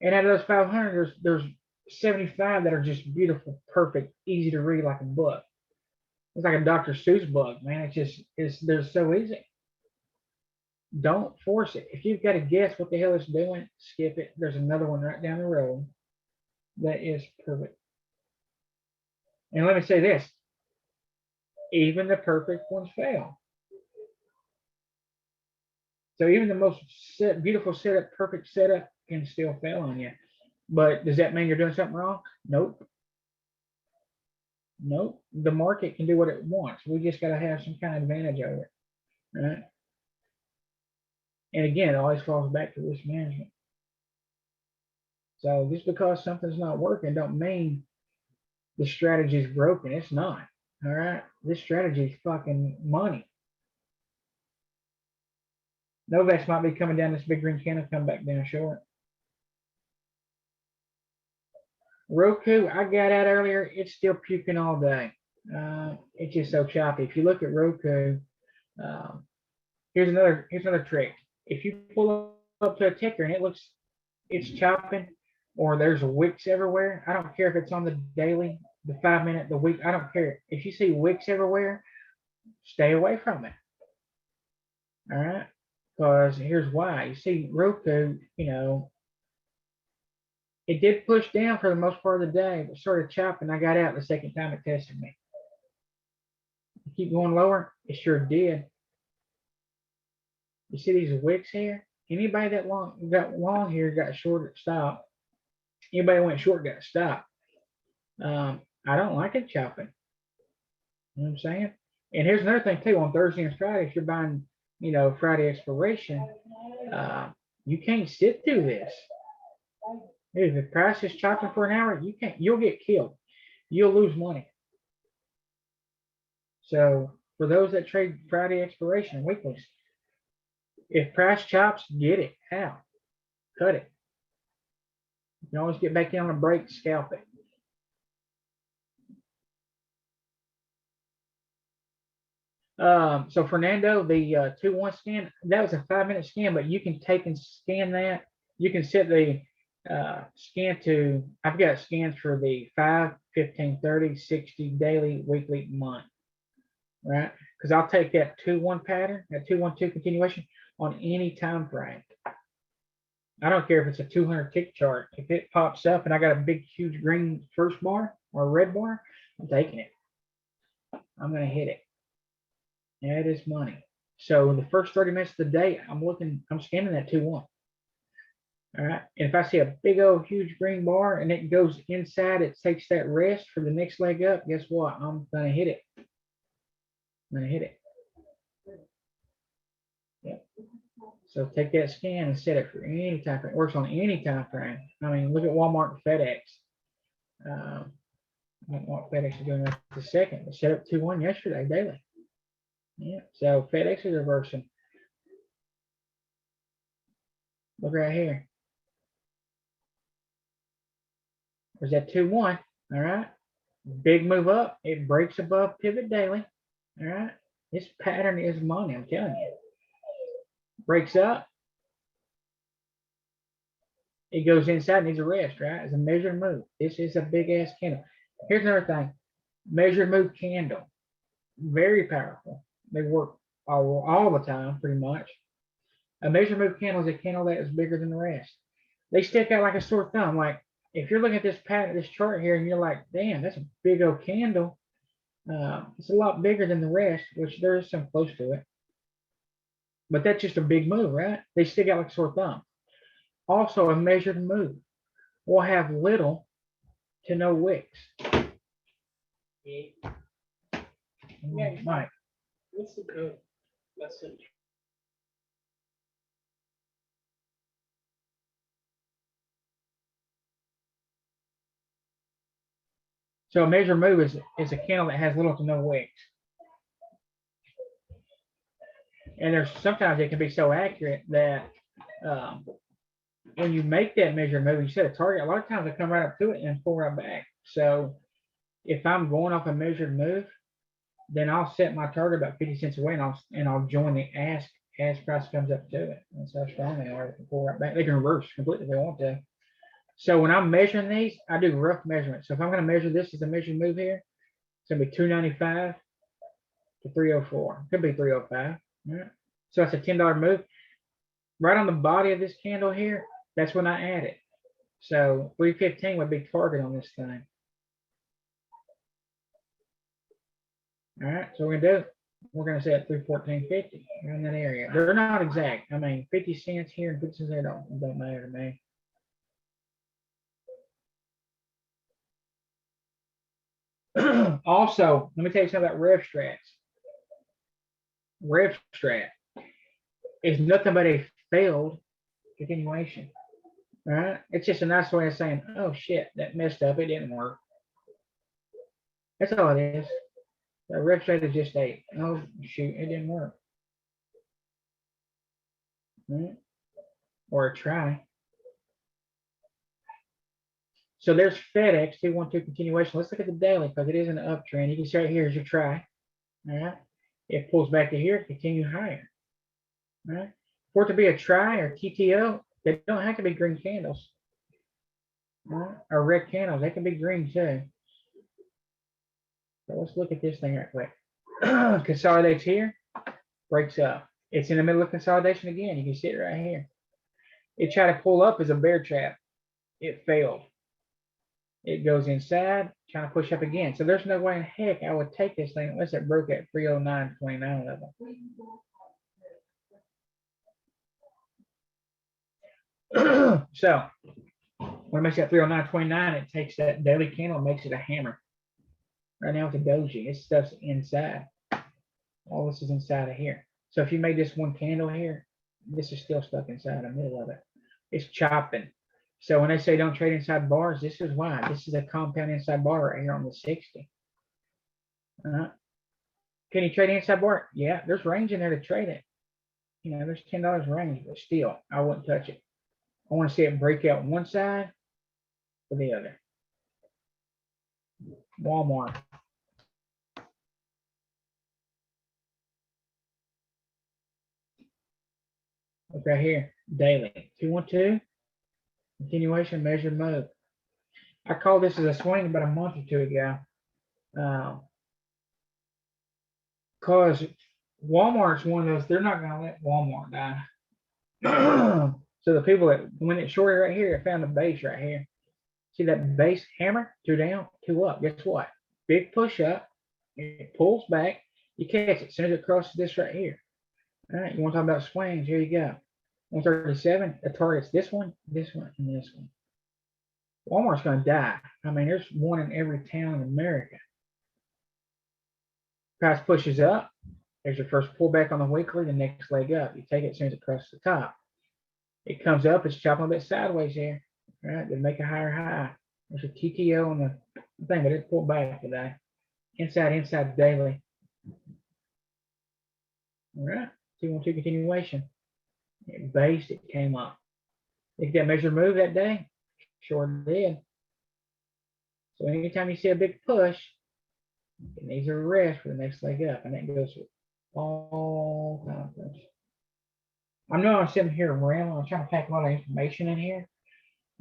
And out of those 500, there's 75 that are just beautiful, perfect, easy to read like a book. It's like a Dr. Seuss book, man. They're so easy. Don't force it. If you've got to guess what the hell it's doing, skip it. There's another one right down the road that is perfect. And let me say this, even the perfect ones fail. So even the most beautiful setup, perfect setup can still fail on you. But does that mean you're doing something wrong? Nope. Nope, the market can do what it wants. We just gotta have some kind of advantage over it, right? And again, it always falls back to risk management. So just because something's not working don't mean the strategy is broken. It's not. All right. This strategy is fucking money. Novex might be coming down this big green candle, come back down short. Roku, I got out earlier. It's still puking all day. It's just so choppy. If you look at Roku, here's another trick. If you pull up to a ticker and it's chopping, or there's wicks everywhere, I don't care if it's on the daily, the 5 minute, the week, I don't care. If you see wicks everywhere, stay away from it. All right, because here's why. You see Roku, it did push down for the most part of the day, but started chopping. I got out the second time it tested me. Keep going lower, it sure did. You see these wicks here? Anybody that got long here got short at stop. Anybody went short got stopped. I don't like it chopping. You know what I'm saying? And here's another thing too. On Thursday and Friday, if you're buying, Friday expiration, you can't sit through this. If the price is chopping for an hour, you'll get killed. You'll lose money. So for those that trade Friday expiration weeklies, if price chops, get it out, cut it. You can always get back in on a break, scalp it. So Fernando, the 2-1 scan, that was a 5-minute scan, but you can take and scan that. You can set the scan to, I've got scans for the 5, 15, 30, 60, daily, weekly, month, right? Because I'll take that 2-1 pattern, that 2-1-2 continuation on any time frame. I don't care if it's a 200 tick chart. If it pops up and I got a big, huge green first bar or a red bar, I'm taking it. I'm going to hit it. That is money. So in the first 30 minutes of the day, I'm scanning that 2-1. All right. And if I see a big old huge green bar and it goes inside, it takes that rest for the next leg up, guess what? I'm going to hit it. I'm going to hit it. Yep. So take that scan and set it for any time frame. It works on any time frame. I mean, look at Walmart and FedEx. I don't know what FedEx is doing right this second. They set up 2-1 yesterday daily. Yeah, so FedEx is reversing. Look right here. There's that 2-1. All right. Big move up. It breaks above pivot daily. All right. This pattern is money, I'm telling you. Breaks up. It goes inside, needs a rest, right? It's a measured move. This is a big ass candle. Here's another thing. Measured move candle. Very powerful. They work all the time, pretty much. A measured move candle is a candle that is bigger than the rest. They stick out like a sore thumb. Like if you're looking at this pattern, this chart here, and you're like, damn, that's a big old candle. It's a lot bigger than the rest, which there is some close to it. But that's just a big move, right? They stick out like a sore thumb. Also, a measured move will have little to no wicks. Yeah. Mike. What's the code? Message. So a measured move is a candle that has little to no wicks. And there's sometimes it can be so accurate that when you make that measured move, you set a target. A lot of times they come right up to it and pull right back. So if I'm going off a measured move, then I'll set my target about 50 cents away, and I'll join the ask as price comes up to it. That's how strong they are. They can pull right back. They can reverse completely if they want to. So when I'm measuring these, I do rough measurements. So if I'm going to measure this as a measured move here, it's going to be 295 to 304. Could be 305. Yeah. So that's a $10 move. Right on the body of this candle here, that's when I add it. So 315 would be target on this thing. All right, so we're gonna do. We're gonna set 314.50 in that area. They're not exact. I mean, 50 cents here and 50 cents there don't matter to me. Also, let me tell you something about RevStrats. RevStrat is nothing but a failed continuation. All right, it's just a nice way of saying, "Oh shit, that messed up. It didn't work." That's all it is. The RevStrat is just a, "Oh shoot, it didn't work," right? Or a try. So there's FedEx 212 continuation. Let's look at the daily because it is an uptrend. You can see right here is your try. All right. It pulls back to here, continue higher. All right. For it to be a try or TTO, they don't have to be green candles. All right. Or red candles. They can be green too. So let's look at this thing right quick. Consolidates here, breaks up. It's in the middle of consolidation again. You can see it right here. It tried to pull up as a bear trap. It failed. It goes inside, trying to push up again. So there's no way in heck I would take this thing unless it broke at 309.29 level. So when it makes that 309.29, it takes that daily candle and makes it a hammer. Right now it's a doji. This stuff's inside. All this is inside of here. So if you made this one candle here, this is still stuck inside the middle of it. It's chopping. So when they say don't trade inside bars, this is why. This is a compound inside bar right here on the 60. Can you trade inside bar? Yeah, there's range in there to trade it. You know, there's $10 range, but still, I wouldn't touch it. I want to see it break out one side or the other. Walmart. Look right here, daily, 212. Continuation measured move. I called this as a swing about a month or two ago. Because Walmart's one of those, they're not going to let Walmart die. So the people that, when it's shorted right here, it found the base right here. See that base hammer? 2 down, 2 up. Guess what? Big push up. It pulls back. You catch it. As soon as it crosses this right here. All right, you want to talk about swings? Here you go. 137, it targets this one, and this one. Walmart's going to die. I mean, there's one in every town in America. Price pushes up. There's your first pullback on the weekly, the next leg up. You take it as soon as it crosses the top. It comes up, it's chopping a bit sideways here. All right, then make a higher high. There's a TTO on the thing, but it pulled back today. Inside daily. All right, 212 continuation. It based, it came up. Did that measure move that day? Sure did. So anytime you see a big push, it needs a rest for the next leg up, and that goes through all conference. I know I'm sitting here rambling. I'm trying to pack a lot of information in here.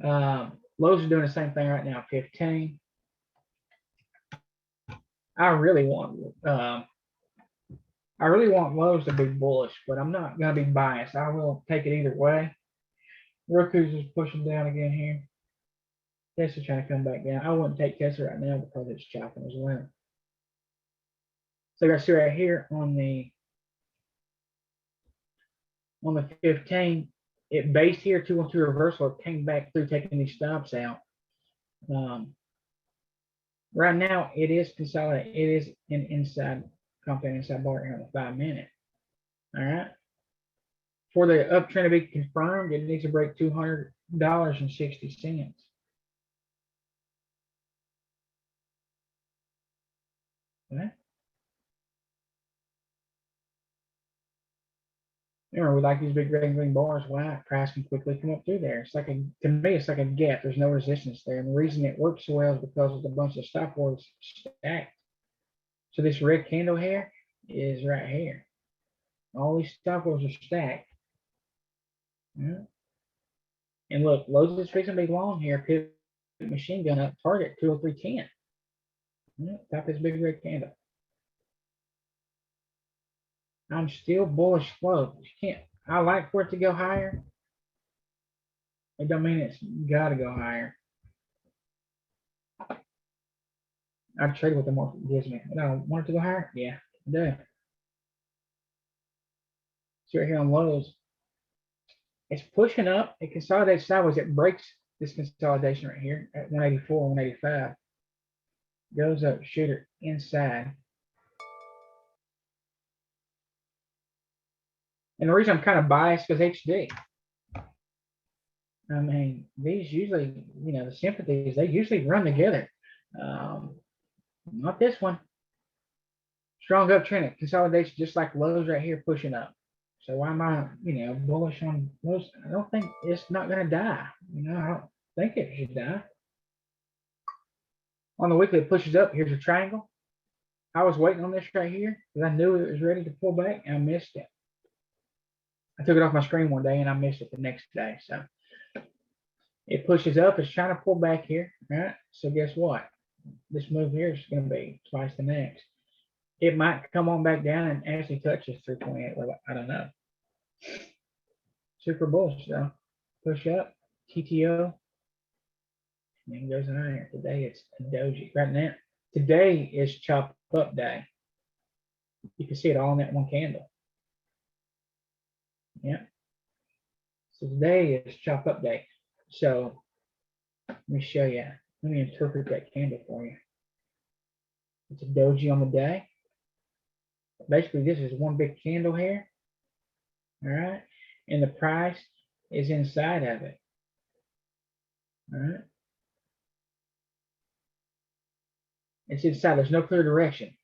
Lowe's are doing the same thing right now, 15. I really want Lowe's to be bullish, but I'm not going to be biased. I will take it either way. Roku's is pushing down again here. Tesla's trying to come back down. I wouldn't take Tesla right now because it's chopping as well. So you guys see right here on the 15, it based here 212 reversal. It came back through taking these stops out. Right now it is consolidated. It is an inside compound inside bar here on the 5 minute. All right. For the uptrend to be confirmed, it needs to break $200.60. Okay. Remember, we like these big red and green bars. Why? Price can quickly come up through there. It's like to me, it's like a gap. There's no resistance there. And the reason it works so well is because it's a bunch of stop words stacked. So this red candle here is right here. All these stop words are stacked. Yeah. And look, Lowe's is fixing to be long here. Pivot machine gun up, target 203.10. Yeah, top this big red candle. I'm still bullish slow. You can't. I like for it to go higher. It don't mean it's got to go higher. I trade with the market gives me. I don't want it to go higher. Yeah, I do. See right here on Lowe's. It's pushing up. It consolidates sideways. It breaks this consolidation right here at 184, 185. goes up, shooter inside. And the reason I'm kind of biased because HD. I mean, these usually, you know, the sympathies, they usually run together. Not this one. Strong uptrend, it consolidates just like lows right here pushing up. So why am I, you know, bullish on lows? I don't think it's not going to die. You know, I don't think it should die. On the weekly, it pushes up. Here's a triangle. I was waiting on this right here because I knew it was ready to pull back and I missed it. I took it off my screen one day and I missed it the next day. So it pushes up. It's trying to pull back here. Right. So guess what? This move here is going to be twice the next. It might come on back down and actually touches 328. I don't know. Super bullish though. Push up, TTO, and then goes higher. Today it's a doji. Right now, today is chop up day. You can see it all in that one candle. Yeah. So today is chop up day. So let me show you. Let me interpret that candle for you. It's a doji on the day. Basically, this is one big candle here. All right. And the price is inside of it. All right. It's inside. There's no clear direction.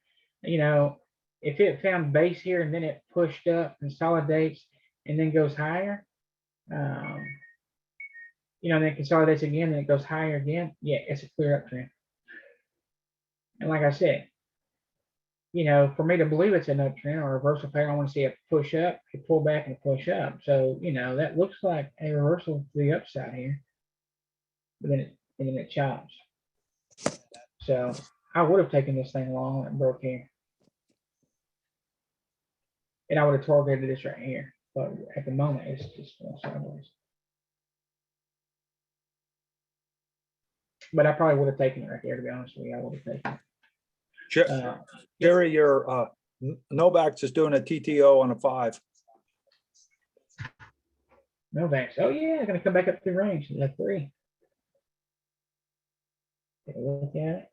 You know, if it found base here and then it pushed up, consolidates, and then goes higher, you know, and then consolidates again, and it goes higher again. Yeah, it's a clear uptrend. And like I said, you know, for me to believe it's an uptrend or a reversal pattern, I want to see it push up, it pull back, and push up. So, you know, that looks like a reversal to the upside here. But then it chops. So I would have taken this thing long and broke here. And I would have targeted this right here. But at the moment, it's just going sideways. But I probably would have taken it right there, to be honest with you. I would have taken it. Jerry, your Novak is doing a TTO on a 5. Novak. Oh yeah, gonna come back up to range. That's 3. Take a look at it.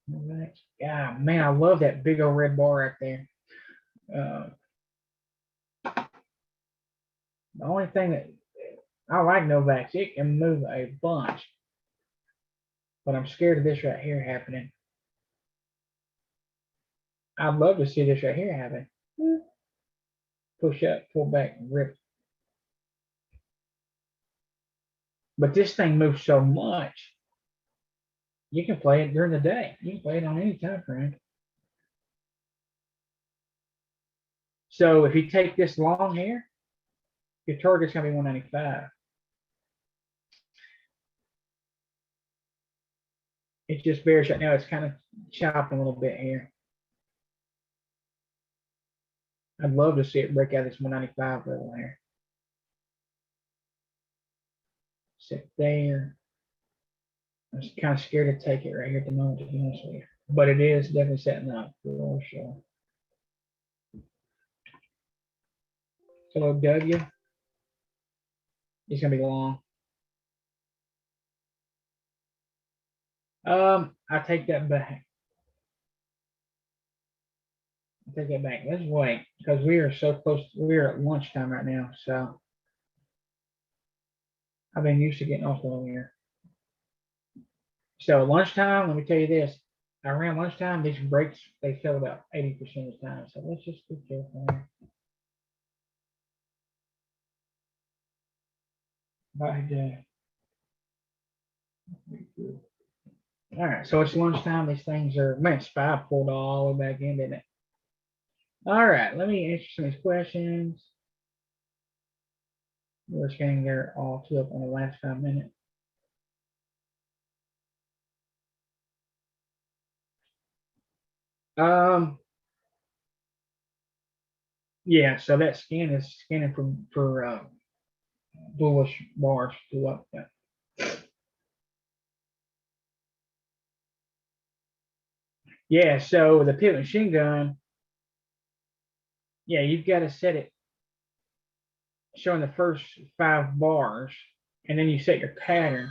Novak. Yeah, man, I love that big old red bar right there. The only thing that I like Novak, it can move a bunch, but I'm scared of this right here happening. I'd love to see this right here happen. Push up, pull back, and rip. But this thing moves so much. You can play it during the day. You can play it on any time frame. So if you take this long here, your target's gonna be 195. It's just bearish right now. It's kind of chopping a little bit here. I'd love to see it break out this 195 level here. Sit there. I'm just kind of scared to take it right here at the moment, to be honest with you. But it is definitely setting up for sure. Hello, W. It's gonna be long. I take that back. Take it back. Let's wait because we are so close. We are at lunchtime right now, so I've been used to getting off earlier. So lunchtime, let me tell you this: around lunchtime, these breaks they fill about 80% of the time. So let's just be careful here. Bye, all right, so it's lunchtime. These things are, man, SPY pulled all the way back in, didn't it? All right, let me answer some of these questions. We're getting there all two up on the last 5 minutes. Yeah, so that scan is scanning for bullish bars to up. Yeah, so the pivot machine gun, yeah, you've got to set it showing the first 5 bars, and then you set your pattern.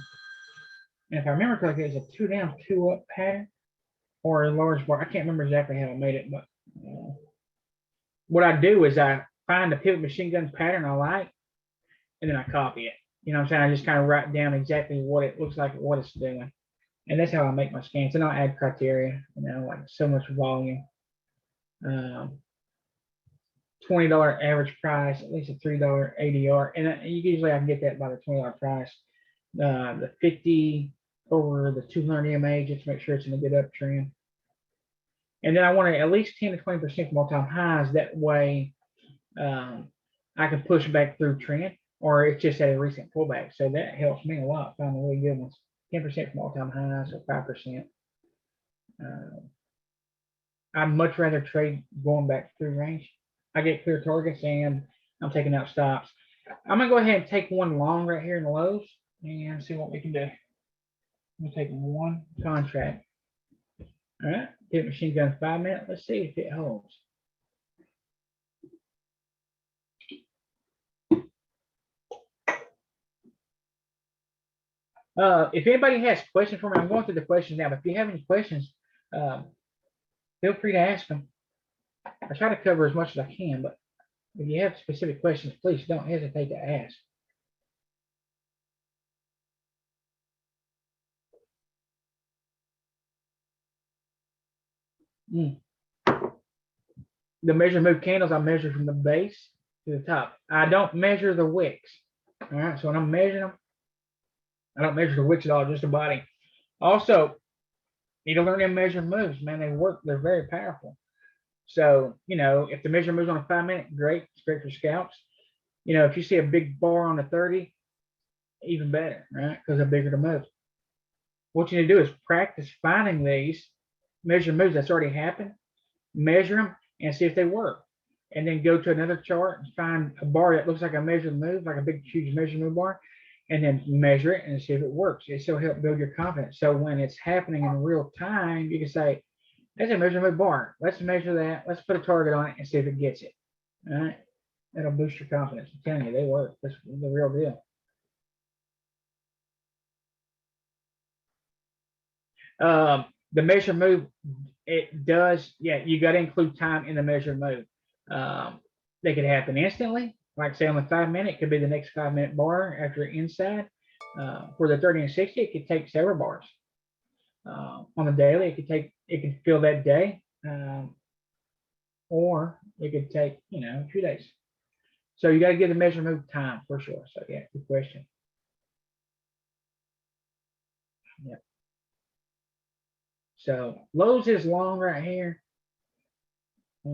And if I remember correctly, it's a 2 down, 2 up pattern. or a large bar. I can't remember exactly how I made it, but what I do is I find the pivot machine gun pattern I like, and then I copy it. You know what I'm saying? I just kind of write down exactly what it looks like, what it's doing. And that's how I make my scans. And I'll add criteria, like so much volume. $20 average price, at least a $3 ADR. And usually I can get that by the $20 price. The 50 over the 200 MA just to make sure it's in a good uptrend. And then I want to at least 10 to 20% from all-time highs. That way I can push back through trend, or it's just at a recent pullback. So that helps me a lot, finding really good ones. 10% from all-time highs or 5%. I'd much rather trade going back through range. I get clear targets and I'm taking out stops. I'm gonna go ahead and take one long right here in the lows and see what we can do. I'm gonna take one contract. All right, hit machine gun 5 minutes. Let's see if it holds. If anybody has questions for me, I'm going through the questions now, but if you have any questions, feel free to ask them. I try to cover as much as I can, but if you have specific questions, please don't hesitate to ask. The measure move candles, I measure from the base to the top. I don't measure the wicks. All right, so when I'm measuring them, I don't measure the wicks at all, just the body. Also, you need to learn to measure moves, man. They work, they're very powerful. So, if the measure moves on a 5 minute, great, it's great for scalps. If you see a big bar on a 30, even better, right? Because the bigger the move. What you need to do is practice finding these measure moves that's already happened, measure them, and see if they work. And then go to another chart and find a bar that looks like a measured move, like a big, huge measure move bar, and then measure it and see if it works. It still help build your confidence. So when it's happening in real time, you can say, that's a measure move bar. Let's measure that. Let's put a target on it and see if it gets it. All right. That'll boost your confidence. I'm telling you, they work. That's the real deal. The measure move, it does, you got to include time in the measure move. They could happen instantly, like say on the 5 minute, it could be the next 5 minute bar after inside. For the 30 and 60, it could take several bars. On the daily, it could fill that day, or it could take, a few days. So you got to give the measure move time for sure. So yeah, good question. Yeah. So lows is long right here. We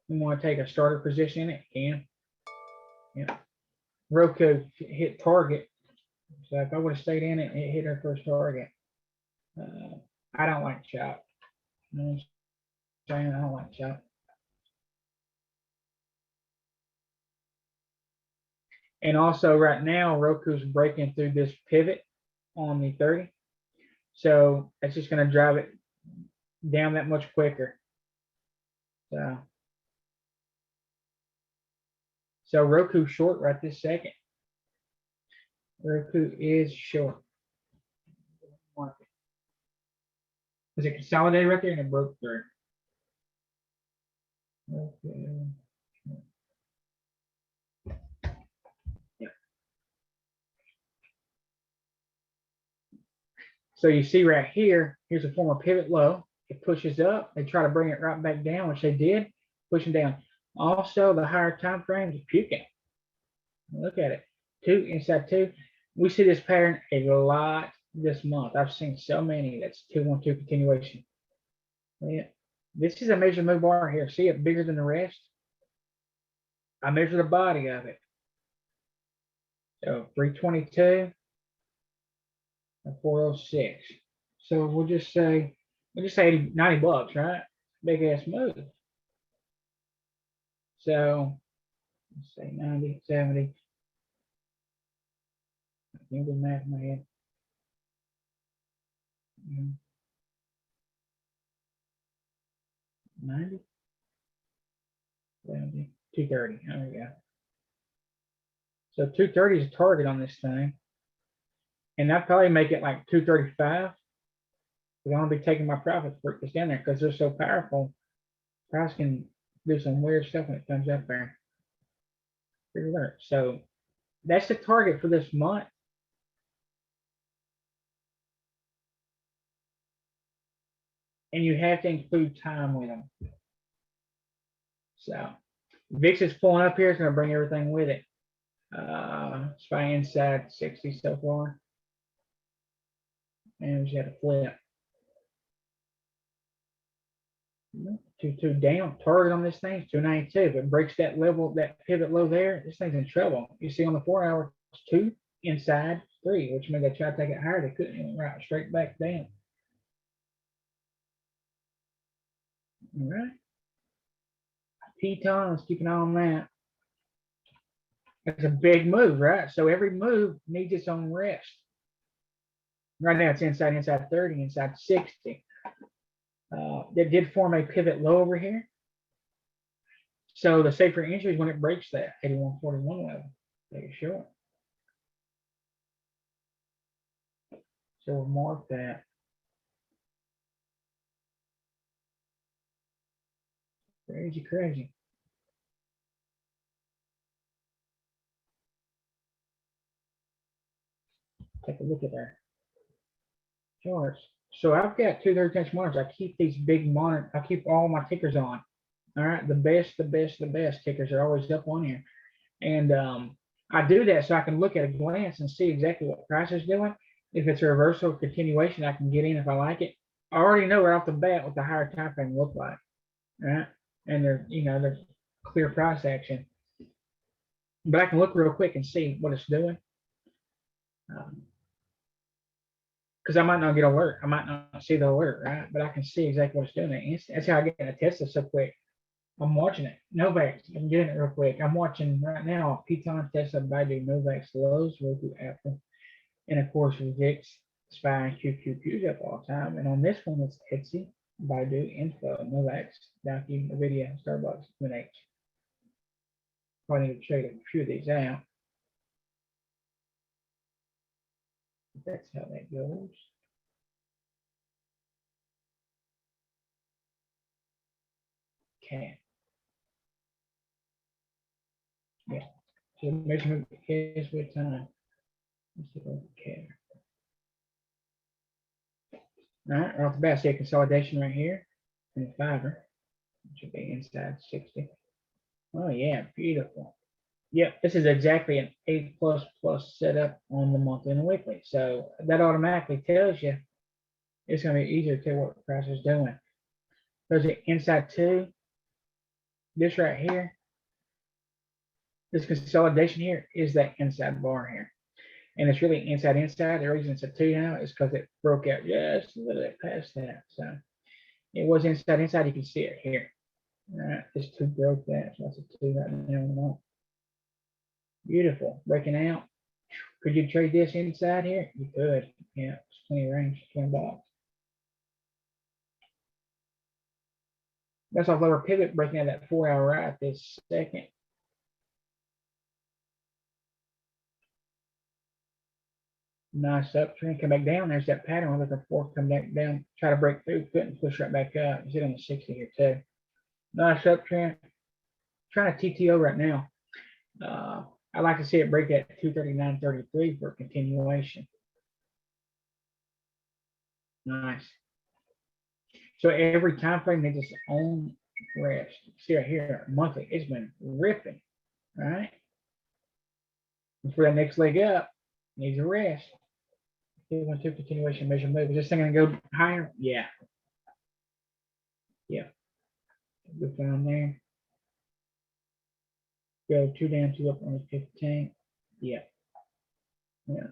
want to take a starter position in it. Can. Yeah. Roku hit target. So if I would have stayed in it, it hit our first target. I don't like chop. I don't like chop. And also right now, Roku's breaking through this pivot on the 30. So that's just going to drive it down that much quicker. So Roku short right this second. Roku is short. Was it consolidated right there and it broke through? Okay. Yeah. So you see right here, here's a former pivot low. It pushes up. They try to bring it right back down, which they did, pushing down. Also, the higher time frames are puking. Look at it. 2 inside 2. We see this pattern a lot this month. I've seen so many that's 2-1-2 continuation. Yeah. This is a measure move bar here. See it bigger than the rest? I measure the body of it. So 322 and 406. So we'll just say 80, 90 bucks, right? Big ass move. So let's say 90, 70. I can't do math in my head. 90, 70, 230. There we go. So 230 is a target on this thing. And I'd probably make it like 235. Because I'm gonna be taking my profits for this down there because they're so powerful. Price can do some weird stuff when it comes up there. Pretty alert. So that's the target for this month. And you have to include time with them. So VIX is pulling up here. It's going to bring everything with it. SPY inside 60 so far. And we just had a flip. 2-2 down. Target on this thing is 292. If it breaks that level, that pivot low there, this thing's in trouble. You see on the 4 hour, it's 2 inside 3, which means they tried to take it higher. They couldn't. It went right straight back down. All right. Piton, let's keep an eye on that. It's a big move, right? So every move needs its own rest. Right now it's inside 30, inside 60. It did form a pivot low over here. So the safer entry is when it breaks that 81.41 level. Take it short. So we'll mark that. Crazy, crazy. Take a look at our charts. So I've got 2 30-inch monitors. I keep these big monitors. I keep all my tickers on. All right, the best tickers are always up on here. And I do that so I can look at a glance and see exactly what price is doing. If it's a reversal or continuation, I can get in if I like it. I already know right off the bat what the higher time frame look like. All right. And they're, they're clear price action. But I can look real quick and see what it's doing. Because I might not get alert. I might not see the alert, right? But I can see exactly what it's doing. That's how I get a Tesla so quick. I'm watching it. Novavax. I'm getting it real quick. I'm watching right now Piton, Tesla, Baidu, Novavax, Lowe's, Roku, Apple, and of course VIX, SPY, QQQ's up all the time. And on this one, it's Etsy, Baidu, Info, Novavax, Docu, NVIDIA, Starbucks, UNH. Probably need to trade a few of these out. That's how that goes. Okay. Yeah. So measurement is with time. Okay. All right, off the bat, see a consolidation right here in the fiber. It should be inside 60. Oh yeah, beautiful. Yep, this is exactly an A++ setup on the monthly and the weekly. So that automatically tells you it's going to be easier to tell what the price is doing. There's an inside 2. This right here, this consolidation here is that inside bar here. And it's really inside. The reason it's a 2 now is because it broke out just a little bit past that. So it was inside. You can see it here. All right, this 2 broke that. So that's a 2 right now. Beautiful. Breaking out. Could you trade this inside here? You could. Yeah, it's plenty of range. $20. That's off lower pivot, breaking out that 4 hour right this second. Nice uptrend. Come back down. There's that pattern we're looking for. Come back down. Try to break through. Couldn't push right back up. It's on the 60 here too. Nice uptrend. Trying to TTO right now. I'd like to see it break at 239.33 for continuation. Nice. So every time frame needs its own rest. See right here, monthly, it's been ripping, right? And for that next leg up, needs a rest. 212 continuation measure move. Is this thing gonna go higher? Yeah. Yeah. Good down there. Go 2 down, 2 up on the 15. Yeah. Yeah.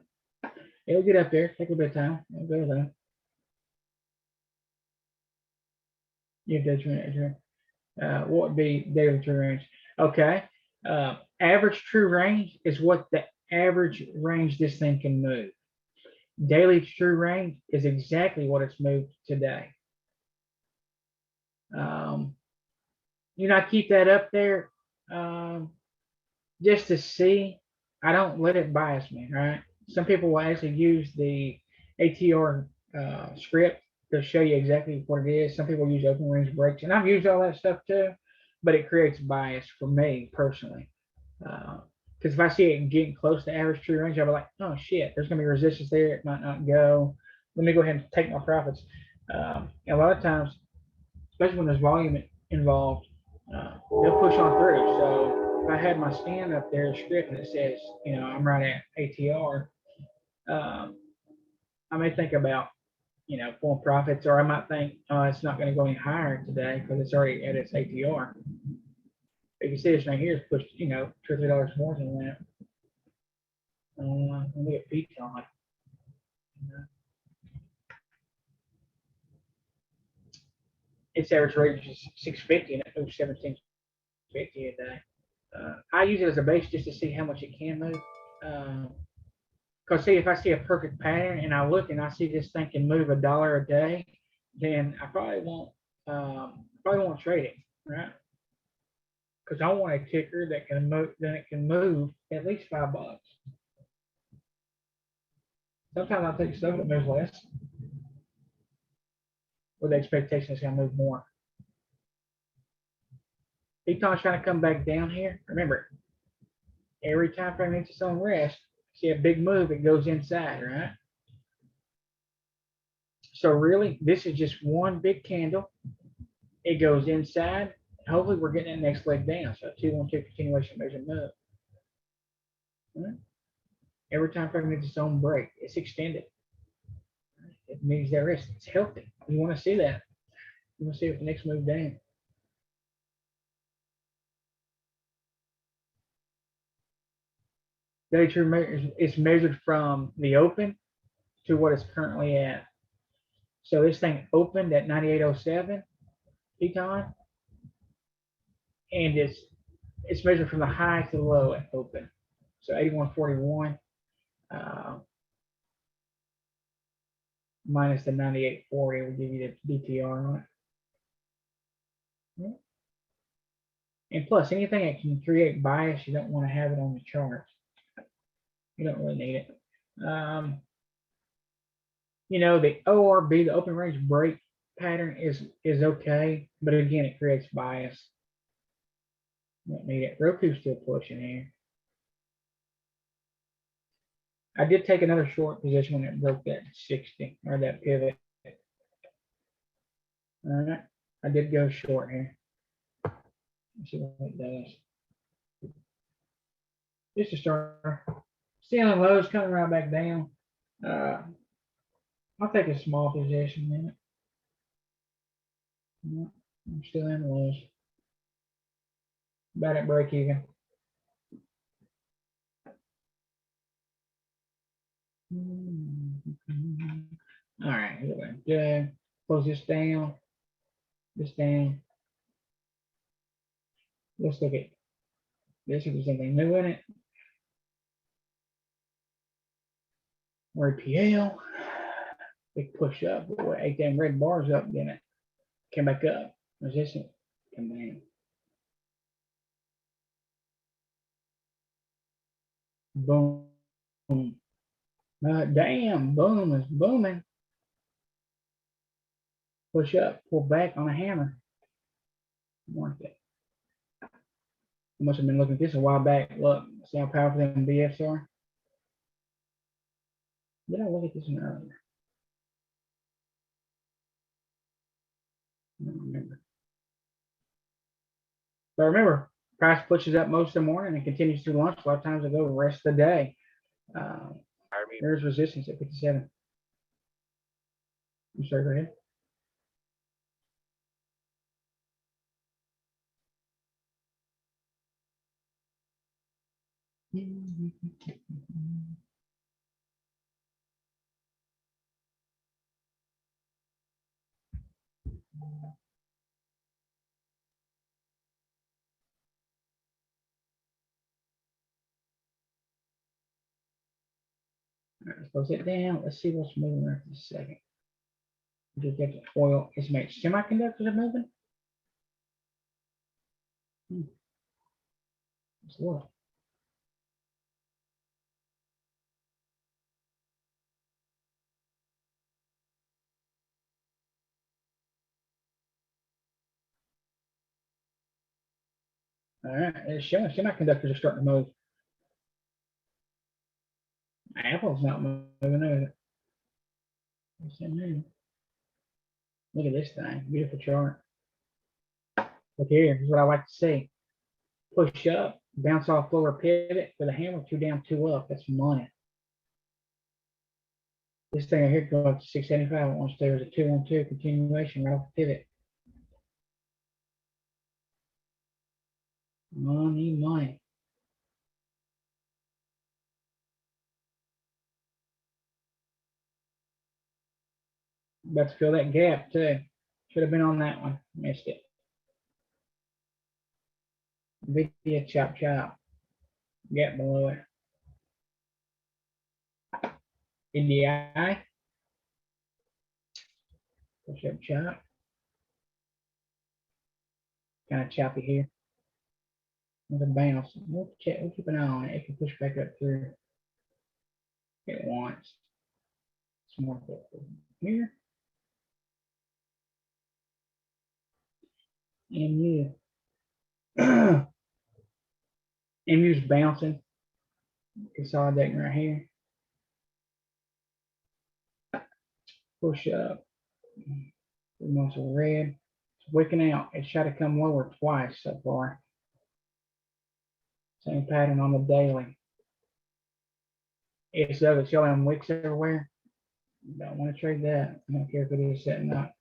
It'll get up there. Take a bit of time. It'll go though. Yeah, that's right. What would be daily true range? Okay. Average true range is what the average range this thing can move. Daily true range is exactly what it's moved today. I keep that up there just to see. I don't let it bias me, right? Some people will actually use the ATR script to show you exactly what it is. Some people use open range brakes, and I've used all that stuff too, but it creates bias for me personally. Because if I see it getting close to average true range, I'll be like, oh shit, there's gonna be resistance there. It might not go. Let me go ahead and take my profits. And a lot of times, especially when there's volume involved, they'll push on through. So if I had my stand up there, script, and it says, I'm right at ATR, I may think about, pulling profits, or I might think, oh, it's not going to go any higher today because it's already at its ATR. If you see this right here, it's pushed, $2 or $3 more than that. Let me get Peton. Its average rate is 650 and it moves 1750 a day. I use it as a base just to see how much it can move. Because see, if I see a perfect pattern and I look and I see this thing can move $1 a day, then I probably won't trade it, right? Because I want a ticker that can move at least $5. Sometimes I'll take stuff that moves less, with the expectation it's going to move more. Peton's trying to come back down here. Remember, every time frame needs its own rest. See a big move, it goes inside, right? So really, this is just one big candle. It goes inside. Hopefully, we're getting that next leg down. So 2-1-2 continuation measure move. Right? Every time frame needs its own break. It's extended. It needs that rest. It's healthy. You want to see that. You want to see it the next move down. Day true measure is measured from the open to what it's currently at. So this thing opened at 98.07 Peton, and it's measured from the high to the low at open. So 81.41 minus the 98.40 will give you the DTR on it. And plus, anything that can create bias, you don't want to have it on the chart. You don't really need it. The ORB, the open range break pattern is okay, but again, it creates bias. You don't need it. Roku's still pushing here. I did take another short position when it broke that 60 or that pivot. All right, I did go short here. Let's see what it does. Just a start. Stealing lows, coming right back down. I'll take a small position in it. I'm still in lows. About at break even. All right, here we go. Close this down. This down. Let's look at this if there's anything new in it. RPL. Big push up. Boy, 8 damn red bars up, then it came back up. Resistance. Come down. Boom. Damn, boom is booming. Push up, pull back on a hammer. Market. I must have been looking at this a while back. Look, see how powerful them BFs are. Did I look at this one earlier? I don't remember. But remember, price pushes up most of the morning and continues through lunch. A lot of times it go the rest of the day. There's resistance at 57. I'm sorry, go ahead. All right, let's close it down. Let's see what's moving right this second. Just get the oil. Is my semiconductors are moving? Let's look. All right, it's showing semiconductors are starting to move. Apple's not moving, is it? What's that mean? Look at this thing, beautiful chart. Look here, here's what I like to see. Push up, bounce off lower pivot with a hammer, 2 down, 2 up. That's money. This thing right here go up to 675 once there's a 2-on-2 continuation right off the pivot. Money, money. About to fill that gap too. Should have been on that one. Missed it. Video chop chop. Gap below it. NDI. Push up chop. Kind of choppy here. With a bounce. We'll keep an eye on it. It can push back up through. Hit it once. Some more here. MU. MU's bouncing. Consolidating right here. Push up. Muscle red. It's wicking out. It's tried to come lower twice so far. Same pattern on the daily. It's showing wicks everywhere. Don't want to trade that. I don't care if it is setting up.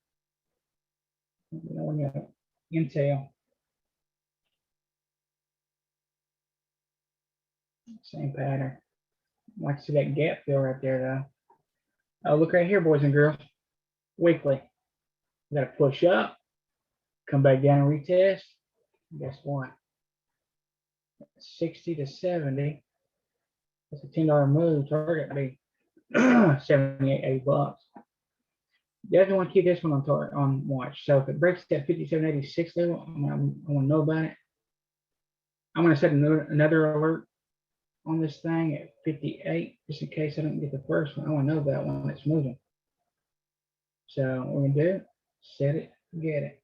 Intel. Same pattern. Like to see that gap fill right there though. Oh, look right here, boys and girls. Weekly. You gotta push up, come back down and retest. Guess what? 60 to 70. That's a $10 move. Target be 78, 80 bucks. Definitely want to keep this one on watch. So if it breaks that 57.86 level, I want to know about it. I'm going to set another alert on this thing at 58, just in case I don't get the first one. I want to know about when it's moving. So what we're going to do, set it, get it.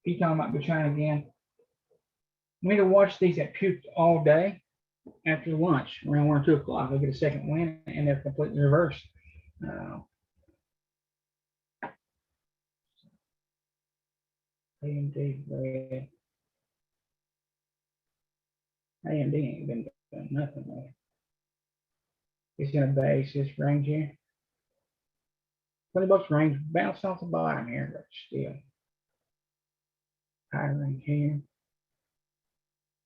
P-Tom might be trying again. We need to watch these at Puke all day after lunch, around 1 or 2 o'clock. They'll get a second win and they're completely reversed. AMD red. AMD ain't been doing nothing there. It's gonna base this range here. 20 bucks range, bounce off the bottom here, but still. High range here.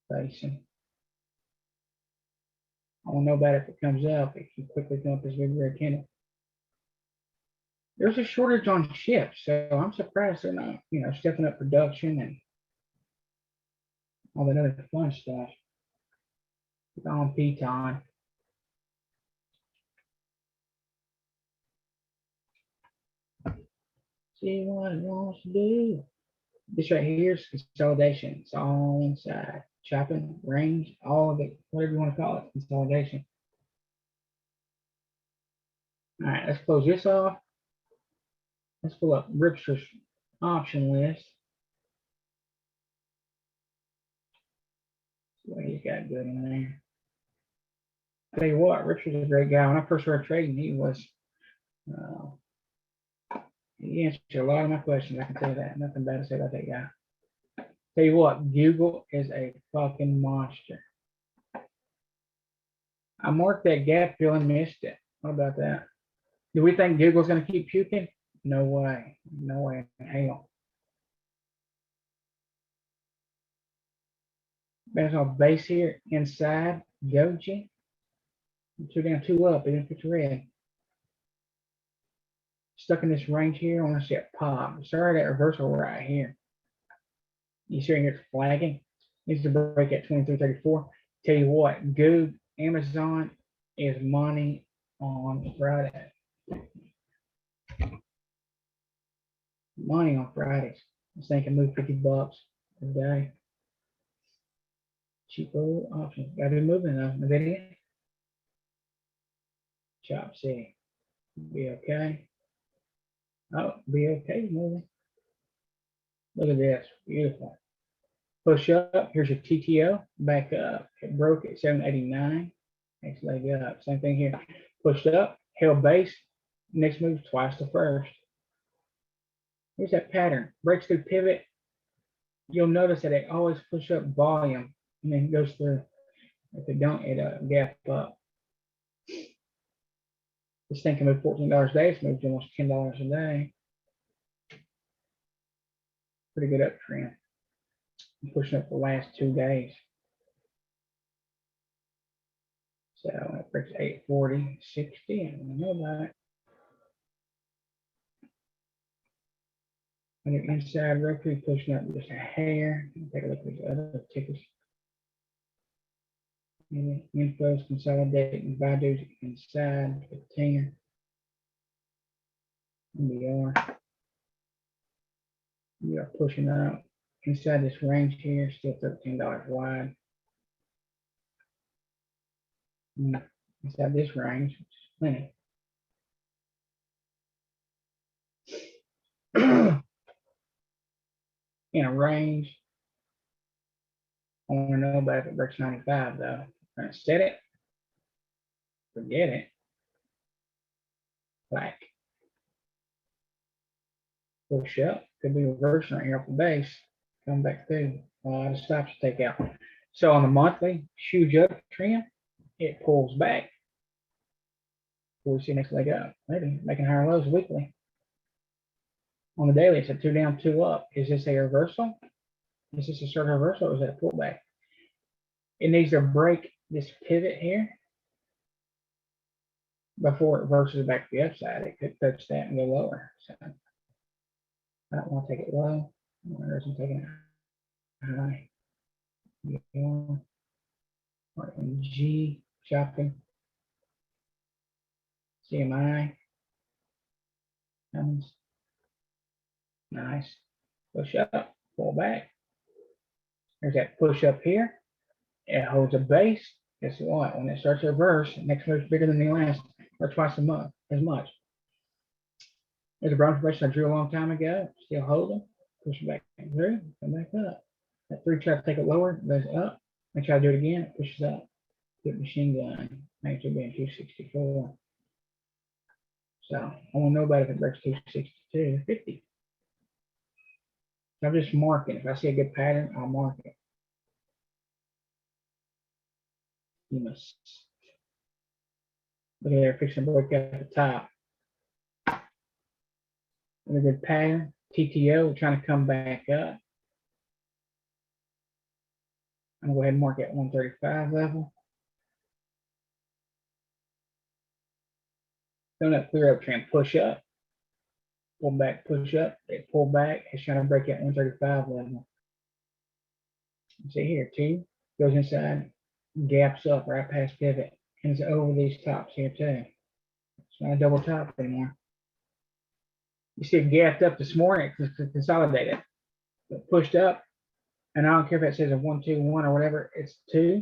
Basing. I don't know about if it comes up. It can quickly come up as big red candle. There's a shortage on chips, so I'm surprised they're not, stepping up production and all that other fun stuff. Keep on P-Time. See what it wants to do. This right here is consolidation. It's all inside. Chopping, range, all of it, whatever you want to call it, consolidation. All right, let's close this off. Let's pull up Ripster's option list. See what he's got good in there. Tell you what, Ripster's a great guy. When I first started trading, he was, he answered a lot of my questions. I can tell you that. Nothing bad to say about that guy. Tell you what, Google is a fucking monster. I marked that gap fill and missed it. What about that? Do we think Google's going to keep puking? No way. No way in hell. There's a base here inside. Goji. 2 down, 2 up, even if it's red. Stuck in this range here. I want to see it pop. Sorry, that reversal right here. You see it's flagging. Needs to break at 23.34. Tell you what, good. Amazon is money on Friday. Money on Fridays. This thing can move 50 bucks a day. Cheaper options. Gotta be moving though. Nvidia. Chop C. Be okay. Oh, be okay moving. Look at this. Beautiful. Push up, here's your TTO, back up, it broke at 789. Next leg up, same thing here. Pushed up, held base, next move twice the first. Here's that pattern, breaks through pivot. You'll notice that it always push up volume and then goes through. If it don't, it gap up. This thing can move $14 a day, it's moved almost $10 a day. Pretty good uptrend. I'm pushing up the last 2 days. So it breaks 840, 60, I don't know about it. On the inside, Roku pushing up just a hair. Take a look at these other tickers. Infos consolidating Baidu's inside the 10. We are pushing up inside this range here, still $13 wide. Inside this range, which is plenty. In a range, I want to know about if it breaks 95 though. I'm gonna set it, forget it. Like push up, could be reversing right here off the base, come back through. A lot of stops to take out. So on the monthly, huge uptrend, it pulls back. We see next leg up, maybe making higher lows weekly. On the daily, it's a 2 down, 2 up. Is this a reversal? Is this a certain reversal or is that a pullback? It needs to break this pivot here before it reverses back to the upside. It could touch that and go lower. So I don't want to take it low. There's I'm taking it high. G shopping. CMI. Comes. Nice. Push up, pull back. There's that push up here. It holds a base. Guess what? When it starts to reverse, next move's bigger than the last, or twice as much. There's a brown formation I drew a long time ago. Still holding. Push it back through, come back up. That 3 try to take it lower, goes up. I try to do it again, it pushes up. Good machine gun. Makes it being 264. So I want to know about if it breaks 262, 50. I'm just marking. If I see a good pattern, I'll mark it. You must look at there, fixing to break out the top. And a good pattern. TTO trying to come back up. I'm gonna go ahead and mark at 135 level. Don't that clear up trend, push up, pull back, push up, they pull back, it's trying to break at 135 level. You see here, 2 goes inside, gaps up right past pivot, and it's over these tops here too. It's not a double top anymore. You see it gapped up this morning, it's consolidated, but pushed up, and I don't care if it says a 1, 2, 1 or whatever, it's 2.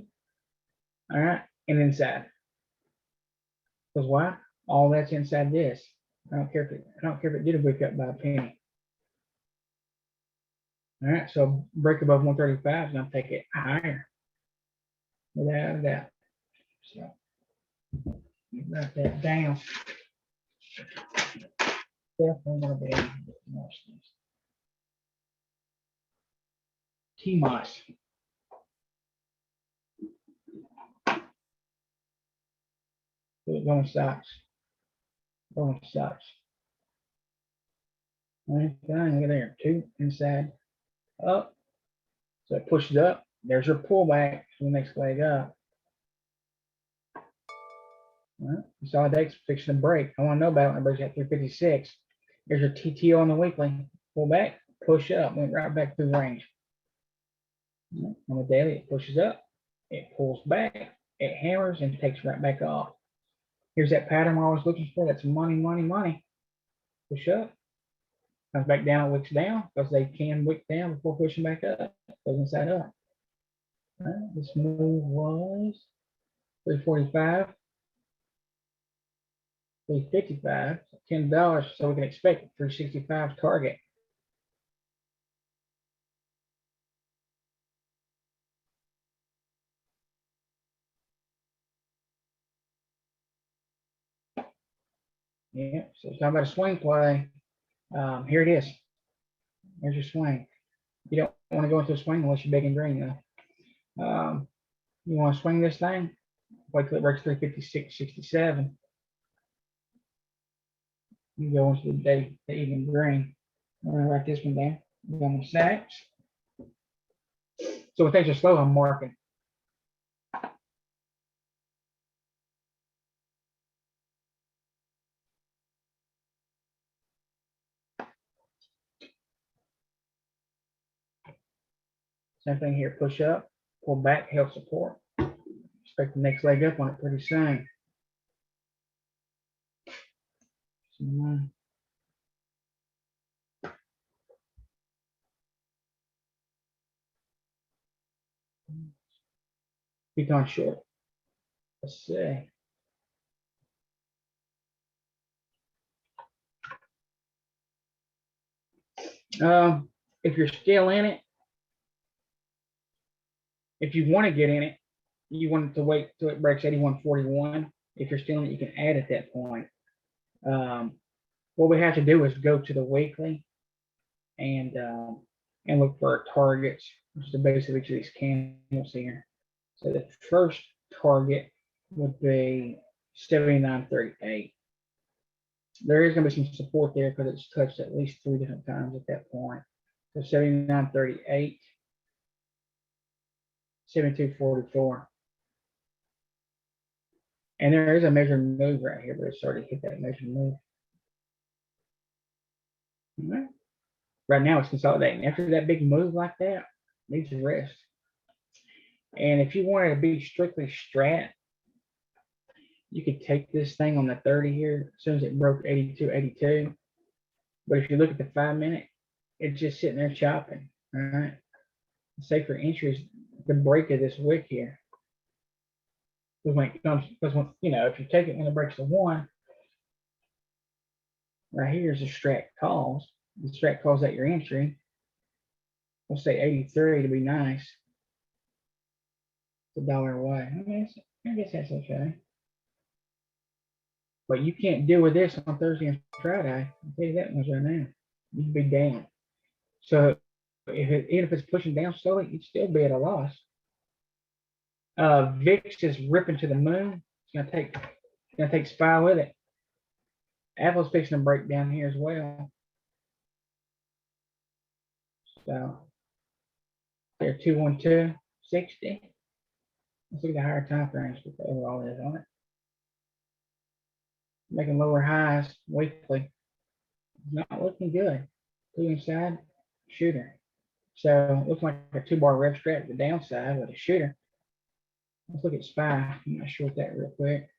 All right, and inside. Because why? All that's inside this. I don't care if it did a break up by a penny. All right, so break above 135 and I'll take it higher. Without a doubt. So write that down. Definitely gonna be able to get more things. TMOS. Going stocks. Going stocks. Look at there. 2 inside. Up. So it pushes up. There's your pullback to the next leg up. All right. Consolidate's fixing to break. I want to know about it when it breaks at 356. Here's your TTO on the weekly. Pull back, push up, went right back through range. On the daily, it pushes up, it pulls back, it hammers and takes right back off. Here's that pattern we're always looking for. That's money, money, money. Push up, comes back down, wicks down, because they can wick down before pushing back up. Goes inside up. All right, this move was 345, 355, $10, so we can expect it. 365 target. Yeah, so talking about a swing play. Here it is. There's your swing. You don't want to go into a swing unless you're big and green though. You want to swing this thing? Wait till it breaks 356.67. You go into the even green. I'm gonna write this one down. We're going to sacks. So when things are slow, I'm marking. Same thing here. Push up, pull back, help support. Expect the next leg up on it pretty soon. Be on short. Let's see. If you're still in it, if you want to get in it, you want it to wait till it breaks 81.41. If you're still in it, you can add at that point. What we have to do is go to the weekly and look for our targets, which is the base of each of these candles here. So the first target would be 79.38. There is going to be some support there because it's touched at least 3 different times at that point. So 79.38, 72.44. And there is a measured move right here, but it's already hit that measured move. All right. Right now it's consolidating. After that big move like that, needs a rest. And if you wanted to be strictly strat, you could take this thing on the 30 here as soon as it broke 82.82. But if you look at the 5 minute, it's just sitting there chopping. All right. Say for entries, the break of this wick here. Because when it comes, because when, you know, if you take it when it breaks the 1, right here is the strat calls. The strat calls at your entry. We'll say 83 to be nice. It's $1 away. I guess that's okay. But you can't deal with this on Thursday and Friday. I'll tell you that much right now. You'd be down. So even if it's pushing down slowly, you'd still be at a loss. VIX is ripping to the moon. It's gonna take SPY with it. Apple's fixing to break down here as well. So they're 212.60. Let's look at the higher time frames with the overall is on it. Making lower highs weekly. Not looking good. 2 inside, shooter. So it looks like a 2-bar rev strat at the downside with a shooter. Let's look at SPY. I'm not sure what that real quick.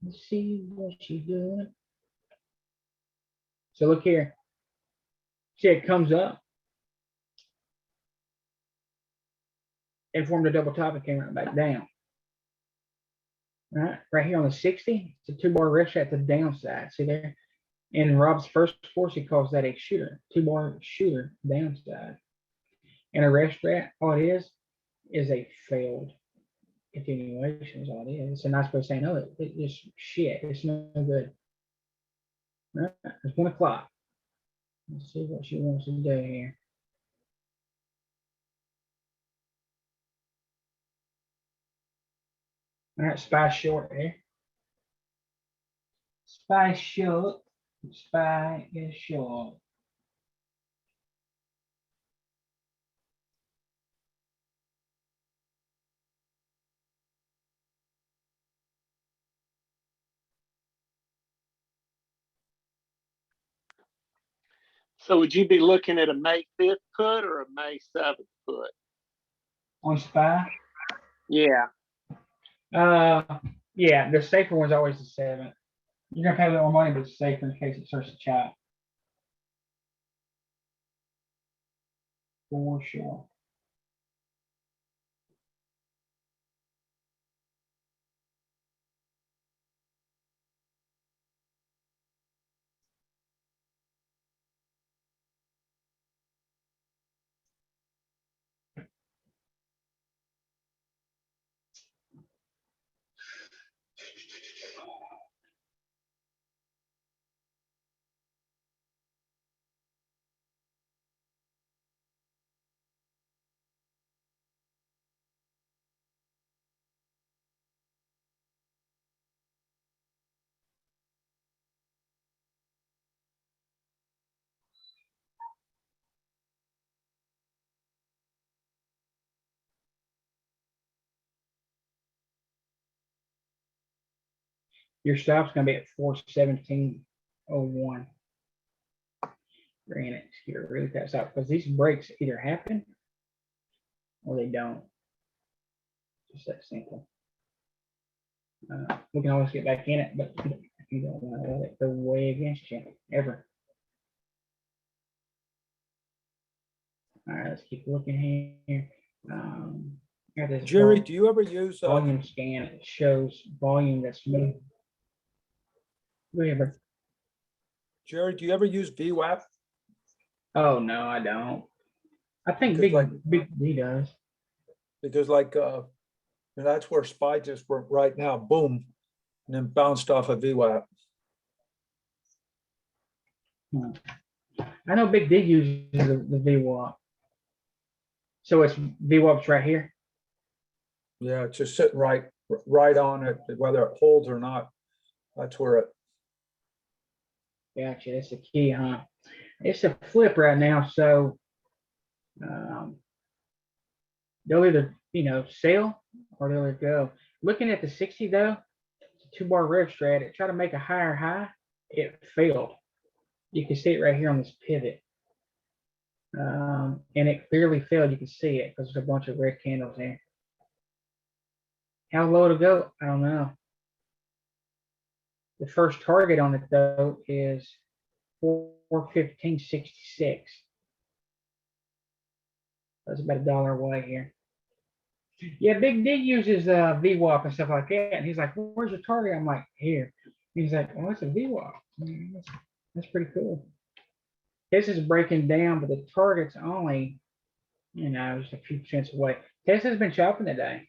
Let's see what she's doing. So look here. See, it comes up. It formed a double top and came right back down. Right here on the 60, it's a 2-bar rev strat at the downside. See there? In Rob's first force, he calls that a shooter, 2-bar shooter downside. And a rev strat, all it is a failed continuation is all it is. It's a nice way of saying, oh, it's shit. It's no good. Right? It's 1 o'clock. Let's see what she wants to do here. All right, SPY short here. SPY short. SPY is short. So would you be looking at a May 5th put or a May 7th put? On SPY? Yeah. Yeah, the safer one's always the 7th. You're gonna pay a little more money, but it's safer in case it starts to chop. For sure. Your stop's gonna be at 417.01. Granted, you're really fast out because these breaks either happen or they don't. Just that simple. We can always get back in it, but you don't want to let it go way against you ever. All right, let's keep looking here. Got this Jerry, do you ever use, volume scan? It shows volume that's moved. Go ahead, bro. Jerry, do you ever use VWAP? Oh no, I don't. I think Because Big D does. Because like, and that's where SPY just went right now, boom, and then bounced off of VWAP. I know Big D uses the VWAP. So it's VWAP's right here. Yeah, it's just sitting right on it, whether it holds or not. That's where it. Gotcha. That's the key, huh? It's a flip right now, so they'll either sell or they'll let go. Looking at the 60 though, it's a 2-bar red strat. It tried to make a higher high, it failed. You can see it right here on this pivot. And it clearly failed. You can see it because there's a bunch of red candles there. How low to go? I don't know. The first target on it though is 415.66. That's about $1 away here. Yeah, Big D uses VWAP and stuff like that. And he's like, well, where's your target? I'm like, here. He's like, oh, it's a VWAP. That's pretty cool. This is breaking down, but the target's only, just a few cents away. Tesla's been chopping today.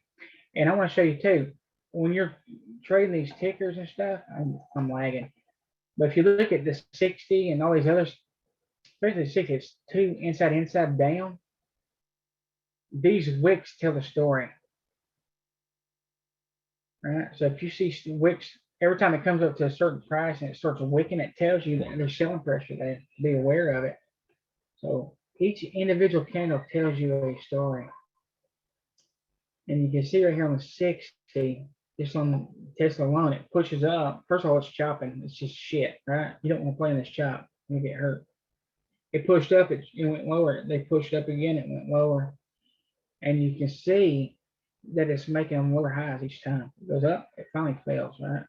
And I want to show you too, when you're trading these tickers and stuff, I'm lagging. But if you look at the 60 and all these others, especially the 60, it's 2 inside down. These wicks tell the story. Right? So if you see wicks, every time it comes up to a certain price and it starts wicking, it tells you that there's selling pressure there. Be aware of it. So each individual candle tells you a story. And you can see right here on the 60, just on the Tesla alone, it pushes up. First of all, it's chopping. It's just shit, right? You don't want to play in this chop. You get hurt. It pushed up, it went lower. They pushed up again, it went lower. And you can see that it's making them lower highs each time. It goes up, it finally fails, right?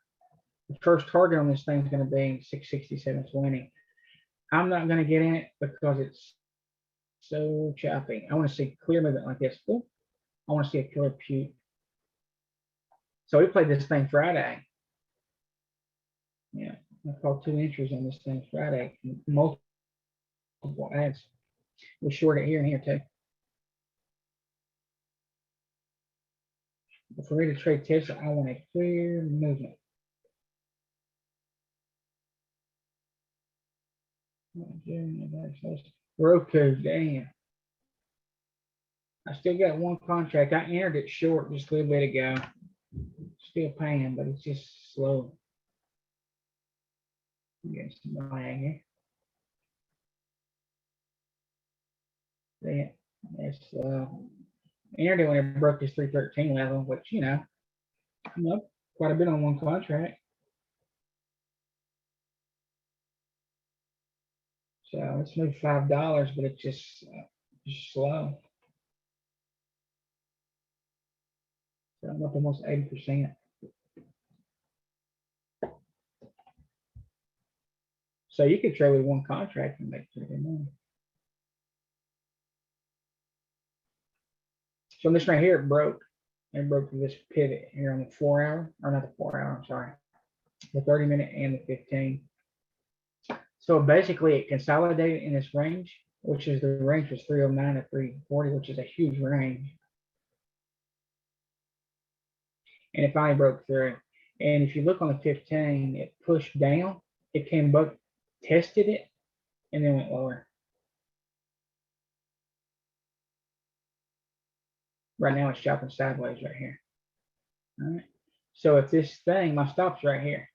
The first target on this thing is going to be 667.20. I'm not going to get in it because it's so choppy. I want to see clear movement like this. Ooh, I want to see a killer puke. So we played this thing Friday. Yeah, I called 2 entries on this thing Friday. Multiple ads. We short it here and here too. If we're ready to trade Tesla, I want a clear movement. Roku, damn. I still got 1 contract. I entered it short just a little bit ago. Still paying, but it's just slow. Get some lag here. That's entered it when it broke this 313 level, which I'm up quite a bit on 1 contract. So it's maybe $5, but it's just slow. So I'm up almost 80%. So you could trade with 1 contract and make pretty good money. So this right here, it broke. It broke this pivot here on the 4 hour, or not the 4 hour, I'm sorry. The 30-minute and the 15. So basically it consolidated in this range, which is the range was 309 to 340, which is a huge range. And it finally broke through. And if you look on the 15, it pushed down, it came up, tested it, and then went lower. Right now it's chopping sideways right here. All right. So if this thing, my stop's right here.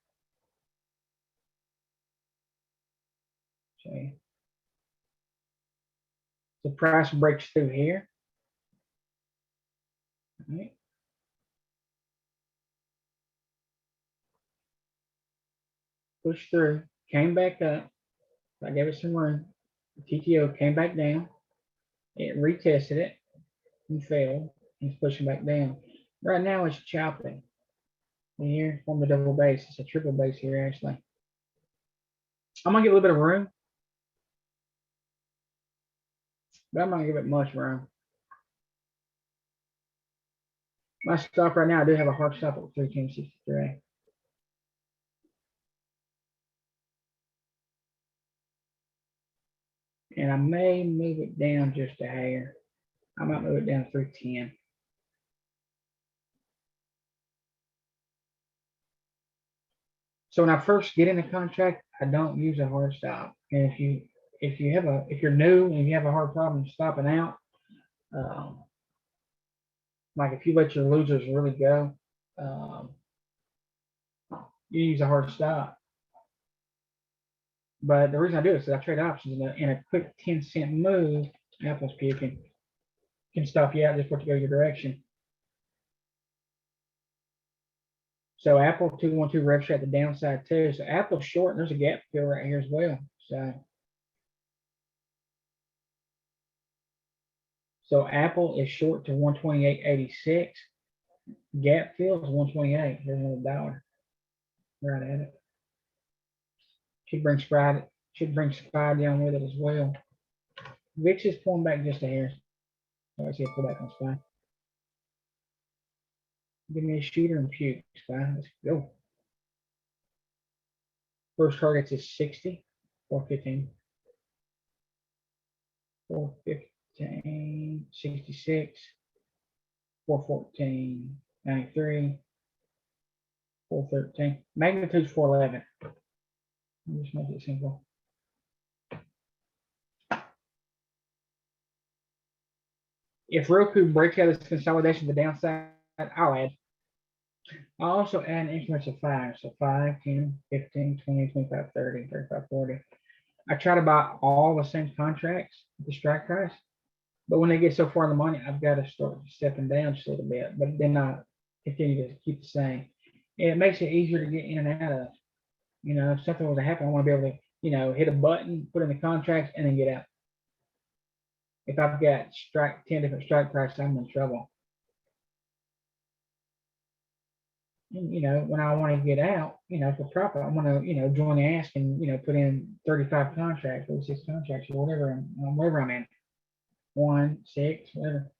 See? The price breaks through here. All right. pushed through, came back up. I gave it some room. The TTO came back down. It retested it and failed. It's pushing back down. Right now it's chopping. And here on the double base, it's a triple base here actually. I'm gonna give it a little bit of room, but I'm not gonna give it much room. My stop right now, I do have a hard stop at 310.63. And I may move it down just a hair. I might move it down to 310. So when I first get in the contract, I don't use a hard stop. And if you're new and you have a hard problem stopping out, like if you let your losers really go, you use a hard stop. But the reason I do it is I trade options in a quick 10-cent move. Apple's puking can stop you out just for it to go your direction. So Apple 212 rev shot the downside too. So Apple's short, and there's a gap fill right here as well. So Apple is short to 128.86. Gap fill is 128. There's another dollar. Right at it. Should bring SPY down with it as well. VIX is pulling back just a hair. So I see it pull back on SPY. Give me a shooter and puke, SPY. Let's go. First targets is 60, 415. 415, 66, 414, 93, 413. Magnitude's 411. Just make it simple. If Roku breaks out of this consolidation to the downside, I'll add. I'll also add increments of 5. So 5, 10, 15, 20, 25, 30, 35, 40. I try to buy all the same contracts at the strike price. But when they get so far in the money, I've got to start stepping down just a little bit. But then I continue to keep the same. And it makes it easier to get in and out of. You know, if something was to happen, I want to be able to, you know, hit a button, put in the contracts, and then get out. If I've got 10 different strike prices, I'm in trouble. And, you know, when I want to get out, you know, for profit, I want to, you know, join the ask and, you know, put in 35 contracts, 36 contracts, or whatever I'm in. 1, 6, whatever.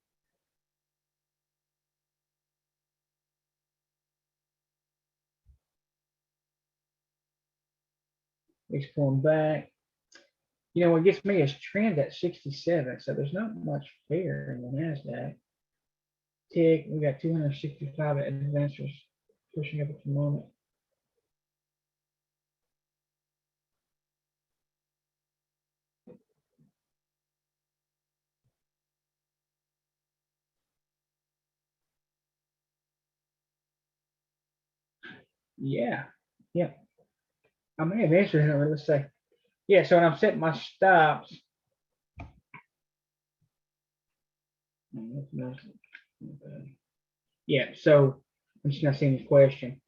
It's pulling back. You know, what gets me is trend at 67, so there's not much fear in the NASDAQ. Tick, we got 265 advancers pushing up at the moment. Yeah, yeah. I may have answered it, or let's say. Yeah, so when I'm setting my stops. Yeah, so I'm just not seeing this question.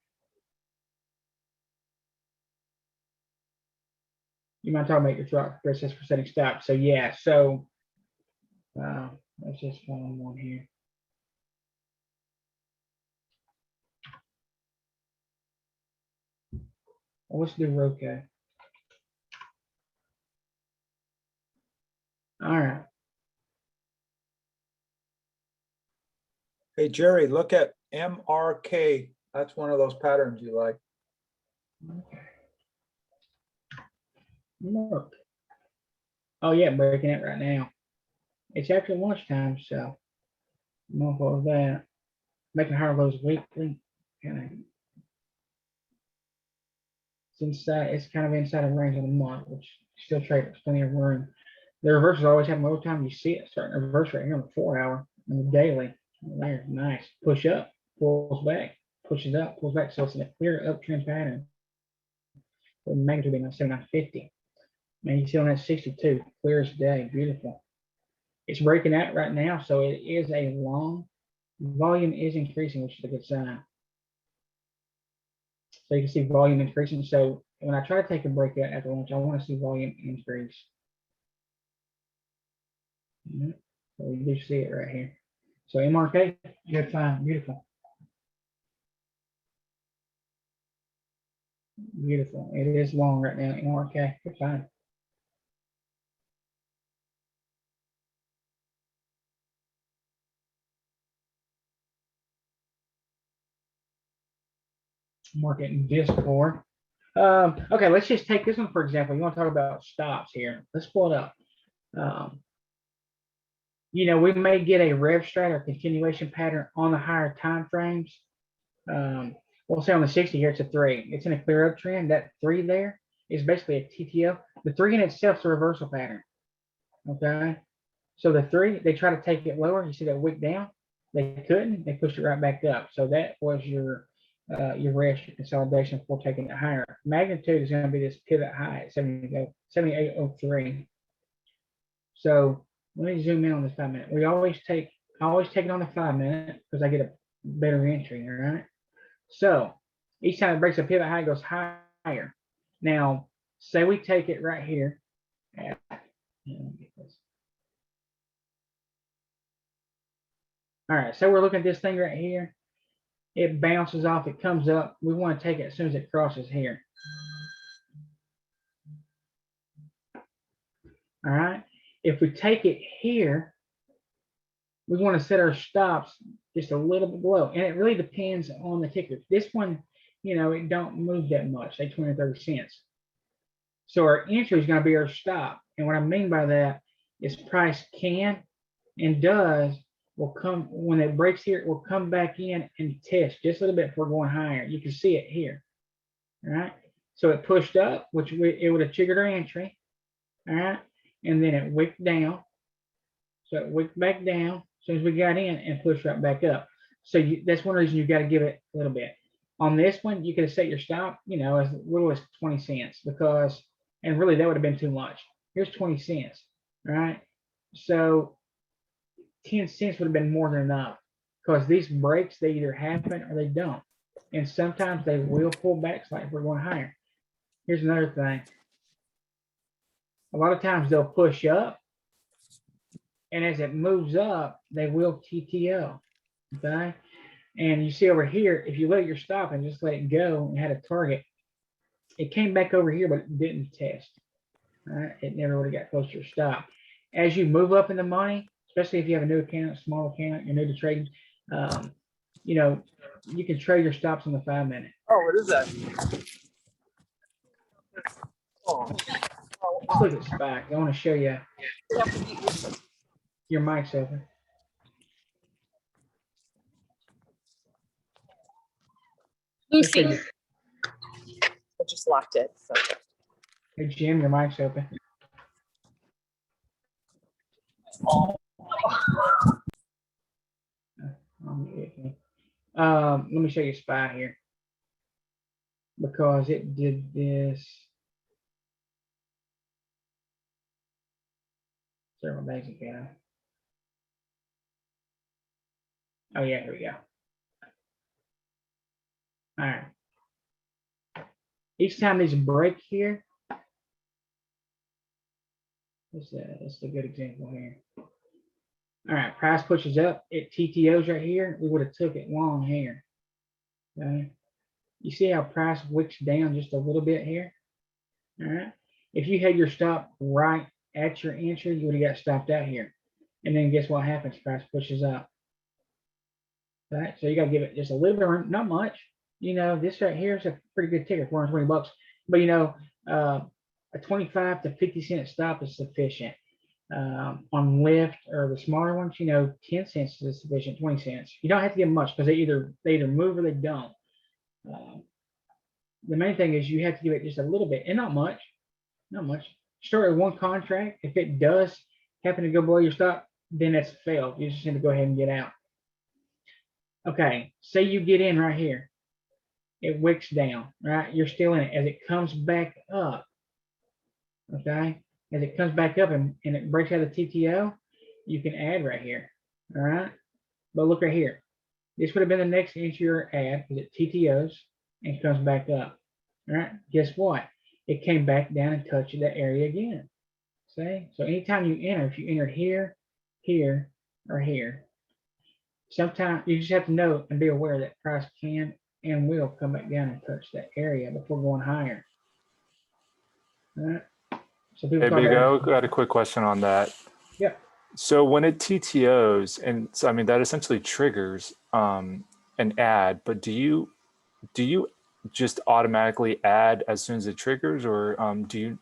You might talk about your thought process for setting stops. So yeah, so let's just find one here. Well, let's do Roku. All right. Hey, Jerry, look at MRK. That's one of those patterns you like. Okay. Look. Oh yeah, breaking it right now. It's after lunchtime, so I'm off of that. Making higher lows weekly. It's kind of inside of range of the month, which still trades plenty of room. The reversals always have more time. You see it starting to reverse right here on the 4-hour and the daily. There, nice. Push up, pulls back, pushes up, pulls back. So it's in a clear uptrend pattern. The magnitude being on 7950. Man, you see on that 62, clear as day, beautiful. It's breaking out right now, so it is a long volume is increasing, which is a good sign. So you can see volume increasing. So when I try to take a break out after lunch, I want to see volume increase. Mhm. So we do see it right here. So MRK, good fine, beautiful. Beautiful. It is long right now, MRK, good fine. Market in Discord. Okay, let's just take this one for example. You want to talk about stops here. Let's pull it up. You know, we may get a rev strat or continuation pattern on the higher time frames. We'll say on the 60 here, it's a 3. It's in a clear uptrend. That 3 there is basically a TTO. The 3 in itself is a reversal pattern. Okay. So the 3, they try to take it lower. You see that wick down? They couldn't. They pushed it right back up. So that was your rest, your consolidation before taking it higher. Magnitude is going to be this pivot high at 78.03. So let me zoom in on this 5 minute. I always take it on the 5 minute because I get a better entry, all right? So each time it breaks a pivot high, it goes higher. Now, say we take it right here. All right, so we're looking at this thing right here. It bounces off, it comes up. We want to take it as soon as it crosses here. All right. If we take it here, we want to set our stops just a little bit below. And it really depends on the ticker. This one, you know, it don't move that much, say 20 or 30 cents. So our entry is going to be our stop. And what I mean by that is price can and does will come, when it breaks here, it will come back in and test just a little bit before going higher. You can see it here. All right. So it pushed up, which it would have triggered our entry. All right. And then it wicked down. So it wicked back down as soon as we got in and pushed right back up. So that's one reason you got to give it a little bit. On this one, you could have set your stop, you know, as little as 20 cents because, and really that would have been too much. Here's 20 cents. All right. So 10 cents would have been more than enough because these breaks, they either happen or they don't. And sometimes they will pull back slightly if we're going higher. Here's another thing. A lot of times they'll push up, and as it moves up, they will TTO. Okay. And you see over here, if you let your stop and just let it go and had a target, it came back over here, but it didn't test. All right. It never really got close to your stop. As you move up in the money, especially if you have a new account, small account, you're new to trading, you know, you can trade your stops on the 5 minute. Oh, what is that? Oh. Let's look at SPY. I want to show you. Your mic's open. Lucy. I just locked it. So. Hey, Jim, your mic's open. Let me show you SPY here because it did this. Several days ago. Oh yeah, here we go. All right. Each time there's a break here, this is a good example here. All right, price pushes up, it TTOs right here. We would have took it long here. Okay. You see how price wicks down just a little bit here? All right. If you had your stop right at your entry, you would have got stopped out here. And then guess what happens? Price pushes up. Right? So you got to give it just a little bit of room, not much. You know, this right here is a pretty good ticker, 420 bucks. But you know, a 25 to 50 cent stop is sufficient. On Lyft or the smaller ones, you know, 10 cents is sufficient, 20 cents. You don't have to give much because they either move or they don't. The main thing is you have to give it just a little bit and not much. Not much. Start with one contract. If it does happen to go below your stop, then that's failed. You just need to go ahead and get out. Okay, say you get in right here. It wicks down, right? You're still in it. As it comes back up, okay? As it comes back up and it breaks out of the TTO, you can add right here, all right? But look right here. This would have been the next entry or add because it TTOs and comes back up, All right, guess what? It came back down and touched that area again. See? So anytime you enter, if you enter here, here, or here, sometimes you just have to know and be aware that price can and will come back down and touch that area before going higher. All right. So people Hey, talk Big about, O, got a quick question on that. yeah. So when it TTOs, and so I mean that essentially triggers an ad, but do you just automatically add as soon as it triggers, or do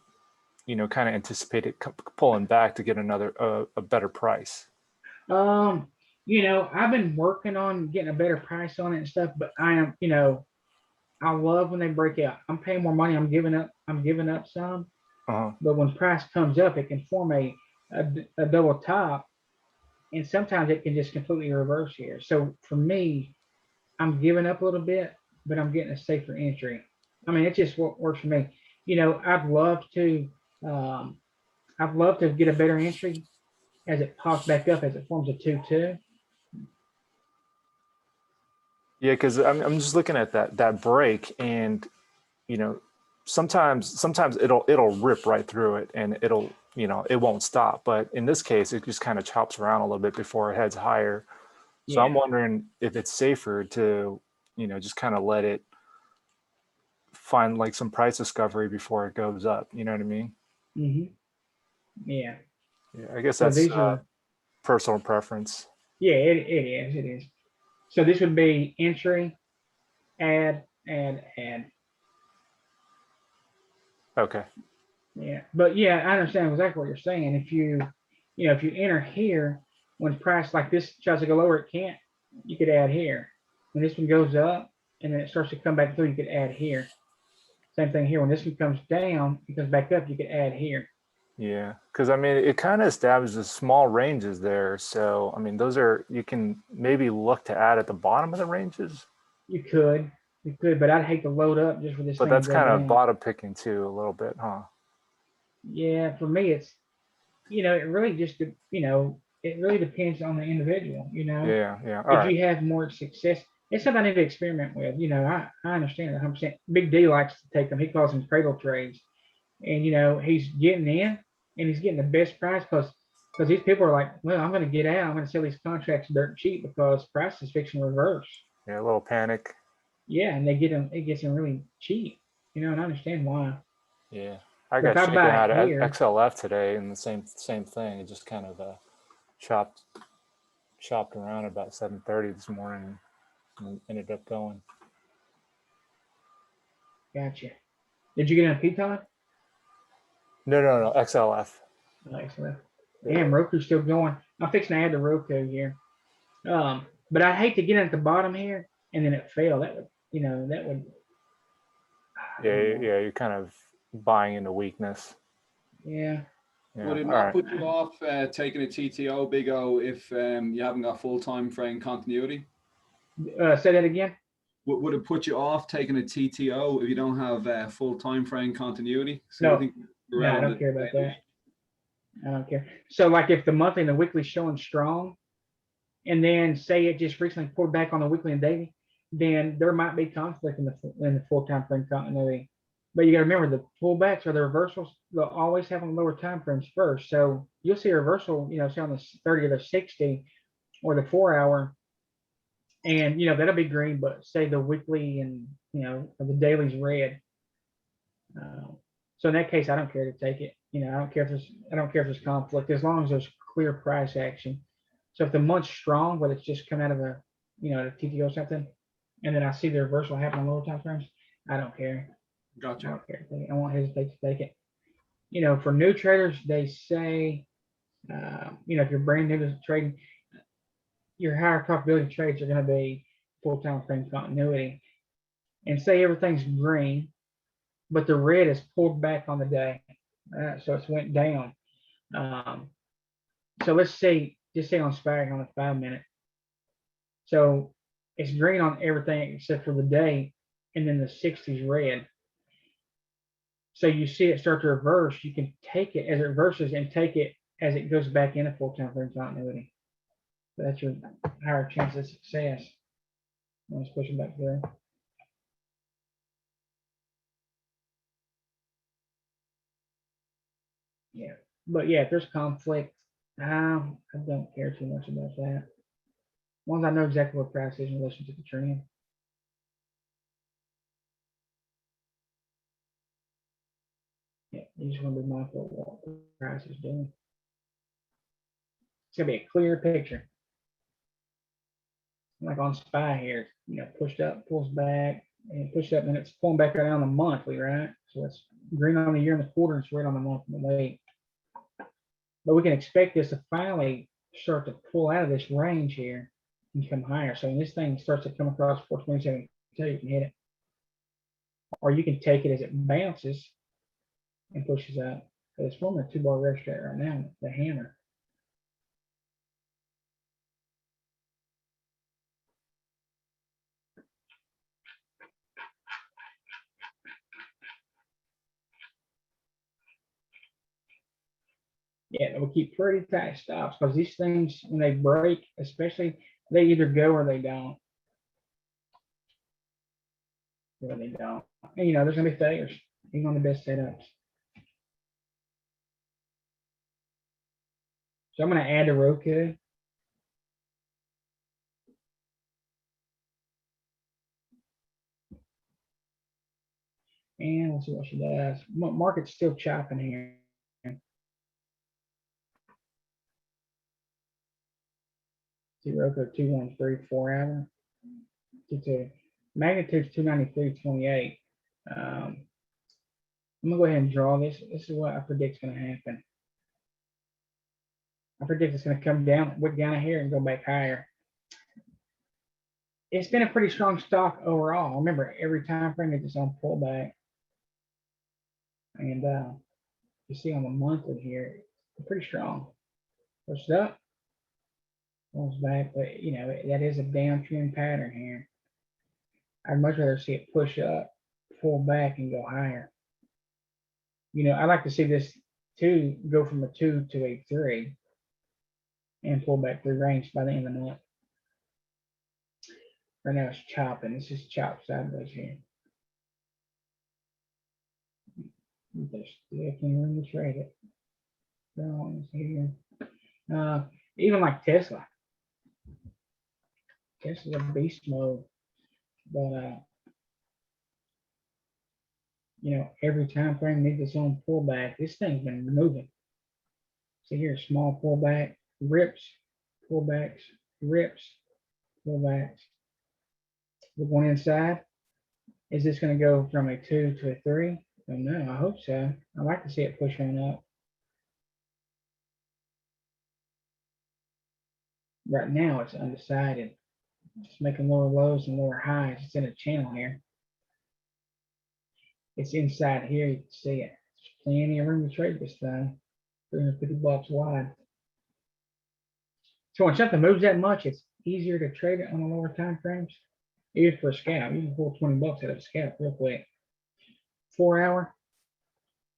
you know kind of anticipate it pulling back to get another a better price? You know, I've been working on getting a better price on it and stuff, but I am, you know, I love when they break out. I'm paying more money. I'm giving up some, Uh-huh. but when price comes up, it can form a double top, and sometimes it can just completely reverse here. So for me, I'm giving up a little bit, but I'm getting a safer entry. I mean, it's just what works for me. You know, I'd love to get a better entry as it pops back up, as it forms a 2-2. Yeah, because I'm just looking at that break, and you know, sometimes it'll rip right through it, and it'll, you know, it won't stop. But in this case, it just kind of chops around a little bit before it heads higher. So I'm Yeah. wondering if it's safer to, you know, just kind of let it find like some price discovery before it goes up. You know what I mean? Yeah. Yeah, I guess So that's these are, personal preference. yeah, it is. So this would be entry, add. Okay. Yeah, but yeah, I understand exactly what you're saying. If you know, if you enter here, when price like this tries to go lower, it can't. You could add here. When this one goes up and then it starts to come back through, you could add here. Same thing here. When this one comes down, it comes back up, you could add here. Yeah, because I mean, it kind of establishes small ranges there. So I mean, those are, you can maybe look to add at the bottom of the ranges, You could, but I'd hate to load up just for this but thing to that's go kind of down. bottom picking too a little bit, huh? Yeah, for me, it's, you know, it really just, you know, it really depends on the individual, you know. Yeah, yeah. All If right. you have more success, it's something I need to experiment with. You know, I understand that 100%. Big D likes to take them. He calls them cradle trades, and you know he's getting in and he's getting the best price because these people are like, well, I'm going to get out. I'm going to sell these contracts dirt cheap because price is fixing to reverse. Yeah, a little panic. Yeah, and they get them. It gets them really cheap. You know, and I understand why. Yeah, I But got if I shaken buy out it at here, XLF today, and the same thing. It just kind of chopped around at about 7:30 this morning, and ended up going. gotcha. Did you get in a Piton? No, XLF. Excellent. Damn, Roku's still going. I'm fixing to add the Roku here. But I hate to get in at the bottom here and then it fail. That would, you know, that would. Yeah, you're kind of buying into weakness. Yeah. Yeah. Would it All not right. put you off taking a TTO, Big O, if you haven't got full time frame continuity? Say that again. Would it put you off taking a TTO if you don't have full time frame continuity? So No. I think No, I don't care about that. I don't care. So like if the monthly and the weekly showing strong, and then say it just recently pulled back on the weekly and daily, then there might be conflict in the full time frame continuity. But you got to remember the pullbacks or the reversals, they'll always have on lower time frames first. So you'll see a reversal, you know, say on the 30 or the 60 or the 4 hour, and you know that'll be green, but say the weekly and you know the daily's red. So in that case, I don't care to take it. You know, I don't care if there's conflict as long as there's clear price action. So if the month's strong, but it's just come out of a, you know, a TTO or something, and then I see the reversal happen on lower time frames, I don't care. Gotcha. I don't care. I won't hesitate to take it. You know, for new traders, they say, you know, if you're brand new to trading, your higher probability trades are going to be full time frame continuity. And say everything's green, but the red is pulled back on the day, so it's went down. So let's say, just say on SPAC on the 5 minute. So it's green on everything except for the day, and then the 60's red. So you see it start to reverse. You can take it as it reverses and take it as it goes back into full time frame continuity. So that's your higher chance of success. Let's push it back there. But yeah, if there's conflict, I don't care too much about that. As long as I know exactly what price is in relation to the trend. Yeah, you just want to be mindful of what the price is doing. It's gonna be a clear picture. Like on SPY here, pushed up, pulls back, and pushed up, and it's pulling back around the monthly, right? So it's green on the year and the quarter, and it's red on the month and the week. But we can expect this to finally start to pull out of this range here and come higher. So when this thing starts to come across 427, you can hit it. Or you can take it as it bounces and pushes up. But it's forming a 2-bar red straight right now, the hammer. Yeah, we keep pretty tight stops because these things, when they break, especially, they either go or they don't. Or they don't. And there's gonna be failures, even on the best setups. So I'm gonna add the Roku. And let's see what she does. Market's still chopping here. See Roku 213 4-hour. It's magnitude's 293.28. I'm gonna go ahead and draw this. This is what I predict is gonna happen. I predict it's gonna come down, wick down here, and go back higher. It's been a pretty strong stock overall. Remember, every time frame it's its own pullback. And you see on the monthly here, it's pretty strong. Pushed up, pulls back, but that is a downtrend pattern here. I'd much rather see it push up, pull back, and go higher. I like to see this 2 go from a 2 to a 3 and pull back through range by the end of the month. Right now it's chopping. It's just chopped sideways here. There's definitely room to trade it. Here. Even like Tesla. Tesla's a beast mode. But every time frame needs its own pullback. This thing's been moving. See here, small pullback, rips, pullbacks, rips, pullbacks. We're going inside. Is this going to go from a 2 to a 3? Well, no, I hope so. I like to see it push on up. Right now, it's undecided. It's making lower lows and lower highs. It's in a channel here. It's inside here. You can see it. There's plenty of room to trade this thing. $350 wide. So when something moves that much, it's easier to trade it on the lower time frames. Even for a scalp, you can pull $20 out of a scalp real quick. 4-hour,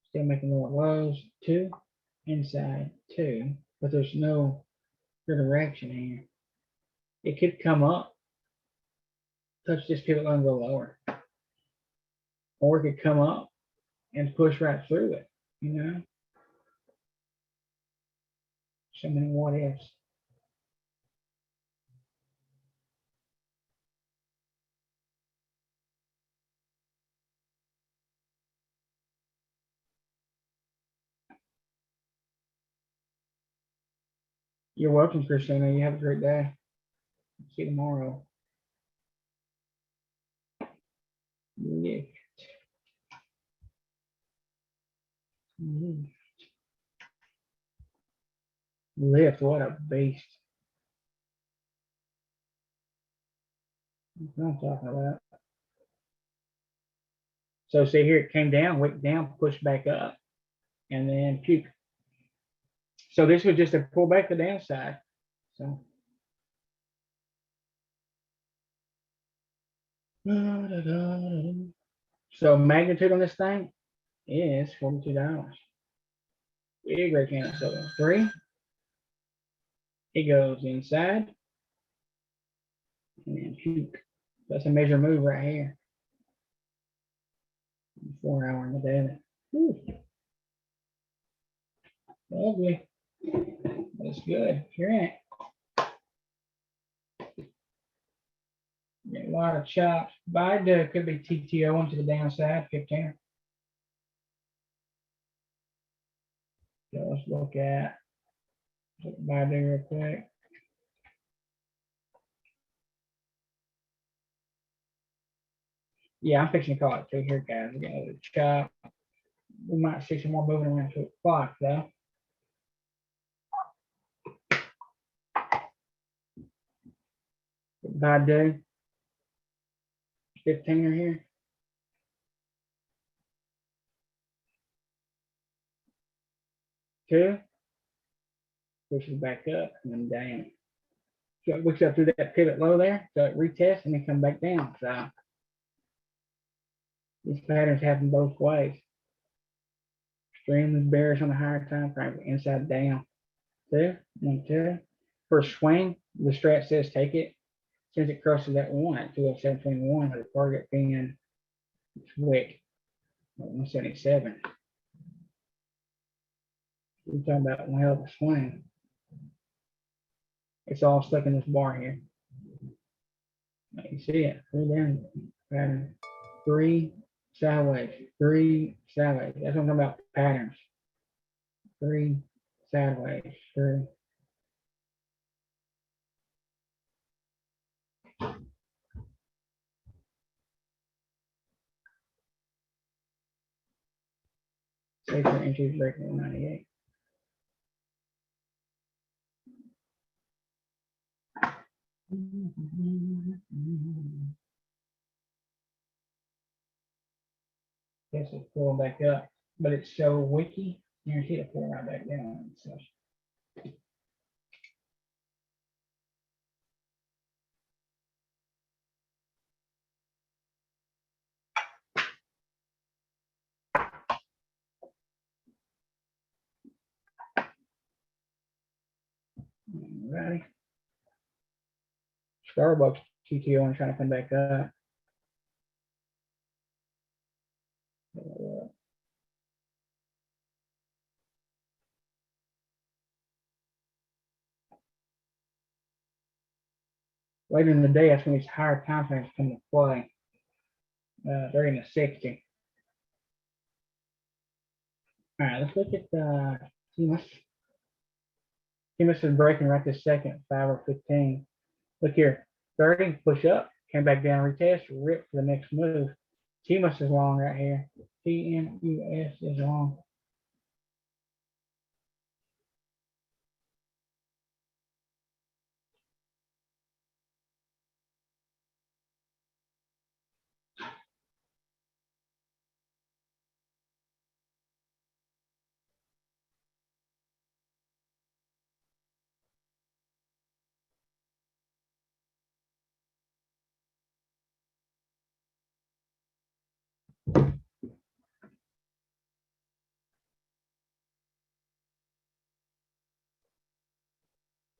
still making lower lows. 2, inside 2, but there's no direction here. It could come up, touch this pivot line, go lower, or it could come up and push right through it. So many what ifs. You're welcome, Christina. You have a great day. See you tomorrow. Yeah. Lift, what a beast. That's what I'm talking about. So see here, it came down, wicked down, pushed back up, and then puke. So this was just a pull back the downside. So magnitude on this thing is $42. Big red candle. So 3. It goes inside and then puke. That's a major move right here. 4-hour in the daily. Whew. Ugly. That's good. You're in it. Get a lot of chops. Baidu could be TTO into the downside, 15. So let's look at Baidu real quick. Yeah, I'm fixing to call it too here, guys. We got a chop. We might see some more moving around 2 o'clock though. Baidu. 15er here. Two. Pushes back up and then down. So it looks up through that pivot low there. So it retests and then come back down. So these patterns happen both ways. Extremely bearish on the higher time frame, inside down. 2, 1, 2. For a swing, the strat says take it. Since it crosses that 1 at 207.21, with the target being its wick at 177. We're talking about one hell of a swing. It's all stuck in this bar here. You see it, 3 down pattern, 3 sideways, 3 sideways. That's what I'm talking about, patterns. 3 sideways, 3. Say for entries breaking 198. Guess it's pulling back up, but it's so wicky, guarantee to pull right back down. So alrighty. Starbucks TTO and trying to come back up. Later in the day, that's when these higher time frames come into play. They're in the 60. All right, let's look at TMUS. TMUS is breaking right this second, 5 or 15. Look here, 30, push up, came back down, retest, rip for the next move. TMUS is long right here. TMUS is long.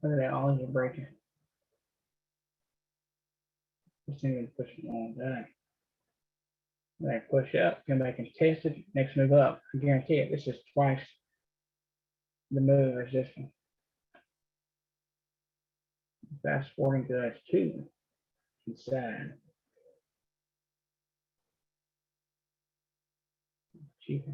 Look at that, all these are breaking. Just even pushing all day. Then push up, come back and test it, next move up. I guarantee it, this is twice the move as this one. Fast forwarding to that 2 inside. Cheaper.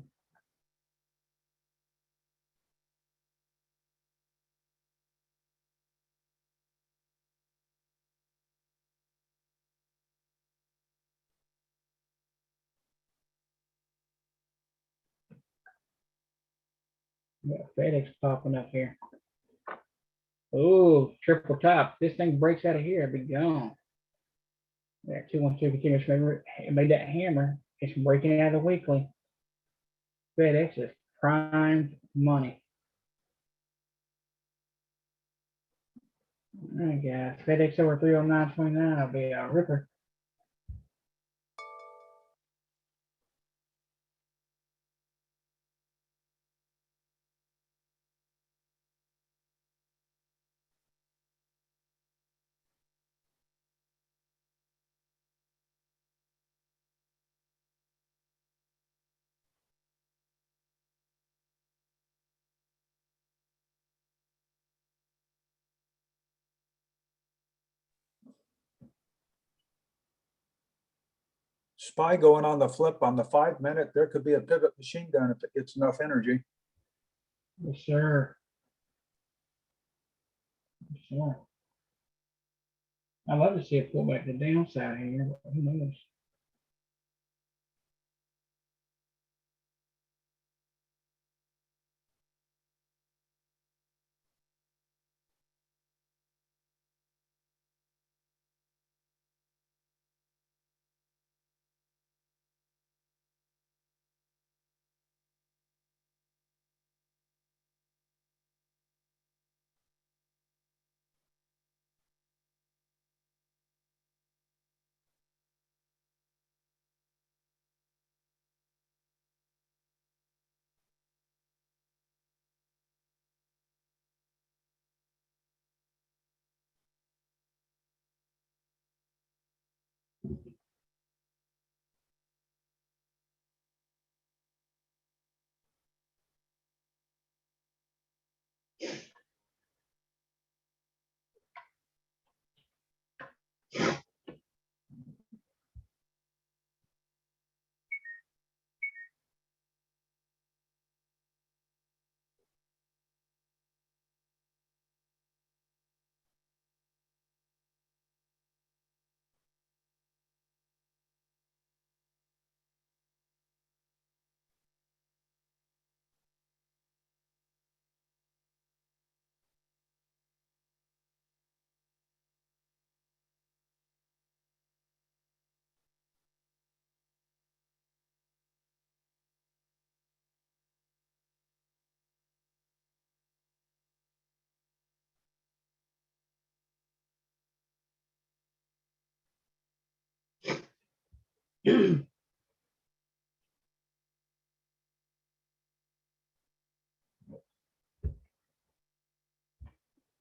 Got FedEx popping up here. Oh, triple top. This thing breaks out of here, it'll be gone. That 212 continuous made that hammer. It's breaking out of the weekly. FedEx is prime money. All right, guys. FedEx over 309.29 will be a ripper. SPY going on the flip on the 5 minute, there could be a pivot machine gun if it gets enough energy. Yes, sir. Yes, sir. I'd love to see it pull back the downside here, but who knows?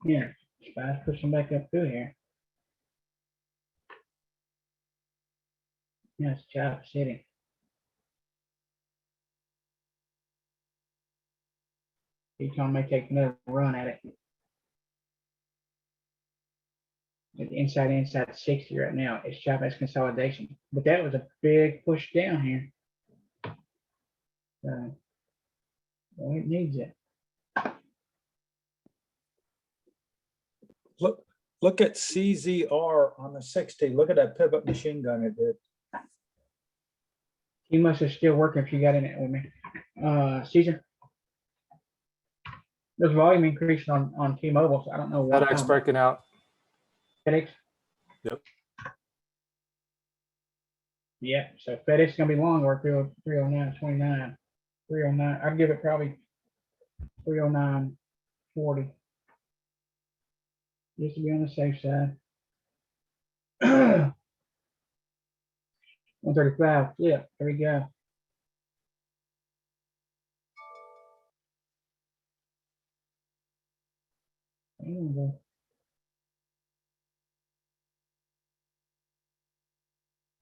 Yeah, SPY's pushing back up through here. Yeah, it's Chop City. Peton may take another run at it. At the inside 60 right now. It's Chop as consolidation. But that was a big push down here. So, well, it needs it. Look at CZR on the 60. Look at that pivot machine gun it did. He must have still working if you got in it with me. Caesar. There's volume increase on T-Mobile, so I don't know what. FedEx breaking out. FedEx? Yep. Yeah, so FedEx gonna be long work 309.29. 309. I'd give it probably 309.40. Just to be on the safe side. 135. Yeah, there we go.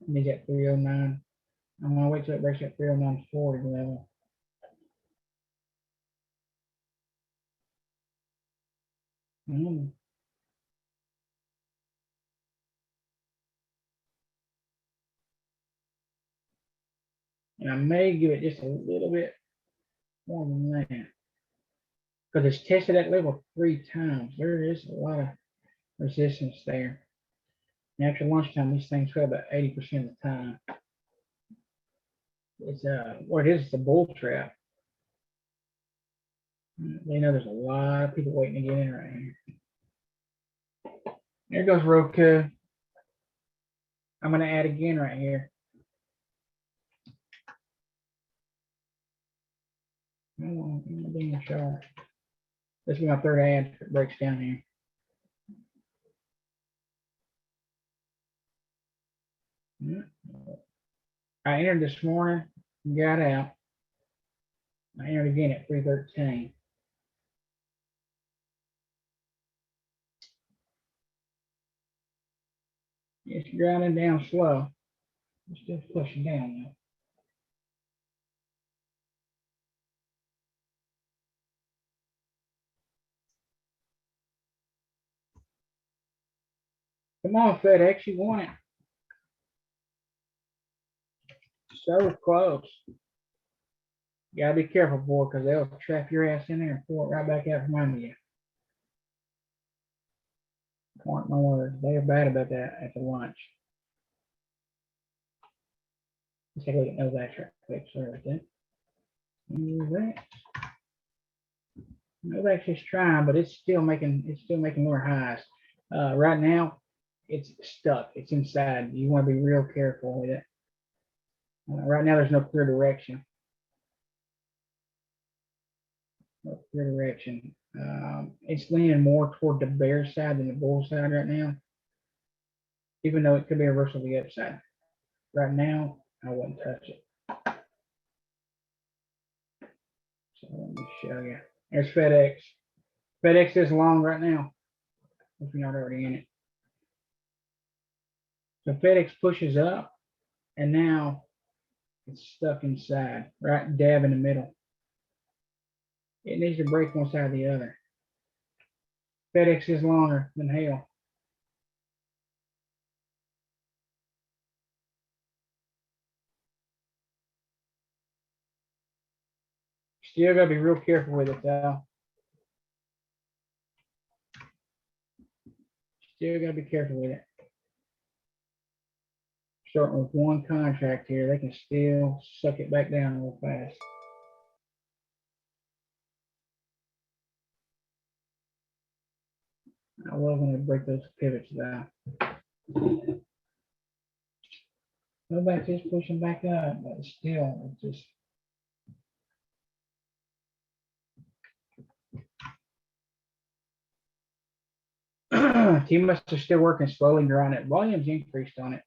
Need that 309. I'm gonna wait till it breaks at 309.40 level. And I may give it just a little bit more than that. Because it's tested that level 3 times. There is a lot of resistance there. And after lunchtime, these things fail about 80% of the time. It's what it is, it's a bull trap. They know there's a lot of people waiting to get in right here. There goes Roku. I'm gonna add again right here. I'm being sharp. This is my third ad if it breaks down here. I entered this morning, got out. I entered again at 313. It's grinding down slow. It's still pushing down though. Come on, FedEx, you want it. So close. You gotta be careful, boy, because they'll trap your ass in there and pull it right back out from under you. Mark my words, they are bad about that at the lunch. Let's take a look at Novak quick. Sorry about that. Novak's just trying, but it's still making more highs. Right now, it's stuck. It's inside. You want to be real careful with it. Right now, there's no clear direction. No clear direction. It's leaning more toward the bear side than the bull side right now, even though it could be a reversal to the upside. Right now, I wouldn't touch it. So let me show you. There's FedEx. FedEx is long right now, if you're not already in it. So FedEx pushes up, and now it's stuck inside, right dab in the middle. It needs to break one side or the other. FedEx is longer than hell. Still gotta be real careful with it though. Still gotta be careful with it. Starting with one contract here, they can still suck it back down real fast. I love when they break those pivots down. Nobody's just pushing back up, but still, it's just. T-Must are still working slowly around it. Volume's increased on it.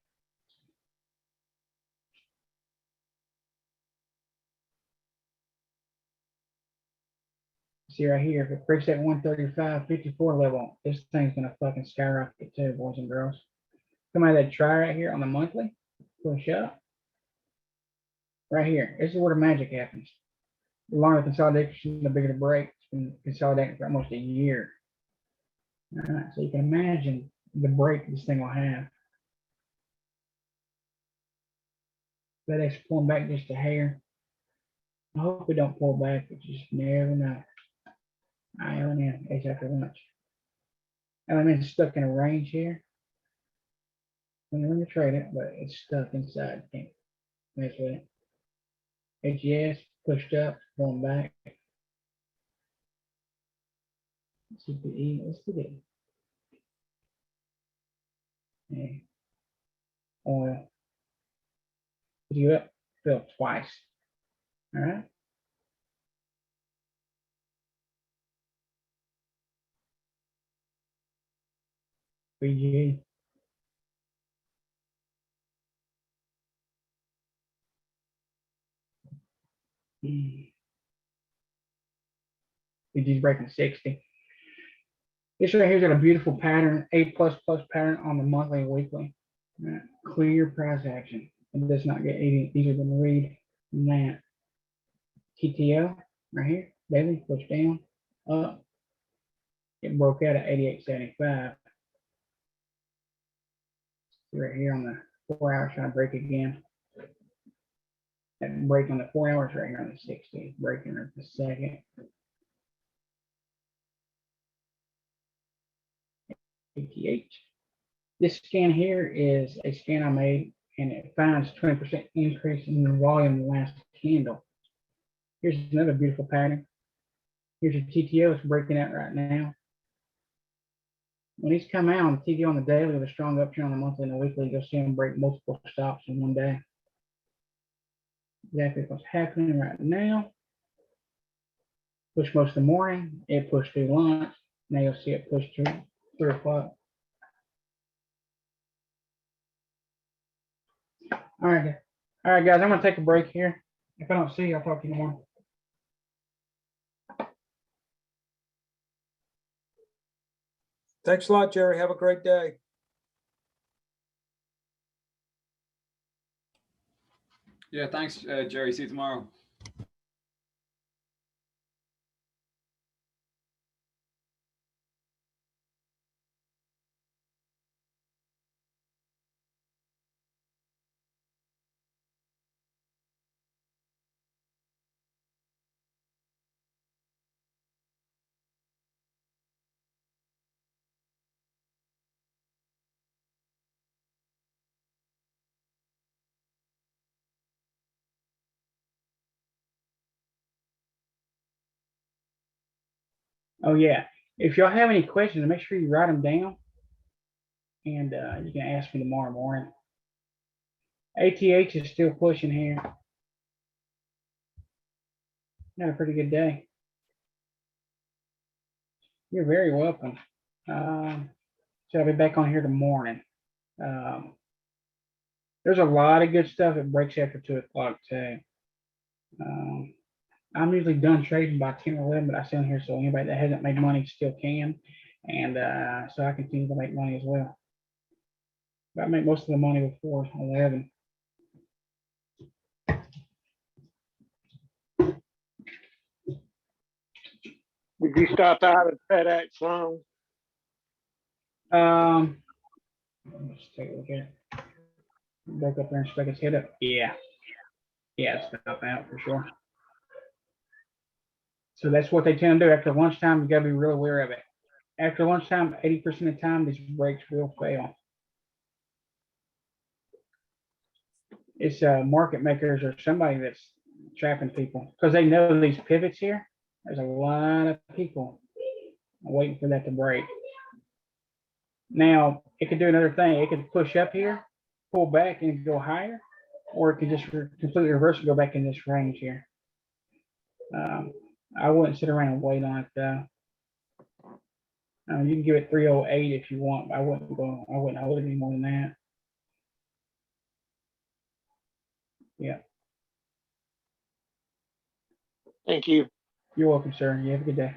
See right here, if it breaks that 135.54 level, this thing's gonna fucking skyrocket too, boys and girls. Come out of that try right here on the monthly, push up. Right here, this is where the magic happens. The longer the consolidation, the bigger the break. It's been consolidating for almost a year. All right, so you can imagine the break this thing will have. FedEx pulling back just a hair. I hope we don't pull back, but you just never know. All right, LMN, it's after lunch. LMN's stuck in a range here. I'm going to trade it, but it's stuck inside. Can't mess with it. HES pushed up, pulling back. CPE, let's do it. Yeah. Oil. Put you up, fill twice. All right. BG. BG's breaking 60. This right here's got a beautiful pattern, A++ pattern on the monthly and weekly. Right. Clear price action. It does not get easier than read from that. TTO right here, daily push down, up. It broke out at 88.75. Right here on the 4 hours, trying to break again. That break on the 4 hours right here on the 60, breaking at the second. 88. This scan here is a scan I made, and it finds 20% increase in the volume in the last candle. Here's another beautiful pattern. Here's your TTO, it's breaking out right now. When these come out on TTO on the daily with a strong uptrend on the monthly and the weekly, you'll see them break multiple stops in one day. Exactly what's happening right now. Push most of the morning, it pushed through lunch. Now you'll see it push through 3 o'clock. All right, guys, I'm gonna take a break here. If I don't see you, I'll talk to you more. Thanks a lot, Jerry. Have a great day. Yeah, thanks, Jerry. See you tomorrow. Oh, yeah. If y'all have any questions, make sure you write them down. And you can ask me tomorrow morning. ATH is still pushing here. Had a pretty good day. You're very welcome. So I'll be back on here tomorrow morning. There's a lot of good stuff that breaks after 2 o'clock too. I'm usually done trading by 10 or 11, but I sit in here so anybody that hasn't made money still can. And so I continue to make money as well. But I make most of the money before 11. Did you stop out at FedEx Loan? Let's take a look at it. Back up there and stick its head up. Yeah. Yeah, stop out for sure. So that's what they tend to do after lunchtime. You gotta be real aware of it. After lunchtime, 80% of the time, these breaks will fail. It's market makers or somebody that's trapping people because they know these pivots here. There's a lot of people waiting for that to break. Now, it could do another thing. It could push up here, pull back and go higher, or it could just completely reverse and go back in this range here. I wouldn't sit around and wait on it though. You can give it 308 if you want, but I wouldn't hold it any more than that. Yeah. Thank you. You're welcome, sir. You have a good day.